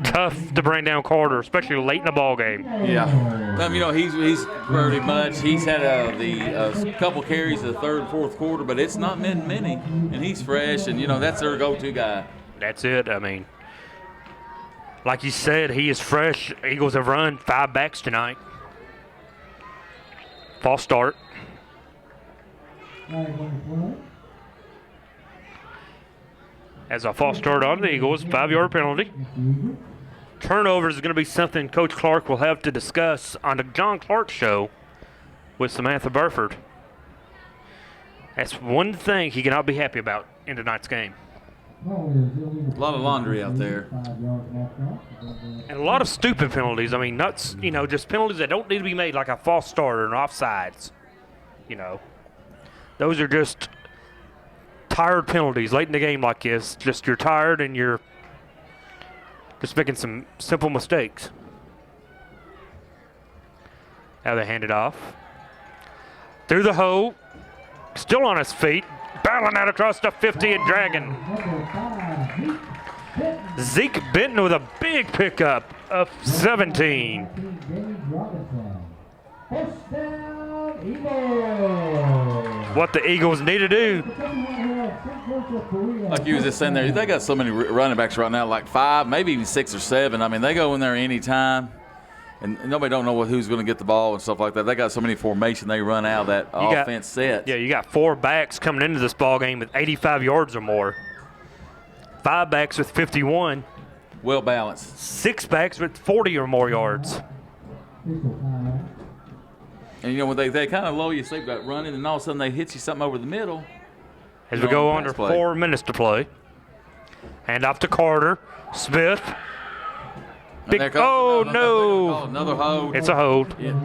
S4: Tough to bring down Carter, especially late in the ball game.
S5: Yeah. He's pretty much, he's had a couple carries the third and fourth quarter, but it's not been many. And he's fresh, and, that's their go-to guy.
S4: That's it. I mean, like you said, he is fresh. Eagles have run 5 backs tonight. False start. As a false start on the Eagles, 5-yard penalty. Turnover is going to be something Coach Clark will have to discuss on the John Clark Show with Samantha Burford. That's one thing he cannot be happy about in tonight's game.
S5: A lot of laundry out there.
S4: And a lot of stupid penalties. I mean, not, just penalties that don't need to be made, like a false start or an offsides. Those are just tired penalties late in the game like this. Just you're tired and you're just making some simple mistakes. Now they hand it off. Through the hole. Still on his feet. Battling out across the 50 and dragging. Zeke Benton with a big pickup of 17.
S6: First down, Eagles.
S4: What the Eagles need to do.
S5: Like you was just saying there, they got so many running backs right now, like 5, maybe even 6 or 7. I mean, they go in there anytime, and nobody don't know who's going to get the ball and stuff like that. They got so many formation they run out of that offense set.
S4: Yeah, you got 4 backs coming into this ball game with 85 yards or more. 5 backs with 51.
S5: Well balanced.
S4: 6 backs with 40 or more yards.
S5: And, you know, when they kind of low you sleep about running, and all of a sudden they hit you something over the middle.
S4: As we go under 4 minutes to play. Hand off to Carter. Smith. Big, oh, no.
S5: Another hold.
S4: It's a hold.
S5: Yeah.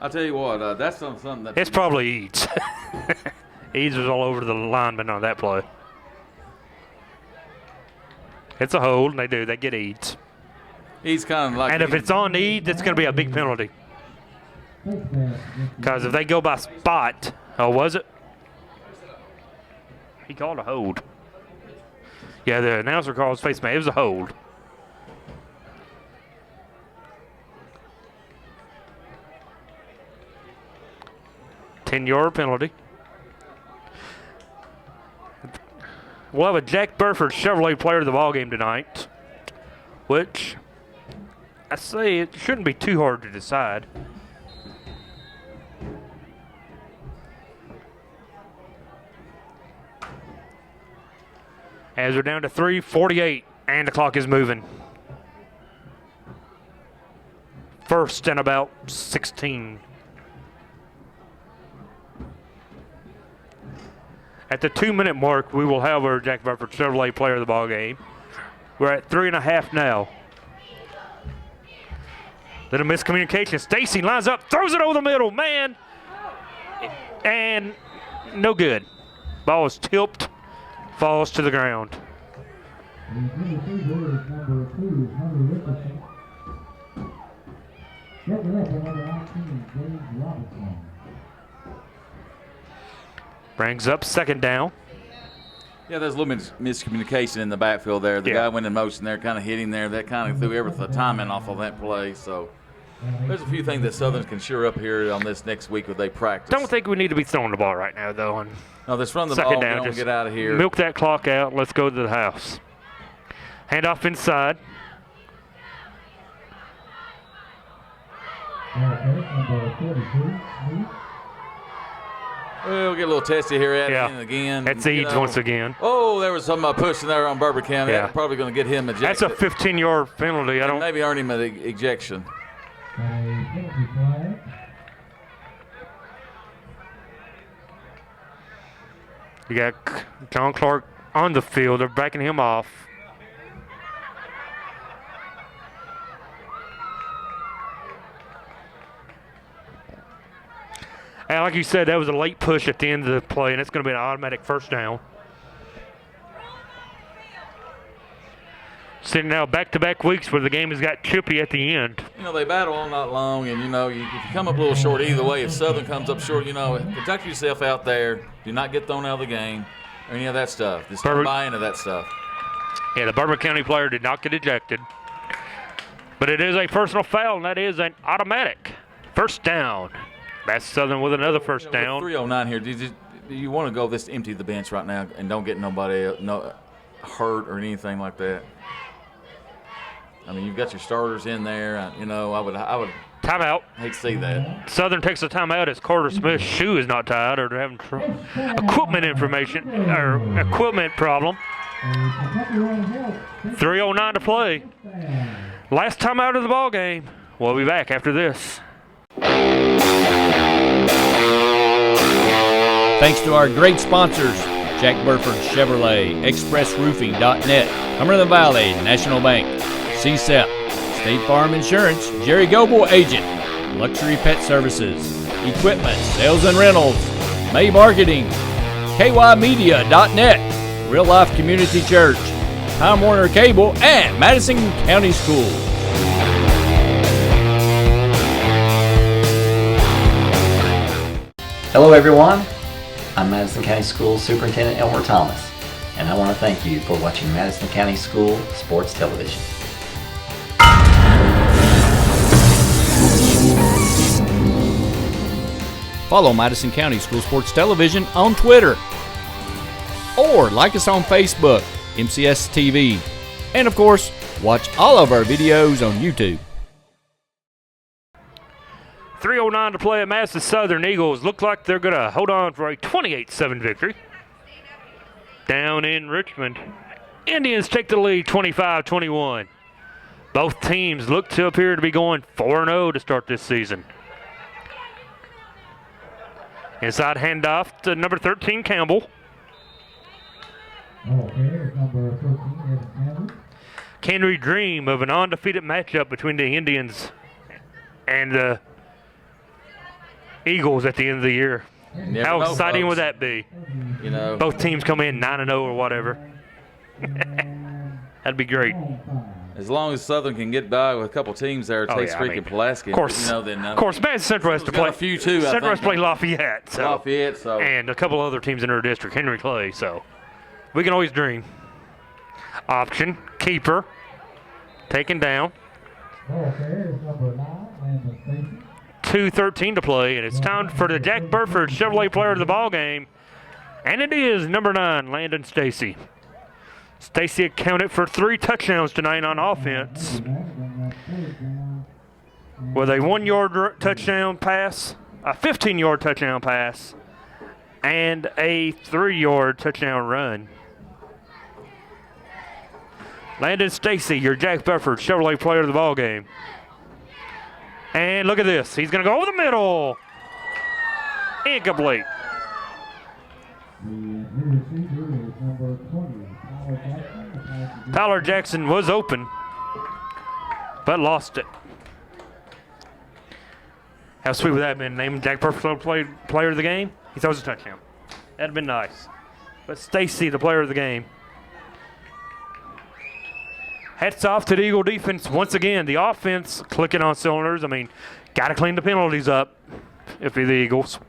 S5: I'll tell you what, that's something that.
S4: It's probably Eads. Eads was all over the lineman on that play. It's a hold, and they get Eads.
S5: He's kind of like.
S4: And if it's on Eads, it's going to be a big penalty. Because if they go by spot, oh, was it? He called a hold. Yeah, the announcer calls face man. It was a hold. $10-yard penalty. We'll have a Jack Burford Chevrolet player of the ball game tonight, which I say it shouldn't be too hard to decide. As we're down to 3:48 and the clock is moving. First and about 16. At the 2-minute mark, we will have our Jack Burford Chevrolet player of the ball game. We're at 3.5 now. Little miscommunication. Stacy lines up, throws it over the middle, man. And no good. Ball is tipped, falls to the ground. Brings up second down.
S5: Yeah, there's a little miscommunication in the backfield there. The guy went in motion there, kind of hit him there. That kind of threw everything, the timing off of that play. So there's a few things that Southern can sure up here on this next week when they practice.
S4: Don't think we need to be throwing the ball right now, though. And
S5: no, let's run the ball. Down, don't get out of here.
S4: Milk that clock out. Let's go to the house. Hand off inside.
S5: We'll get a little testy here at it again.
S4: That's Eads once again.
S5: Oh, there was some pushing there on Bourbon County.
S4: Yeah.
S5: That's probably going to get him ejected.
S4: That's a 15-yard penalty.
S5: Maybe earn him an ejection.
S4: You got John Clark on the field. They're backing him off. And like you said, that was a late push at the end of the play, and it's going to be an automatic first down. Sitting now back-to-back weeks where the game has got chippy at the end.
S5: You know, they battle all night long, and, you know, if you come up a little short either way, if Southern comes up short, you know, protect yourself out there. Do not get thrown out of the game or any of that stuff. Just don't buy into that stuff.
S4: Yeah, the Bourbon County player did not get ejected. But it is a personal foul, and that is an automatic first down. That's Southern with another first down.
S5: 3:09 here. Do you want to go this empty the bench right now and don't get nobody hurt or anything like that? I mean, you've got your starters in there. You know, I would
S4: timeout.
S5: Hate to see that.
S4: Southern takes a timeout as Carter Smith's shoe is not tied, or they're having equipment problem. 3:09 to play. Last time out of the ball game. We'll be back after this.
S1: Thanks to our great sponsors, Jack Burford Chevrolet, ExpressRoofing.net, Cumberland Valley National Bank, Sept, State Farm Insurance, Jerry Goble Agent, Luxury Pet Services, Equipment, Sales and Rentals, May Marketing, KYMedia.net, Real Life Community Church, Time Warner Cable, and Madison County Schools.
S7: Hello everyone, I'm Madison County School Superintendent Elmer Thomas, and I want to thank you for watching Madison County School Sports Television.
S1: Follow Madison County School Sports Television on Twitter. Or like us on Facebook, MCS TV. And of course, watch all of our videos on YouTube.
S4: 3:09 to play at Madison Southern. Eagles look like they're going to hold on for a 28-7 victory. Down in Richmond, Indians take the lead 25-21. Both teams look to appear to be going 4-0 to start this season. Inside handoff to number 13, Campbell.
S6: Okay, number 13 is Campbell.
S4: Can we dream of an undefeated matchup between the Indians and the Eagles at the end of the year? How exciting would that be?
S5: You know,
S4: both teams come in 9-0 or whatever. That'd be great.
S5: as long as Southern can get by with a couple teams there, Tate's Creek and Pulaski.
S4: Of course,
S5: then
S4: of course, Madison Central has to play
S5: a few too.
S4: Central has to play Lafayette,
S5: so
S4: and a couple other teams in our district, Henry Clay. So we can always dream. Option keeper taken down.
S6: Okay, it's number 9, Landon Stacy.
S4: 2:13 to play, and it's time for the Jack Burford Chevrolet player of the ball game, and it is number 9, Landon Stacy. Stacy accounted for 3 touchdowns tonight on offense, with a 1-yard touchdown pass, a 15-yard touchdown pass, and a 3-yard touchdown run. Landon Stacy, your Jack Burford Chevrolet player of the ball game. And look at this. He's going to go over the middle. Incomplete. Tyler Jackson was open, but lost it. How sweet would that have been? Name Jack Burford player of the game. He throws a touchdown. That'd have been nice. But Stacy, the player of the game. Hats off to the Eagle defense once again. The offense clicking on cylinders. I mean, got to clean the penalties up if you're the Eagles.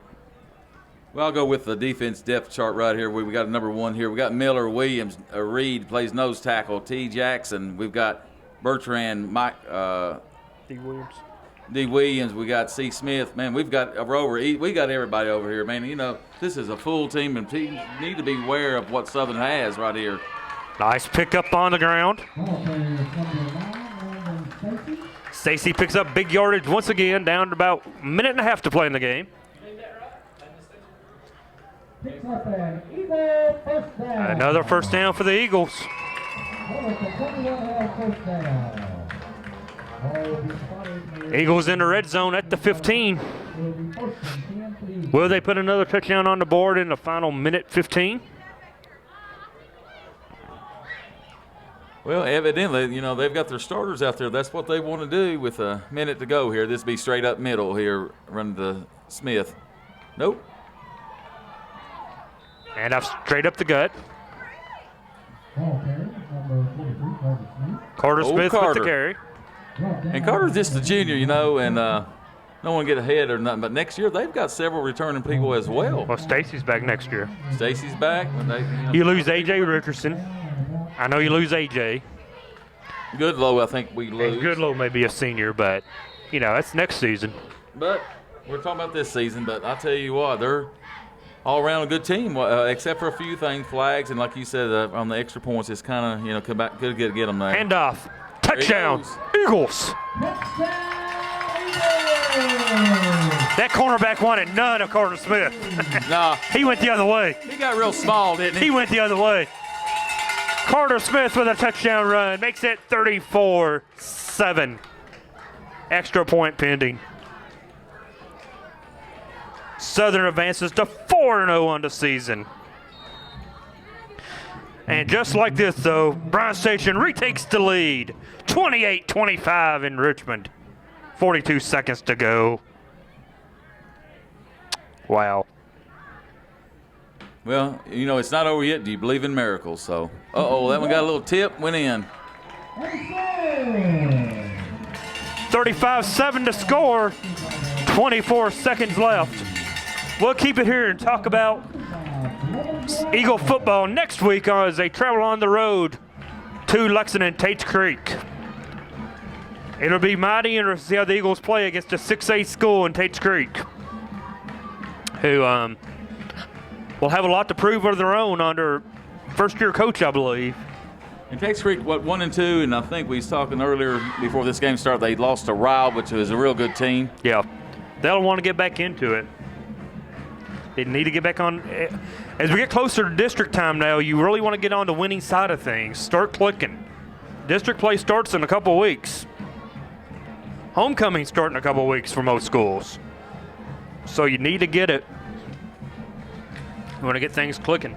S5: Well, I'll go with the defense depth chart right here. We got a number 1 here. We got Miller, Williams, Reed plays nose tackle, T. Jackson. We've got Bertrand, Mike, D. Williams. We got C. Smith. Man, we got everybody over here, man. You know, this is a full team, and teams need to be aware of what Southern has right here.
S4: Nice pickup on the ground. Stacy picks up big yardage once again, down to about a minute and a half to play in the game. Another first down for the Eagles. Eagles in the red zone at the 15. Will they put another touchdown on the board in the final minute 15?
S5: Well, evidently, you know, they've got their starters out there. That's what they want to do with a minute to go here. This be straight up middle here, running to Smith. Nope.
S4: And up straight up the gut. Carter Smith with the carry.
S5: And Carter's just a junior, you know, and don't want to get ahead or nothing. But next year, they've got several returning people as well.
S4: Well, Stacy's back next year.
S5: Stacy's back.
S4: You lose A.J. Richardson. I know you lose A.J.
S5: Goodlow, I think we lose.
S4: And Goodlow may be a senior, but, you know, that's next season.
S5: But we're talking about this season. But I tell you what, they're all around a good team, except for a few things, flags, and like you said, on the extra points, it's kind of, you know, come back, good to get them there.
S4: Handoff. Touchdown. Eagles. That cornerback wanted none of Carter Smith.
S5: Nah.
S4: He went the other way.
S5: He got real small, didn't he?
S4: He went the other way. Carter Smith with a touchdown run makes it 34-7. Extra point pending. Southern advances to 4-0 on the season. And just like this, though, Bryan Station retakes the lead. 28-25 in Richmond. 42 seconds to go. Wow.
S5: Well, you know, it's not over yet. Do you believe in miracles? So, that one got a little tip, went in.
S4: 35-7 to score. 24 seconds left. We'll keep it here and talk about Eagle football next week as they travel on the road to Lexington Tates Creek. It'll be mighty interesting to see how the Eagles play against a 6A school in Tates Creek. who will have a lot to prove of their own under first-year coach, I believe.
S5: And Texas Creek, 1-2, and I think we was talking earlier before this game started, they lost to Ryle, which was a real good team.
S4: Yeah, they'll want to get back into it. They need to get back on. As we get closer to district time now, you really want to get on the winning side of things. Start clicking. District play starts in a couple weeks. Homecoming starting in a couple weeks for most schools. So you need to get it. You want to get things clicking.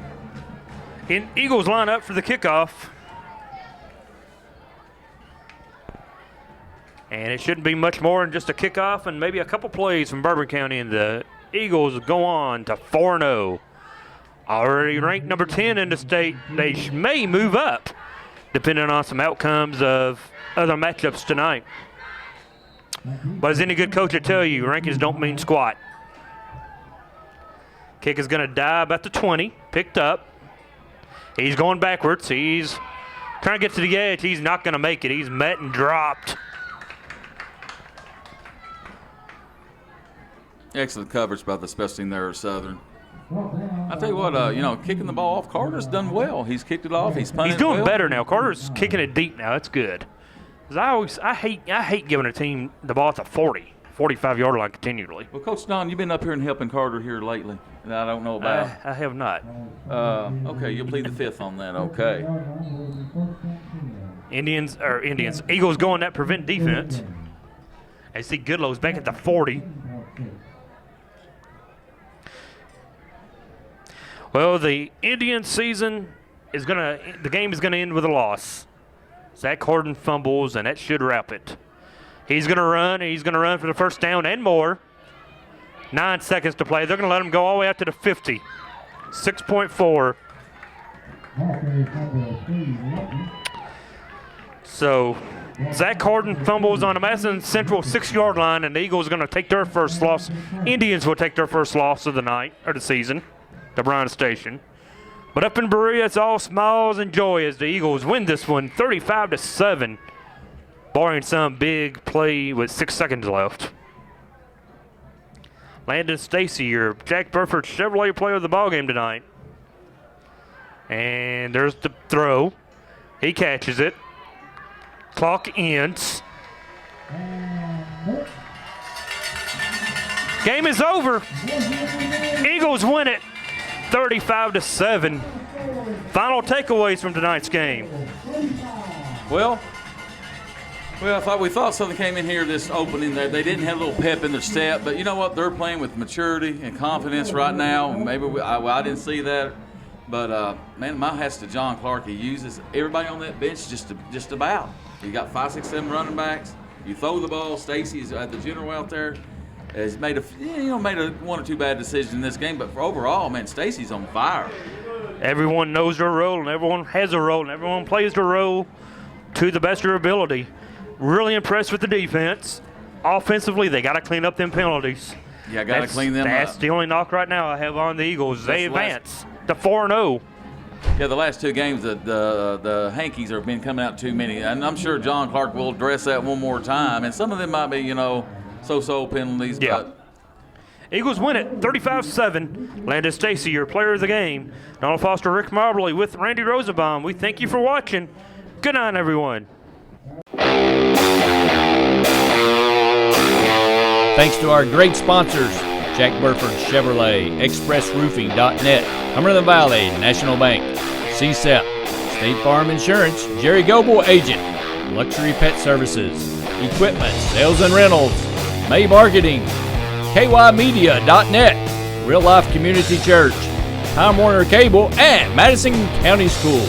S4: Eagles line up for the kickoff. And it shouldn't be much more than just a kickoff and maybe a couple plays from Bourbon County, and the Eagles go on to 4-0. Already ranked number 10 in the state. They may move up depending on some outcomes of other matchups tonight. But as any good coach will tell you, rankings don't mean squat. Kick is going to die about the 20, picked up. He's going backwards. He's trying to get to the edge. He's not going to make it. He's met and dropped.
S5: Excellent coverage by the special team there at Southern. I tell you what, kicking the ball off, Carter's done well. He's kicked it off. He's punted.
S4: He's doing
S5: well.
S4: better now. Carter's kicking it deep now. That's good. 'Cause I hate giving a team the ball at the 40, 45-yard line continually.
S5: Well, Coach Don, you've been up here and helping Carter here lately, and I don't know about.
S4: I have not.
S5: Okay, you'll plead the fifth on that. Okay.
S4: Eagles going that prevent defense. I see Goodlow's back at the 40. Well, the Indian season the game is gonna end with a loss. Zach Horton fumbles, and that should wrap it. He's gonna run, and he's gonna run for the first down and more. 9 seconds to play. They're gonna let him go all the way out to the 50. 6.4. So Zach Horton fumbles on the Madison Central 6-yard line, and the Eagles are gonna take their first loss. Indians will take their first loss of the night or the season. To Bryan Station. But up in Berea, it's all smiles and joy as the Eagles win this one 35-7, barring some big play with 6 seconds left. Landon Stacy, your Jack Burford Chevrolet player of the ballgame tonight. And there's the throw. He catches it. Clock ends. Game is over. Eagles win it 35-7. Final takeaways from tonight's game.
S5: Well, we thought Southern came in here this opening. They didn't have a little pep in their step, but you know what? They're playing with maturity and confidence right now. Maybe I didn't see that, but man, my hat's to John Clark. He uses everybody on that bench just about. You got 5, 6, 7 running backs. You throw the ball. Stacy's at the general out there. Has made one or two bad decisions in this game, but for overall, man, Stacy's on fire.
S4: Everyone knows their role, and everyone has a role, and everyone plays their role to the best of their ability. Really impressed with the defense. Offensively, they got to clean up them penalties.
S5: Yeah, got to clean them up.
S4: That's the only knock right now I have on the Eagles. They advance to 4-0.
S5: Yeah, the last 2 games, the Hankies have been coming out too many, and I'm sure John Clark will address that one more time, and some of them might be, so-so penalties.
S4: Yeah.
S5: But
S4: Eagles win it 35-7. Landon Stacy, your player of the game. Donald Foster, Rick Marbley with Randy Rosenbaum. We thank you for watching. Good night, everyone.
S1: Thanks to our great sponsors, Jack Burford Chevrolet, ExpressRoofing.net, Cumberland Valley National Bank, Sept, State Farm Insurance, Jerry Goble Agent, Luxury Pet Services, Equipment, Sales and Rentals, May Marketing, KYmedia.net, Real Life Community Church, Time Warner Cable, and Madison County Schools.